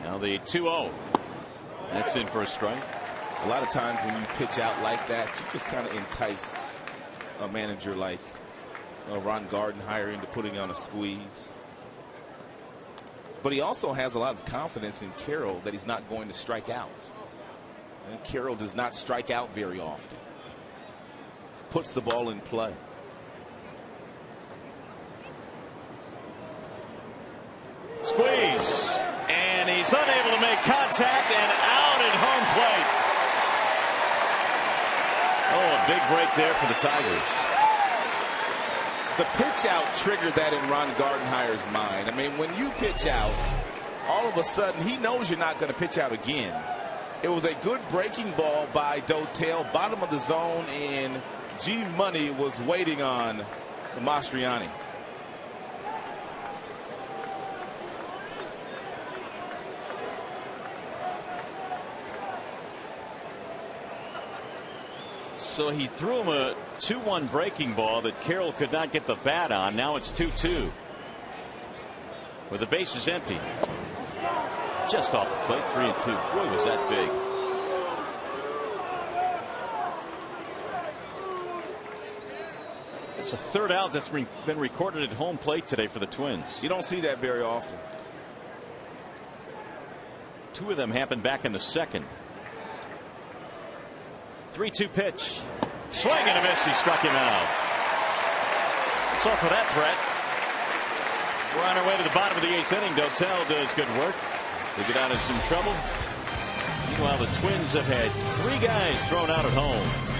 Now the 2-0. That's in for a strike. A lot of times when you pitch out like that, you just kind of entice a manager like Ron Gardenhire into putting on a squeeze. But he also has a lot of confidence in Carroll that he's not going to strike out. And Carroll does not strike out very often. Puts the ball in play. Squeeze. And he's unable to make contact and out at home plate. Oh, a big break there for the Tigers. The pitch out triggered that in Ron Gardenhire's mind. I mean, when you pitch out, all of a sudden he knows you're not going to pitch out again. It was a good breaking ball by Dotel, bottom of the zone, and G Money was waiting on Mastriani. So he threw him a 2-1 breaking ball that Carroll could not get the bat on. Now it's 2-2 with the bases empty. Just off the plate, 3-2. Boy, was that big. It's a third out that's been recorded at home plate today for the Twins. You don't see that very often. 2 of them happened back in the second. 3-2 pitch. Swing and a miss. He struck him out. So for that threat, we're on our way to the bottom of the 8th inning. Dotel does good work to get out of some trouble. Meanwhile, the Twins have had 3 guys thrown out at home.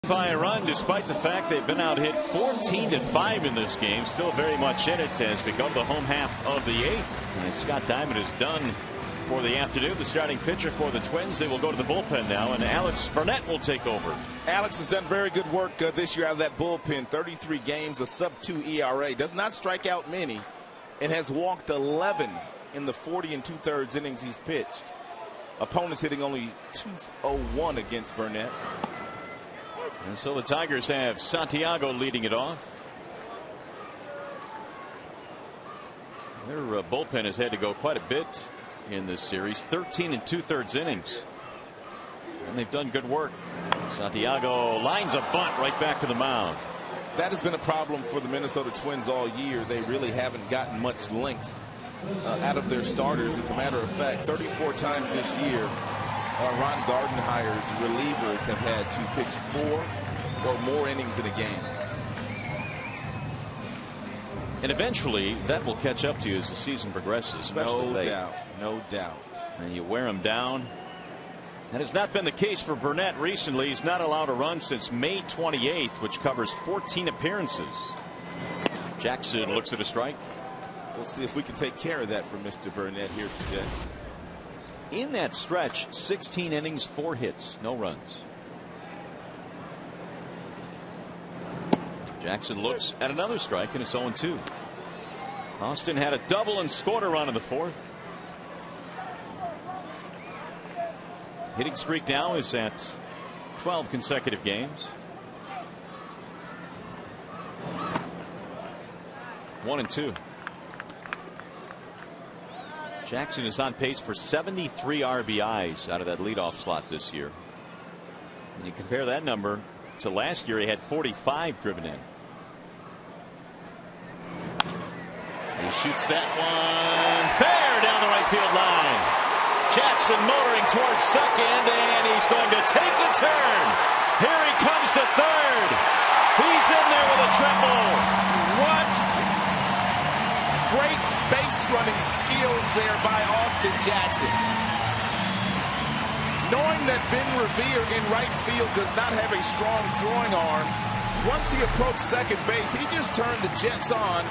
By a run, despite the fact they've been out hit 14-5 in this game, still very much in it as we go to the home half of the 8th. And Scott Diamond is done for the afternoon. The starting pitcher for the Twins. They will go to the bullpen now, and Alex Burnett will take over. Alex has done very good work this year out of that bullpen. 33 games, a sub-2 ERA. Does not strike out many, and has walked 11 in the 40 2/3 innings he's pitched. Opponents hitting only .201 against Burnett. And so the Tigers have Santiago leading it off. Their bullpen has had to go quite a bit in this series. 13 2/3 innings. And they've done good work. Santiago lines a bunt right back to the mound. That has been a problem for the Minnesota Twins all year. They really haven't gotten much length out of their starters. As a matter of fact, 34 times this year, Ron Gardenhire's relievers have had to pitch 4 or more innings in a game. And eventually that will catch up to you as the season progresses, especially no late. doubt, no doubt. And you wear them down. That has not been the case for Burnett recently. He's not allowed a run since May 28th, which covers 14 appearances. Jackson looks at a strike. We'll see if we can take care of that for Mr. Burnett here today. In that stretch, 16 innings, 4 hits, no runs. Jackson looks at another strike, and it's 0-2. Austin had a double and scored a run in the 4th. Hitting streak now is at 12 consecutive games. 1-2. Jackson is on pace for 73 RBIs out of that leadoff slot this year. And you compare that number to last year, he had 45 driven in. He shoots that one fair down the right field line. Jackson motoring towards second, and he's going to take the turn. Here he comes to third. He's in there with a triple. What great base running skills there by Austin Jackson. Knowing that Ben Revere in right field does not have a strong throwing arm, once he approached second base, he just turned the jets on.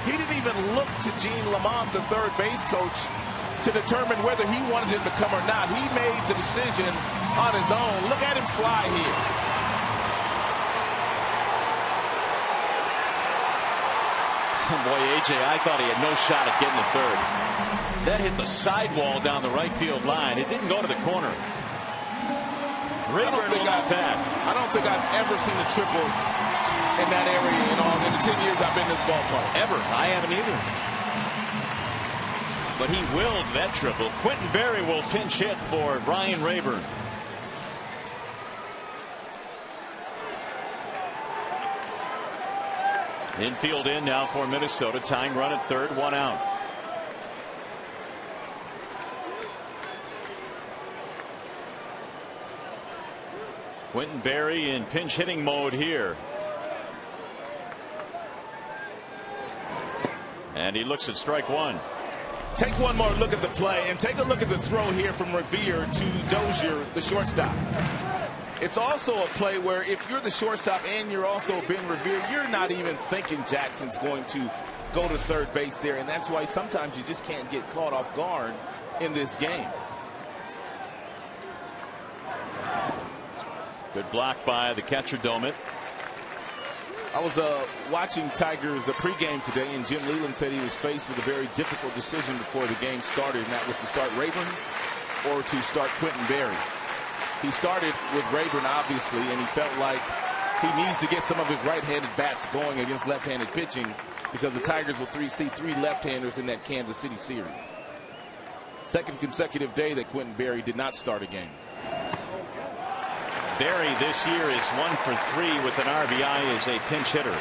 He didn't even look to Gene Lamont, the third base coach, to determine whether he wanted him to come or not. He made the decision on his own. Look at him fly here. Boy, AJ, I thought he had no shot at getting the third. That hit the sidewall down the right field line. It didn't go to the corner. Rayburn will not bat. I don't think I've ever seen a triple in that area in the 10 years I've been in this ballpark. Ever. I haven't either. But he willed that triple. Quentin Berry will pinch hit for Ryan Rayburn. Infield in now for Minnesota. Tying run at third, 1 out. Quentin Berry in pinch hitting mode here. And he looks at strike 1. Take one more look at the play and take a look at the throw here from Revere to Dozier, the shortstop. It's also a play where if you're the shortstop and you're also Ben Revere, you're not even thinking Jackson's going to go to third base there. And that's why sometimes you just can't get caught off guard in this game. Good block by the catcher, Domit. I was watching Tigers pregame today, and Jim Leland said he was faced with a very difficult decision before the game started, and that was to start Rayburn or to start Quentin Berry. He started with Rayburn, obviously, and he felt like he needs to get some of his right-handed bats going against left-handed pitching because the Tigers will see 3 left-handers in that Kansas City series. Second consecutive day that Quentin Berry did not start a game. Berry this year is 1 for 3 with an RBI as a pinch hitter.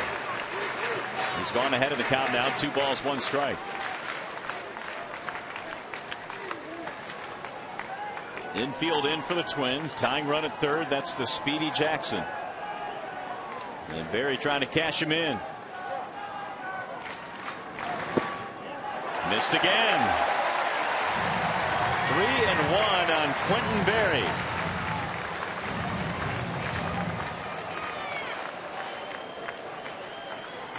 He's gone ahead of the count now. 2 balls, 1 strike. Infield in for the Twins. Tying run at third. That's the speedy Jackson. And Berry trying to cash him in. Missed again. 3-1 on Quentin Berry.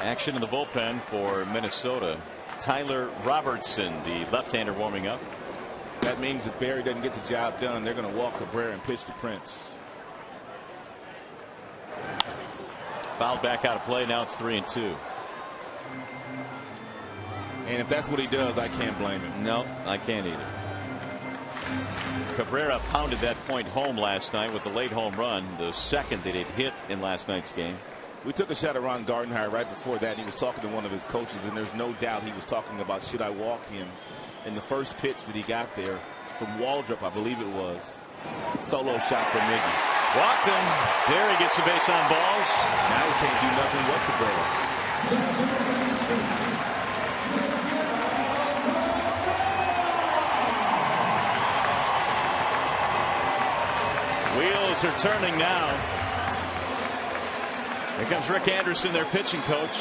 Action in the bullpen for Minnesota. Tyler Robertson, the left-hander, warming up. That means if Berry doesn't get the job done, they're going to walk Cabrera and pitch to Prince. Fouled back out of play. Now it's 3-2. And if that's what he does, I can't blame him. No, I can't either. Cabrera pounded that point home last night with the late home run, the second that it hit in last night's game. We took a shot at Ron Gardenhire right before that, and he was talking to one of his coaches, and there's no doubt he was talking about should I walk him. In the first pitch that he got there from Waldrop, I believe it was. Solo shot for Miggy. Walked him. Berry gets a base on balls. Now he can't do nothing with Cabrera. Wheels are turning now. Here comes Rick Anderson, their pitching coach.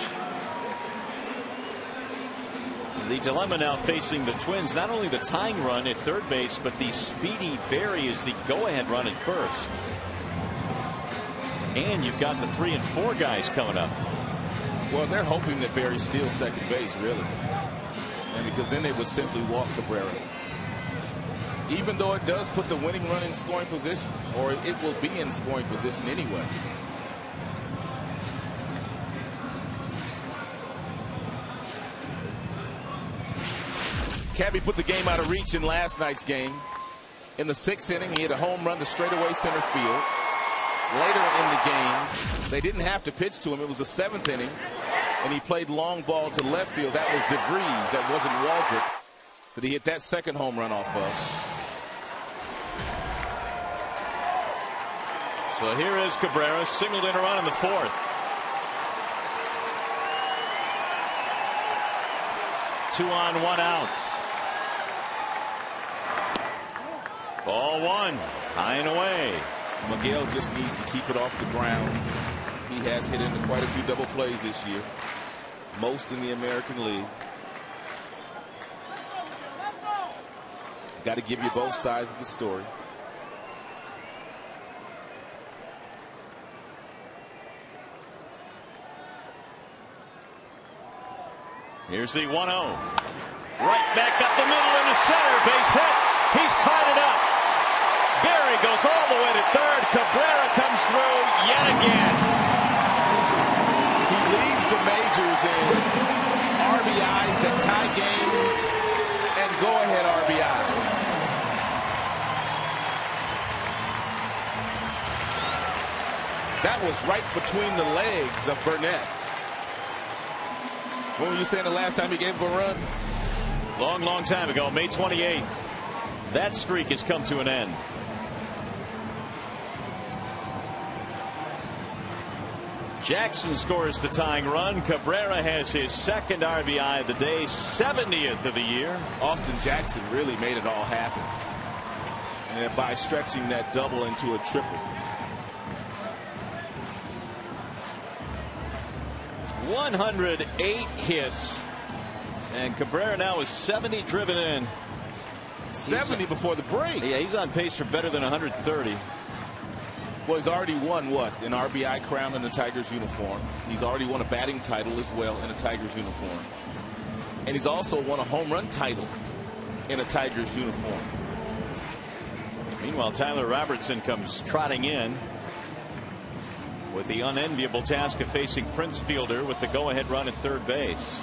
The dilemma now facing the Twins, not only the tying run at third base, but the speedy Berry is the go-ahead run at first. And you've got the 3 and 4 guys coming up. Well, they're hoping that Barry steals second base, really. And because then they would simply walk Cabrera. Even though it does put the winning run in scoring position, or it will be in scoring position anyway. Cabby put the game out of reach in last night's game. In the 6th inning, he hit a home run to straightaway center field. Later in the game, they didn't have to pitch to him. It was the 7th inning, and he played long ball to left field. That was DeVries. That wasn't Waldrop. But he hit that second home run off of. So here is Cabrera, singled in a run in the 4th. 2 on, 1 out. Ball 1, high and away. Miguel just needs to keep it off the ground. He has hit into quite a few double plays this year, most in the American League. Got to give you both sides of the story. Here's the 1-0. Right back up the middle into center. Base hit. He's tied it up. Barry goes all the way to third. Cabrera comes through yet again. He leads the majors in RBIs that tie games and go-ahead RBIs. That was right between the legs of Burnett. When were you saying the last time he gave him a run? Long, long time ago, May 28th. That streak has come to an end. Jackson scores the tying run. Cabrera has his second RBI of the day, 70th of the year. Austin Jackson really made it all happen, and by stretching that double into a triple. 108 hits, and Cabrera now is 70 driven in. 70 before the break. Yeah, he's on pace for better than 130. Well, he's already won what? An RBI crown in the Tigers uniform. He's already won a batting title as well in a Tigers uniform. And he's also won a home run title in a Tigers uniform. Meanwhile, Tyler Robertson comes trotting in with the unenviable task of facing Prince Fielder with the go-ahead run at third base.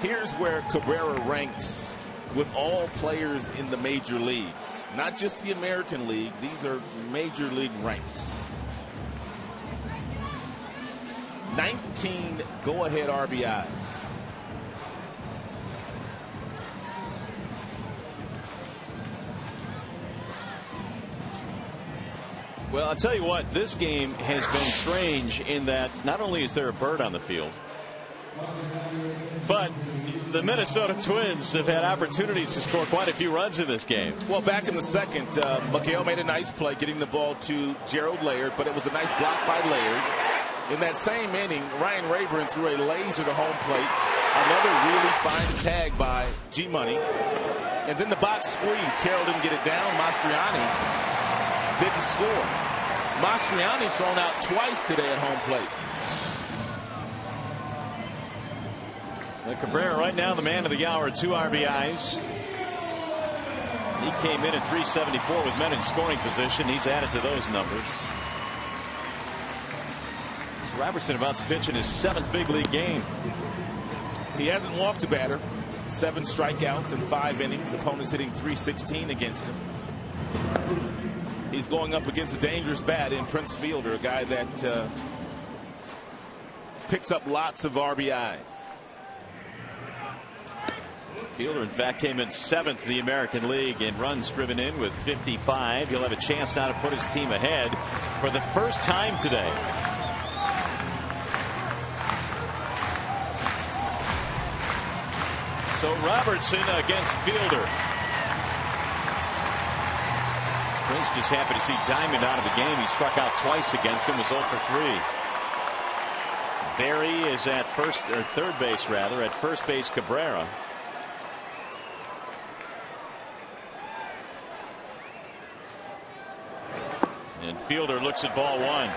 Here's where Cabrera ranks with all players in the major leagues, not just the American League. These are major league ranks. 19 go-ahead RBIs. Well, I'll tell you what, this game has been strange in that not only is there a bird on the field, but the Minnesota Twins have had opportunities to score quite a few runs in this game. Well, back in the second, Miguel made a nice play getting the ball to Gerald Laird, but it was a nice block by Laird. In that same inning, Ryan Rayburn threw a laser to home plate. Another really fine tag by G-Money. And then the box squeeze. Carroll didn't get it down. Mastriani didn't score. Mastriani thrown out twice today at home plate. Cabrera right now the man of the hour, 2 RBIs. He came in at 374 with men in scoring position. He's added to those numbers. So Robertson about to pitch in his 7th big league game. He hasn't walked a batter. 7 strikeouts in 5 innings. Opponents hitting .316 against him. He's going up against a dangerous bat in Prince Fielder, a guy that picks up lots of RBIs. Fielder, in fact, came in 7th in the American League in runs driven in with 55. He'll have a chance now to put his team ahead for the first time today. So Robertson against Fielder. Prince just happy to see Diamond out of the game. He struck out twice against him, was 0 for 3. Barry is at first, or third base rather, at first base Cabrera. And Fielder looks at ball 1.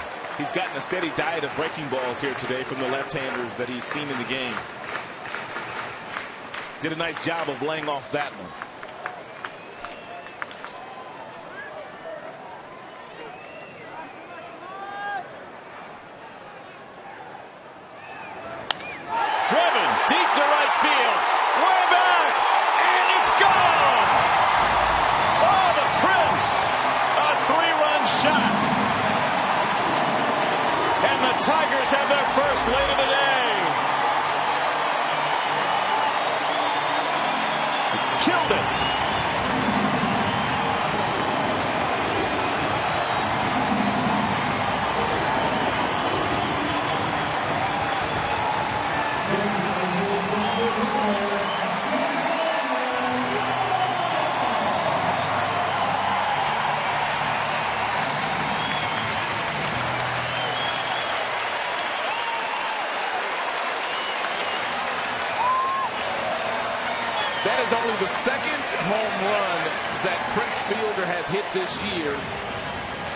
He's gotten a steady diet of breaking balls here today from the left-handers that he's seen in the game. Did a nice job of laying off that one. Driven deep to right field. Way back. And it's gone. Oh, the Prince. A 3-run shot. And the Tigers have their first lead of the day. Killed it. That is only the second home run that Prince Fielder has hit this year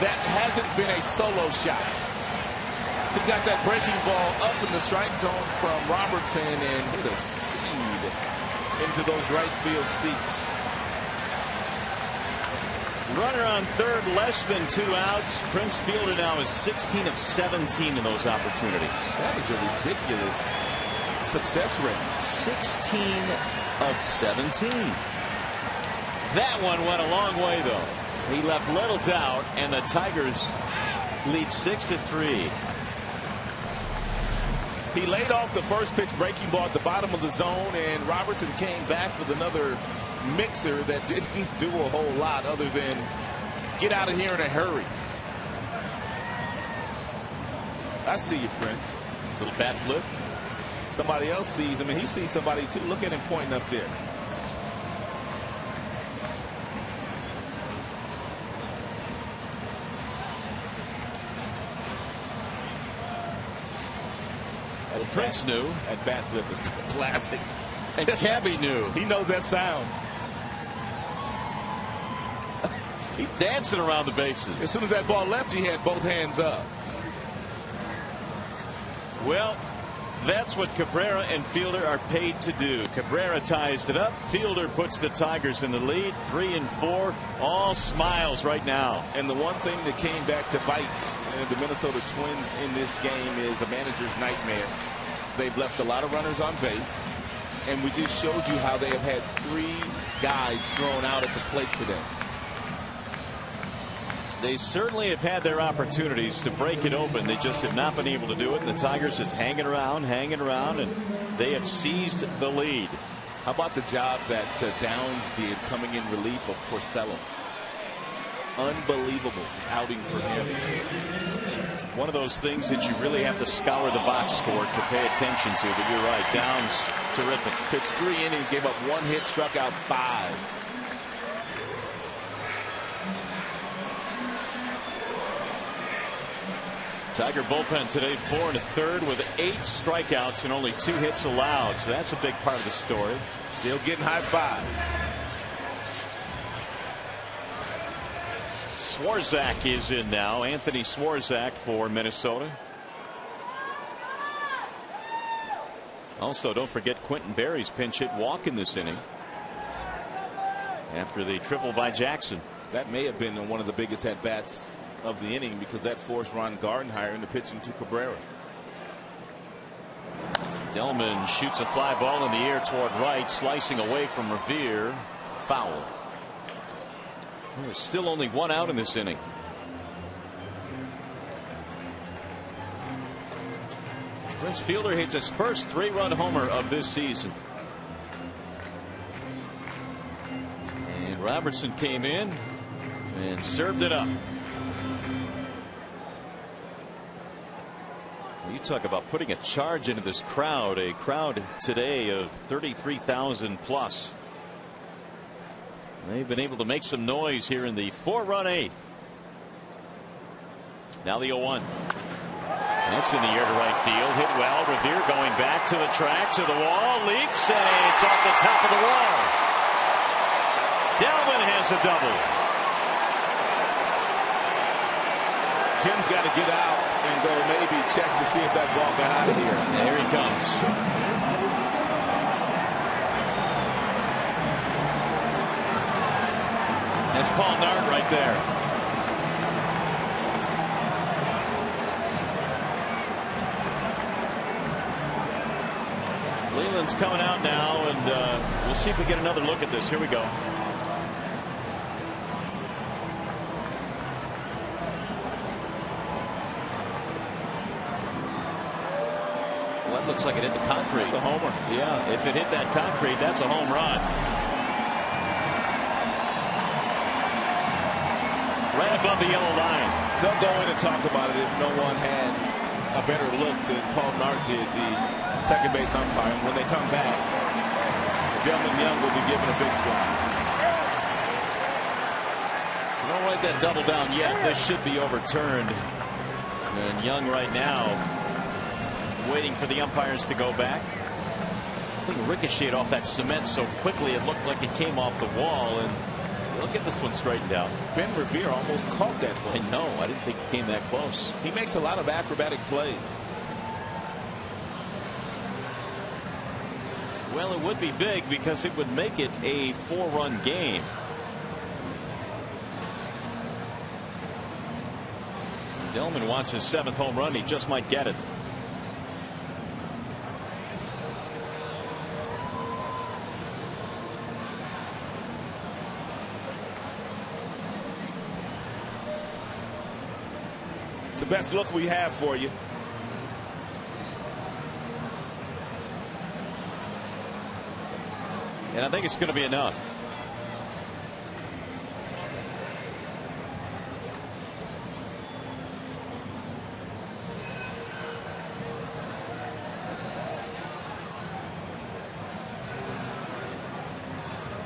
that hasn't been a solo shot. He got that breaking ball up in the strike zone from Robertson and hit a seed into those right field seats. Runner on third, less than 2 outs. Prince Fielder now is 16 of 17 in those opportunities. That is a ridiculous success rate. 16 of 17. That one went a long way, though. He left little doubt, and the Tigers lead 6-3. He laid off the first pitch breaking ball at the bottom of the zone, and Robertson came back with another mixer that didn't do a whole lot other than get out of here in a hurry. I see you, Prince. Little bat flip. Somebody else sees him, and he sees somebody too. Look at him pointing up there. Prince knew. That bat flip is classic. And Cabby knew. He knows that sound. He's dancing around the bases. As soon as that ball left, he had both hands up. Well, that's what Cabrera and Fielder are paid to do. Cabrera ties it up. Fielder puts the Tigers in the lead, 3-4. All smiles right now. And the one thing that came back to bite the Minnesota Twins in this game is a manager's nightmare. They've left a lot of runners on base, and we just showed you how they have had 3 guys thrown out at the plate today. They certainly have had their opportunities to break it open. They just have not been able to do it. And the Tigers is hanging around, and they have seized the lead. How about the job that Downs did coming in relief of Porcello? Unbelievable outing for him. One of those things that you really have to scour the box score to pay attention to. But you're right, Downs, terrific. Pitched 3 innings, gave up 1 hit, struck out 5. Tiger bullpen today 4 1/3 with 8 strikeouts and only 2 hits allowed. So that's a big part of the story. Still getting high fives. Swarzak is in now. Anthony Swarzak for Minnesota. Also, don't forget Quentin Berry's pinch hit walk in this inning after the triple by Jackson. That may have been one of the biggest at bats of the inning because that forced Ron Gardenhire into pitching to Cabrera. Delman shoots a fly ball in the air toward right, slicing away from Revere. Foul. There's still only 1 out in this inning. Prince Fielder hits his first 3-run homer of this season. And Robertson came in and served it up. You talk about putting a charge into this crowd. A crowd today of 33,000 plus. They've been able to make some noise here in the 4-run 8th. Now the 0-1. That's in the air to right field. Hit well. Revere going back to the track, to the wall. Leaps, and it's off the top of the wall. Delman has a double. Jim's got to get out and go maybe check to see if that ball got out of here. And here he comes. That's Paul Nard right there. Leland's coming out now, and we'll see if we get another look at this. Here we go. Well, that looks like it hit the concrete. It's a homer. Yeah, if it hit that concrete, that's a home run. Right above the yellow line. They'll go in and talk about it if no one had a better look than Paul Nard did, the second base umpire. When they come back, Delman Young will be given a big fly. Don't write that double down yet. This should be overturned. And Young right now waiting for the umpires to go back. I think ricocheted off that cement so quickly it looked like it came off the wall, and they'll get this one straightened out. Ben Revere almost caught that ball. I know. I didn't think it came that close. He makes a lot of acrobatic plays. Well, it would be big because it would make it a 4-run game. Delman wants his 7th home run. He just might get it. It's the best look we have for you. And I think it's going to be enough.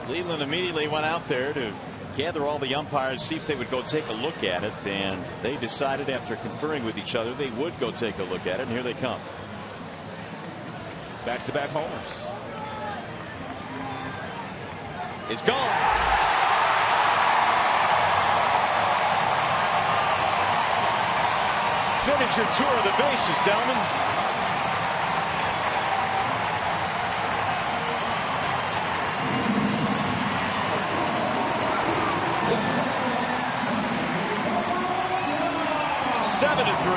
Leland immediately went out there to gather all the umpires, see if they would go take a look at it, and they decided after conferring with each other they would go take a look at it, and here they come. Back-to-back homers. It's gone. Finish your tour of the bases, Delman. Seven to 3.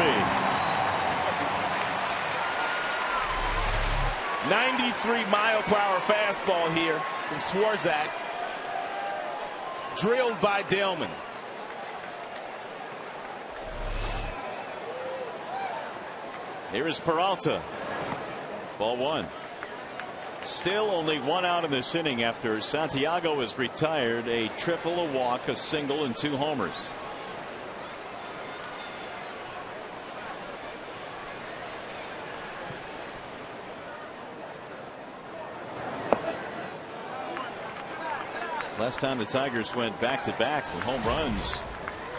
93-mile-per-hour fastball here from Swarzak. Drilled by Delman. Here is Peralta. Ball 1. Still only 1 out in this inning after Santiago is retired. A triple, a walk, a single, and 2 homers. Last time the Tigers went back-to-back with home runs,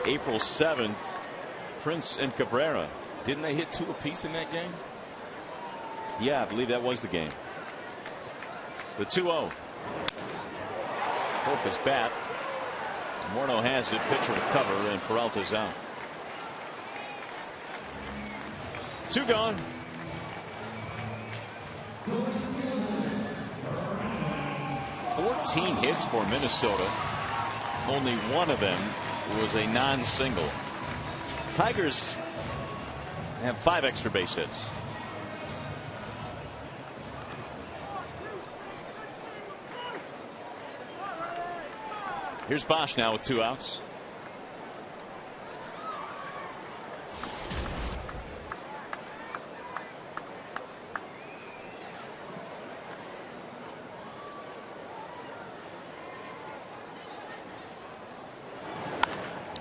April 7th, Prince and Cabrera. Didn't they hit 2 apiece in that game? Yeah, I believe that was the game. The 2-0. Hope is bat. Morneau has it. Pitcher will cover, and Peralta's out. 2 gone. Fourteen hits for Minnesota. Only 1 of them was a non-single. Tigers have 5 extra base hits. Here's Bosch now with 2 outs.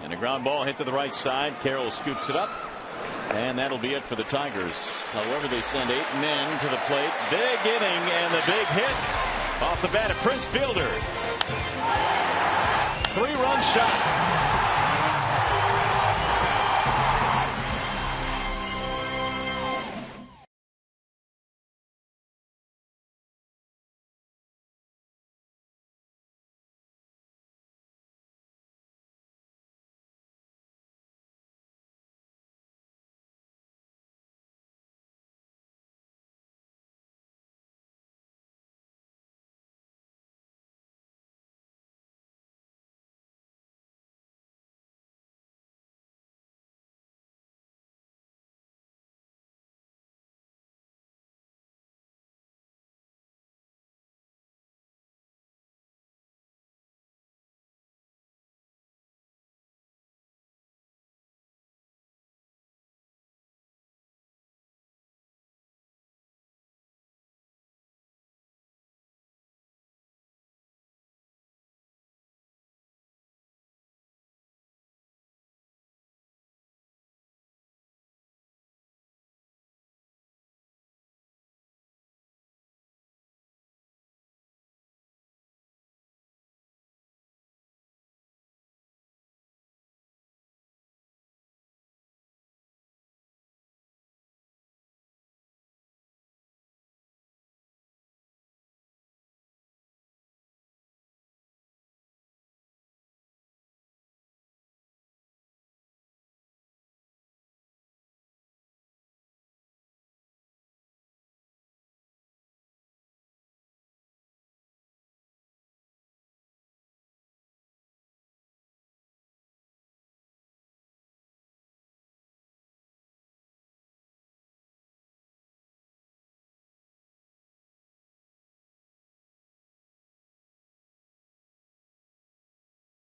And a ground ball hit to the right side. Carroll scoops it up. And that'll be it for the Tigers. However, they send 8 men to the plate. Big inning and the big hit off the bat of Prince Fielder. 3-run shot.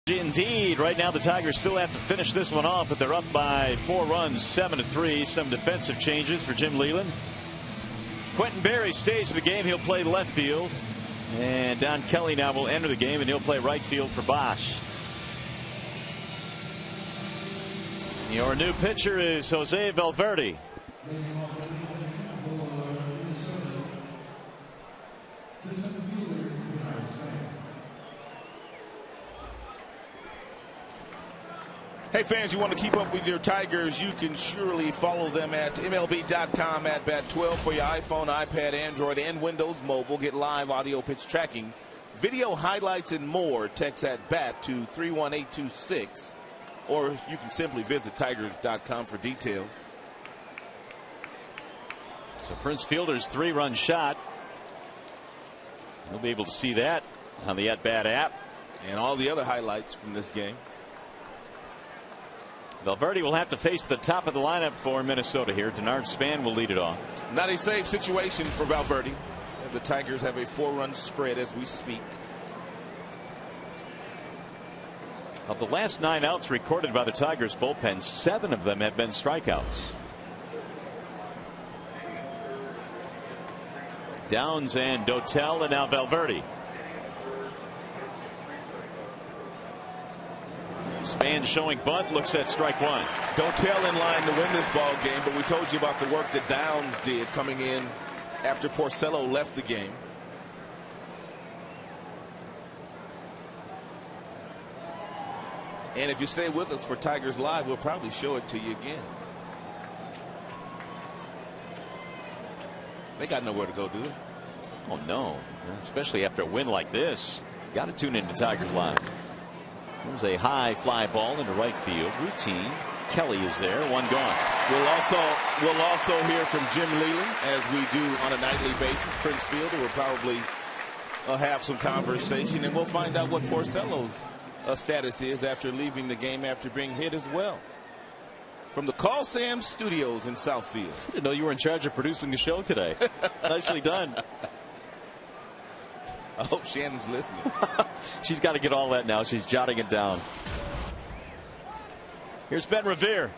Indeed, right now the Tigers still have to finish this one off, but they're up by 4 runs, 7-3. Some defensive changes for Jim Leyland. Quentin Berry stays in the game. He'll play left field. And Don Kelly now will enter the game, and he'll play right field for Bosch. Your new pitcher is Jose Valverde. Hey fans, you want to keep up with your Tigers, you can surely follow them at MLB.com at Bat12 for your iPhone, iPad, Android, and Windows Mobile. Get live audio pitch tracking, video highlights, and more. Text at BAT to 31826, or you can simply visit Tigers.com for details. So Prince Fielder's 3-run shot. You'll be able to see that on the At Bat app. And all the other highlights from this game. Valverde will have to face the top of the lineup for Minnesota here. Denard Span will lead it off. Not a safe situation for Valverde. The Tigers have a 4-run spread as we speak. Of the last 9 outs recorded by the Tigers bullpen, 7 of them have been strikeouts. Downs and Dotel, and now Valverde. Span showing bunt, looks at strike 1. Dotel in line to win this ball game, but we told you about the work that Downs did coming in after Porcello left the game. And if you stay with us for Tigers Live, we'll probably show it to you again. They got nowhere to go, do they? Oh no, especially after a win like this. Got to tune into Tigers Live. There's a high fly ball into right field. Routine. Kelly is there. 1 gone. We'll also hear from Jim Leyland, as we do on a nightly basis. Prince Fielder will probably have some conversation, and we'll find out what Porcello's status is after leaving the game after being hit as well. From the Call Sam Studios in Southfield. I didn't know you were in charge of producing the show today. Nicely done. I hope Shannon's listening. She's got to get all that now. She's jotting it down. Here's Ben Revere.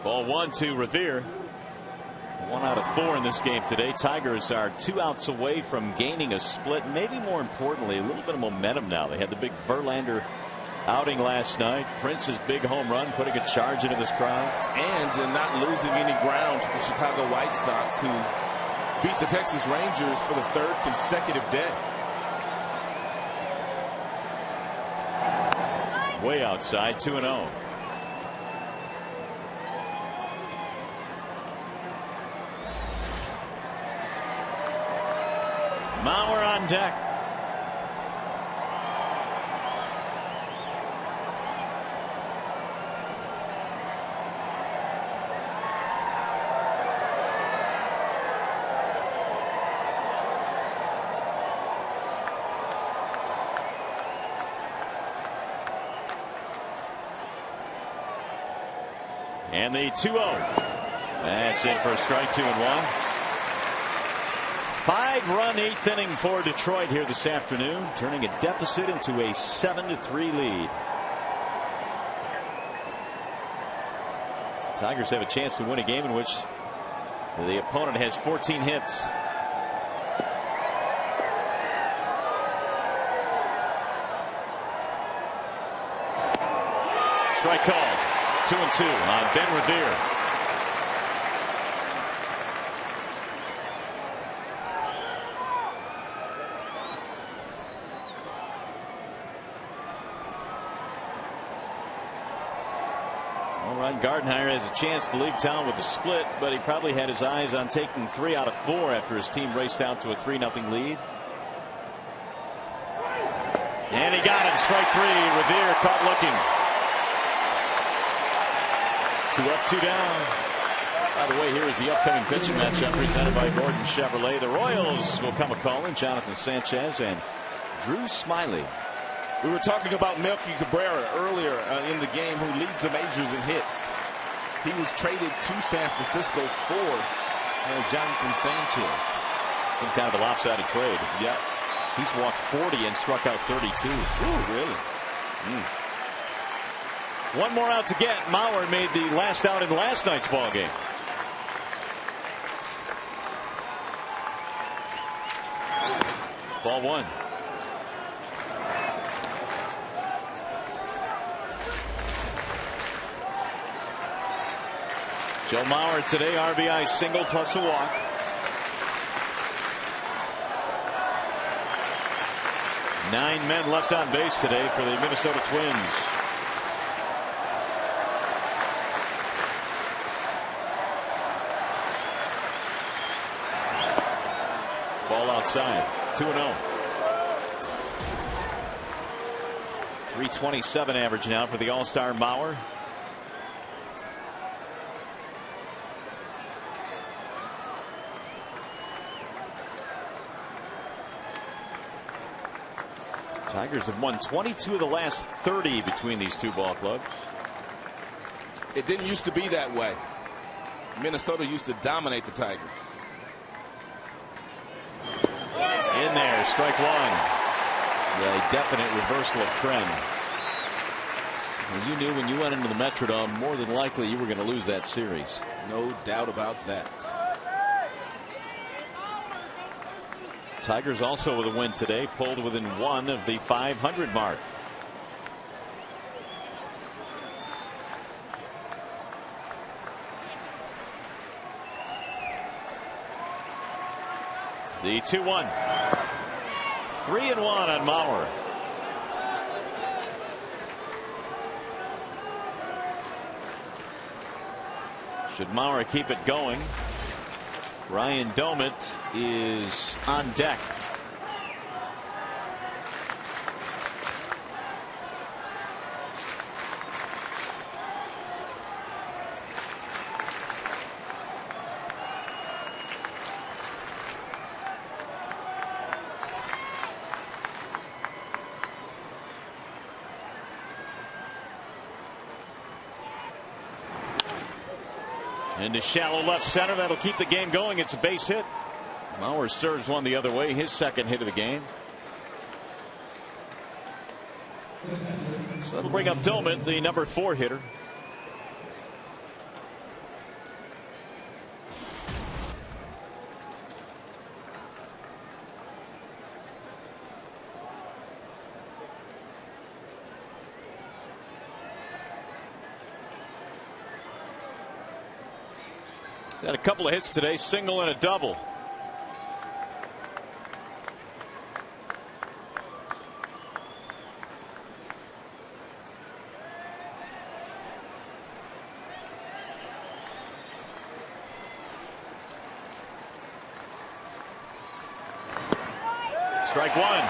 Ball 1 to Revere. 1 out of 4 in this game today. Tigers are 2 outs away from gaining a split. Maybe more importantly, a little bit of momentum now. They had the big Verlander outing last night. Prince's big home run putting a charge into this crowd. And not losing any ground to the Chicago White Sox, who beat the Texas Rangers for the 3rd consecutive day. Way outside, 2-0. Mauer on deck. And the 2-0. That's it for a strike, 2-1. 5-run 8th inning for Detroit here this afternoon, turning a deficit into a 7-3 lead. Tigers have a chance to win a game in which the opponent has 14 hits. Strike call. 2-2 on Ben Revere. All right, Gardenhire has a chance to leave town with a split, but he probably had his eyes on taking 3 out of 4 after his team raced out to a 3-0 lead. And he got him. Strike 3. Revere caught looking. 2 up, 2 down. By the way, here is the upcoming pitching matchup presented by Gordon Chevrolet. The Royals will come a-calling. Jonathan Sanchez and Drew Smiley. We were talking about Melky Cabrera earlier in the game, who leads the majors in hits. He was traded to San Francisco for Jonathan Sanchez. Some kind of a lopsided trade. Yeah. He's walked 40 and struck out 32. Ooh, really? One more out to get. Mauer made the last out in last night's ball game. Ball one. Joe Mauer today, RBI single plus a walk. Nine men left on base today for the Minnesota Twins. Ball outside. 2-0. 327 average now for the All-Star Mauer. Tigers have won 22 of the last 30 between these two ball clubs. It didn't used to be that way. Minnesota used to dominate the Tigers. In there, strike one. Yeah, a definite reversal of trend. Well, you knew when you went into the Metrodome, more than likely you were going to lose that series. No doubt about that. Tigers also with a win today, pulled within one of the 500 mark. The 2-1. 3-1 on Mauer. Should Mauer keep it going? Ryan Domit is on deck. Into shallow left center. That'll keep the game going. It's a base hit. Mauer serves one the other way. His second hit of the game. So that'll bring up Domit, the number 4 hitter. He's had a couple of hits today, single and a double. Strike one.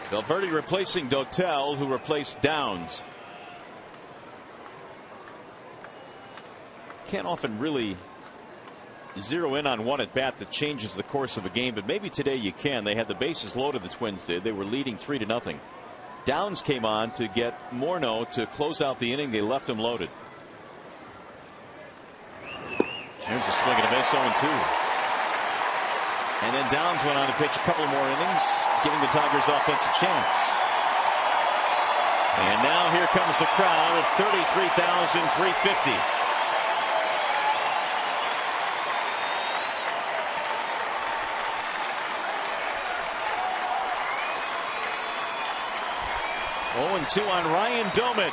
Valverde replacing Dotel, who replaced Downs. Can't often really zero in on one at bat that changes the course of a game, but maybe today you can. They had the bases loaded, the Twins did. They were leading 3-0. Downs came on to get Morneau to close out the inning. They left him loaded. Here's a swing and a miss, 0-2. And then Downs went on to pitch a couple more innings, giving the Tigers offense a chance. And now here comes the crowd at 33,350. Oh, 2 on Ryan Domit.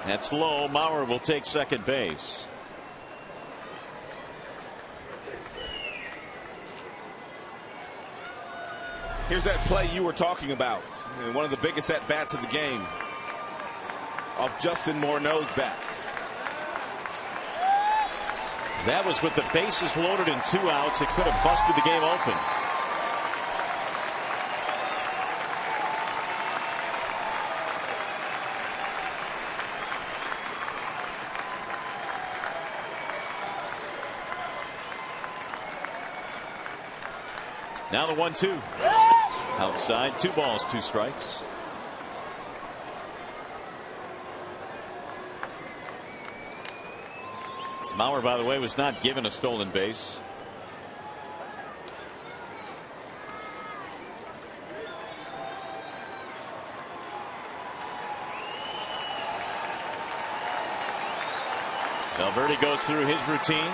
That's low. Mauer will take second base. Here's that play you were talking about. One of the biggest at-bats of the game. Off Justin Morneau's bat. That was with the bases loaded and 2 outs. It could have busted the game open. Now the 1-2. Outside, 2 balls, 2 strikes. Mauer, by the way, was not given a stolen base. Valverde goes through his routine.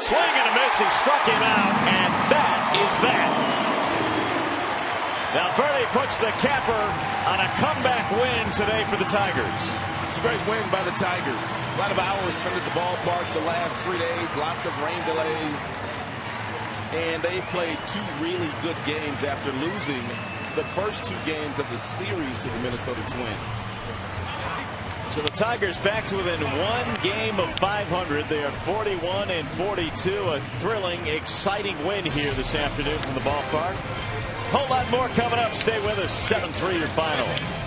Swing and a miss. He struck him out, and that is that. Valverde puts the capper on a comeback win today for the Tigers. It's a great win by the Tigers. A lot of hours spent at the ballpark the last 3 days. Lots of rain delays. And they played 2 really good games after losing the first 2 games of the series to the Minnesota Twins. So the Tigers back to within 1 game of 500. They are 41 and 42. A thrilling, exciting win here this afternoon from the ballpark. Whole lot more coming up. Stay with us. 7-3 your final.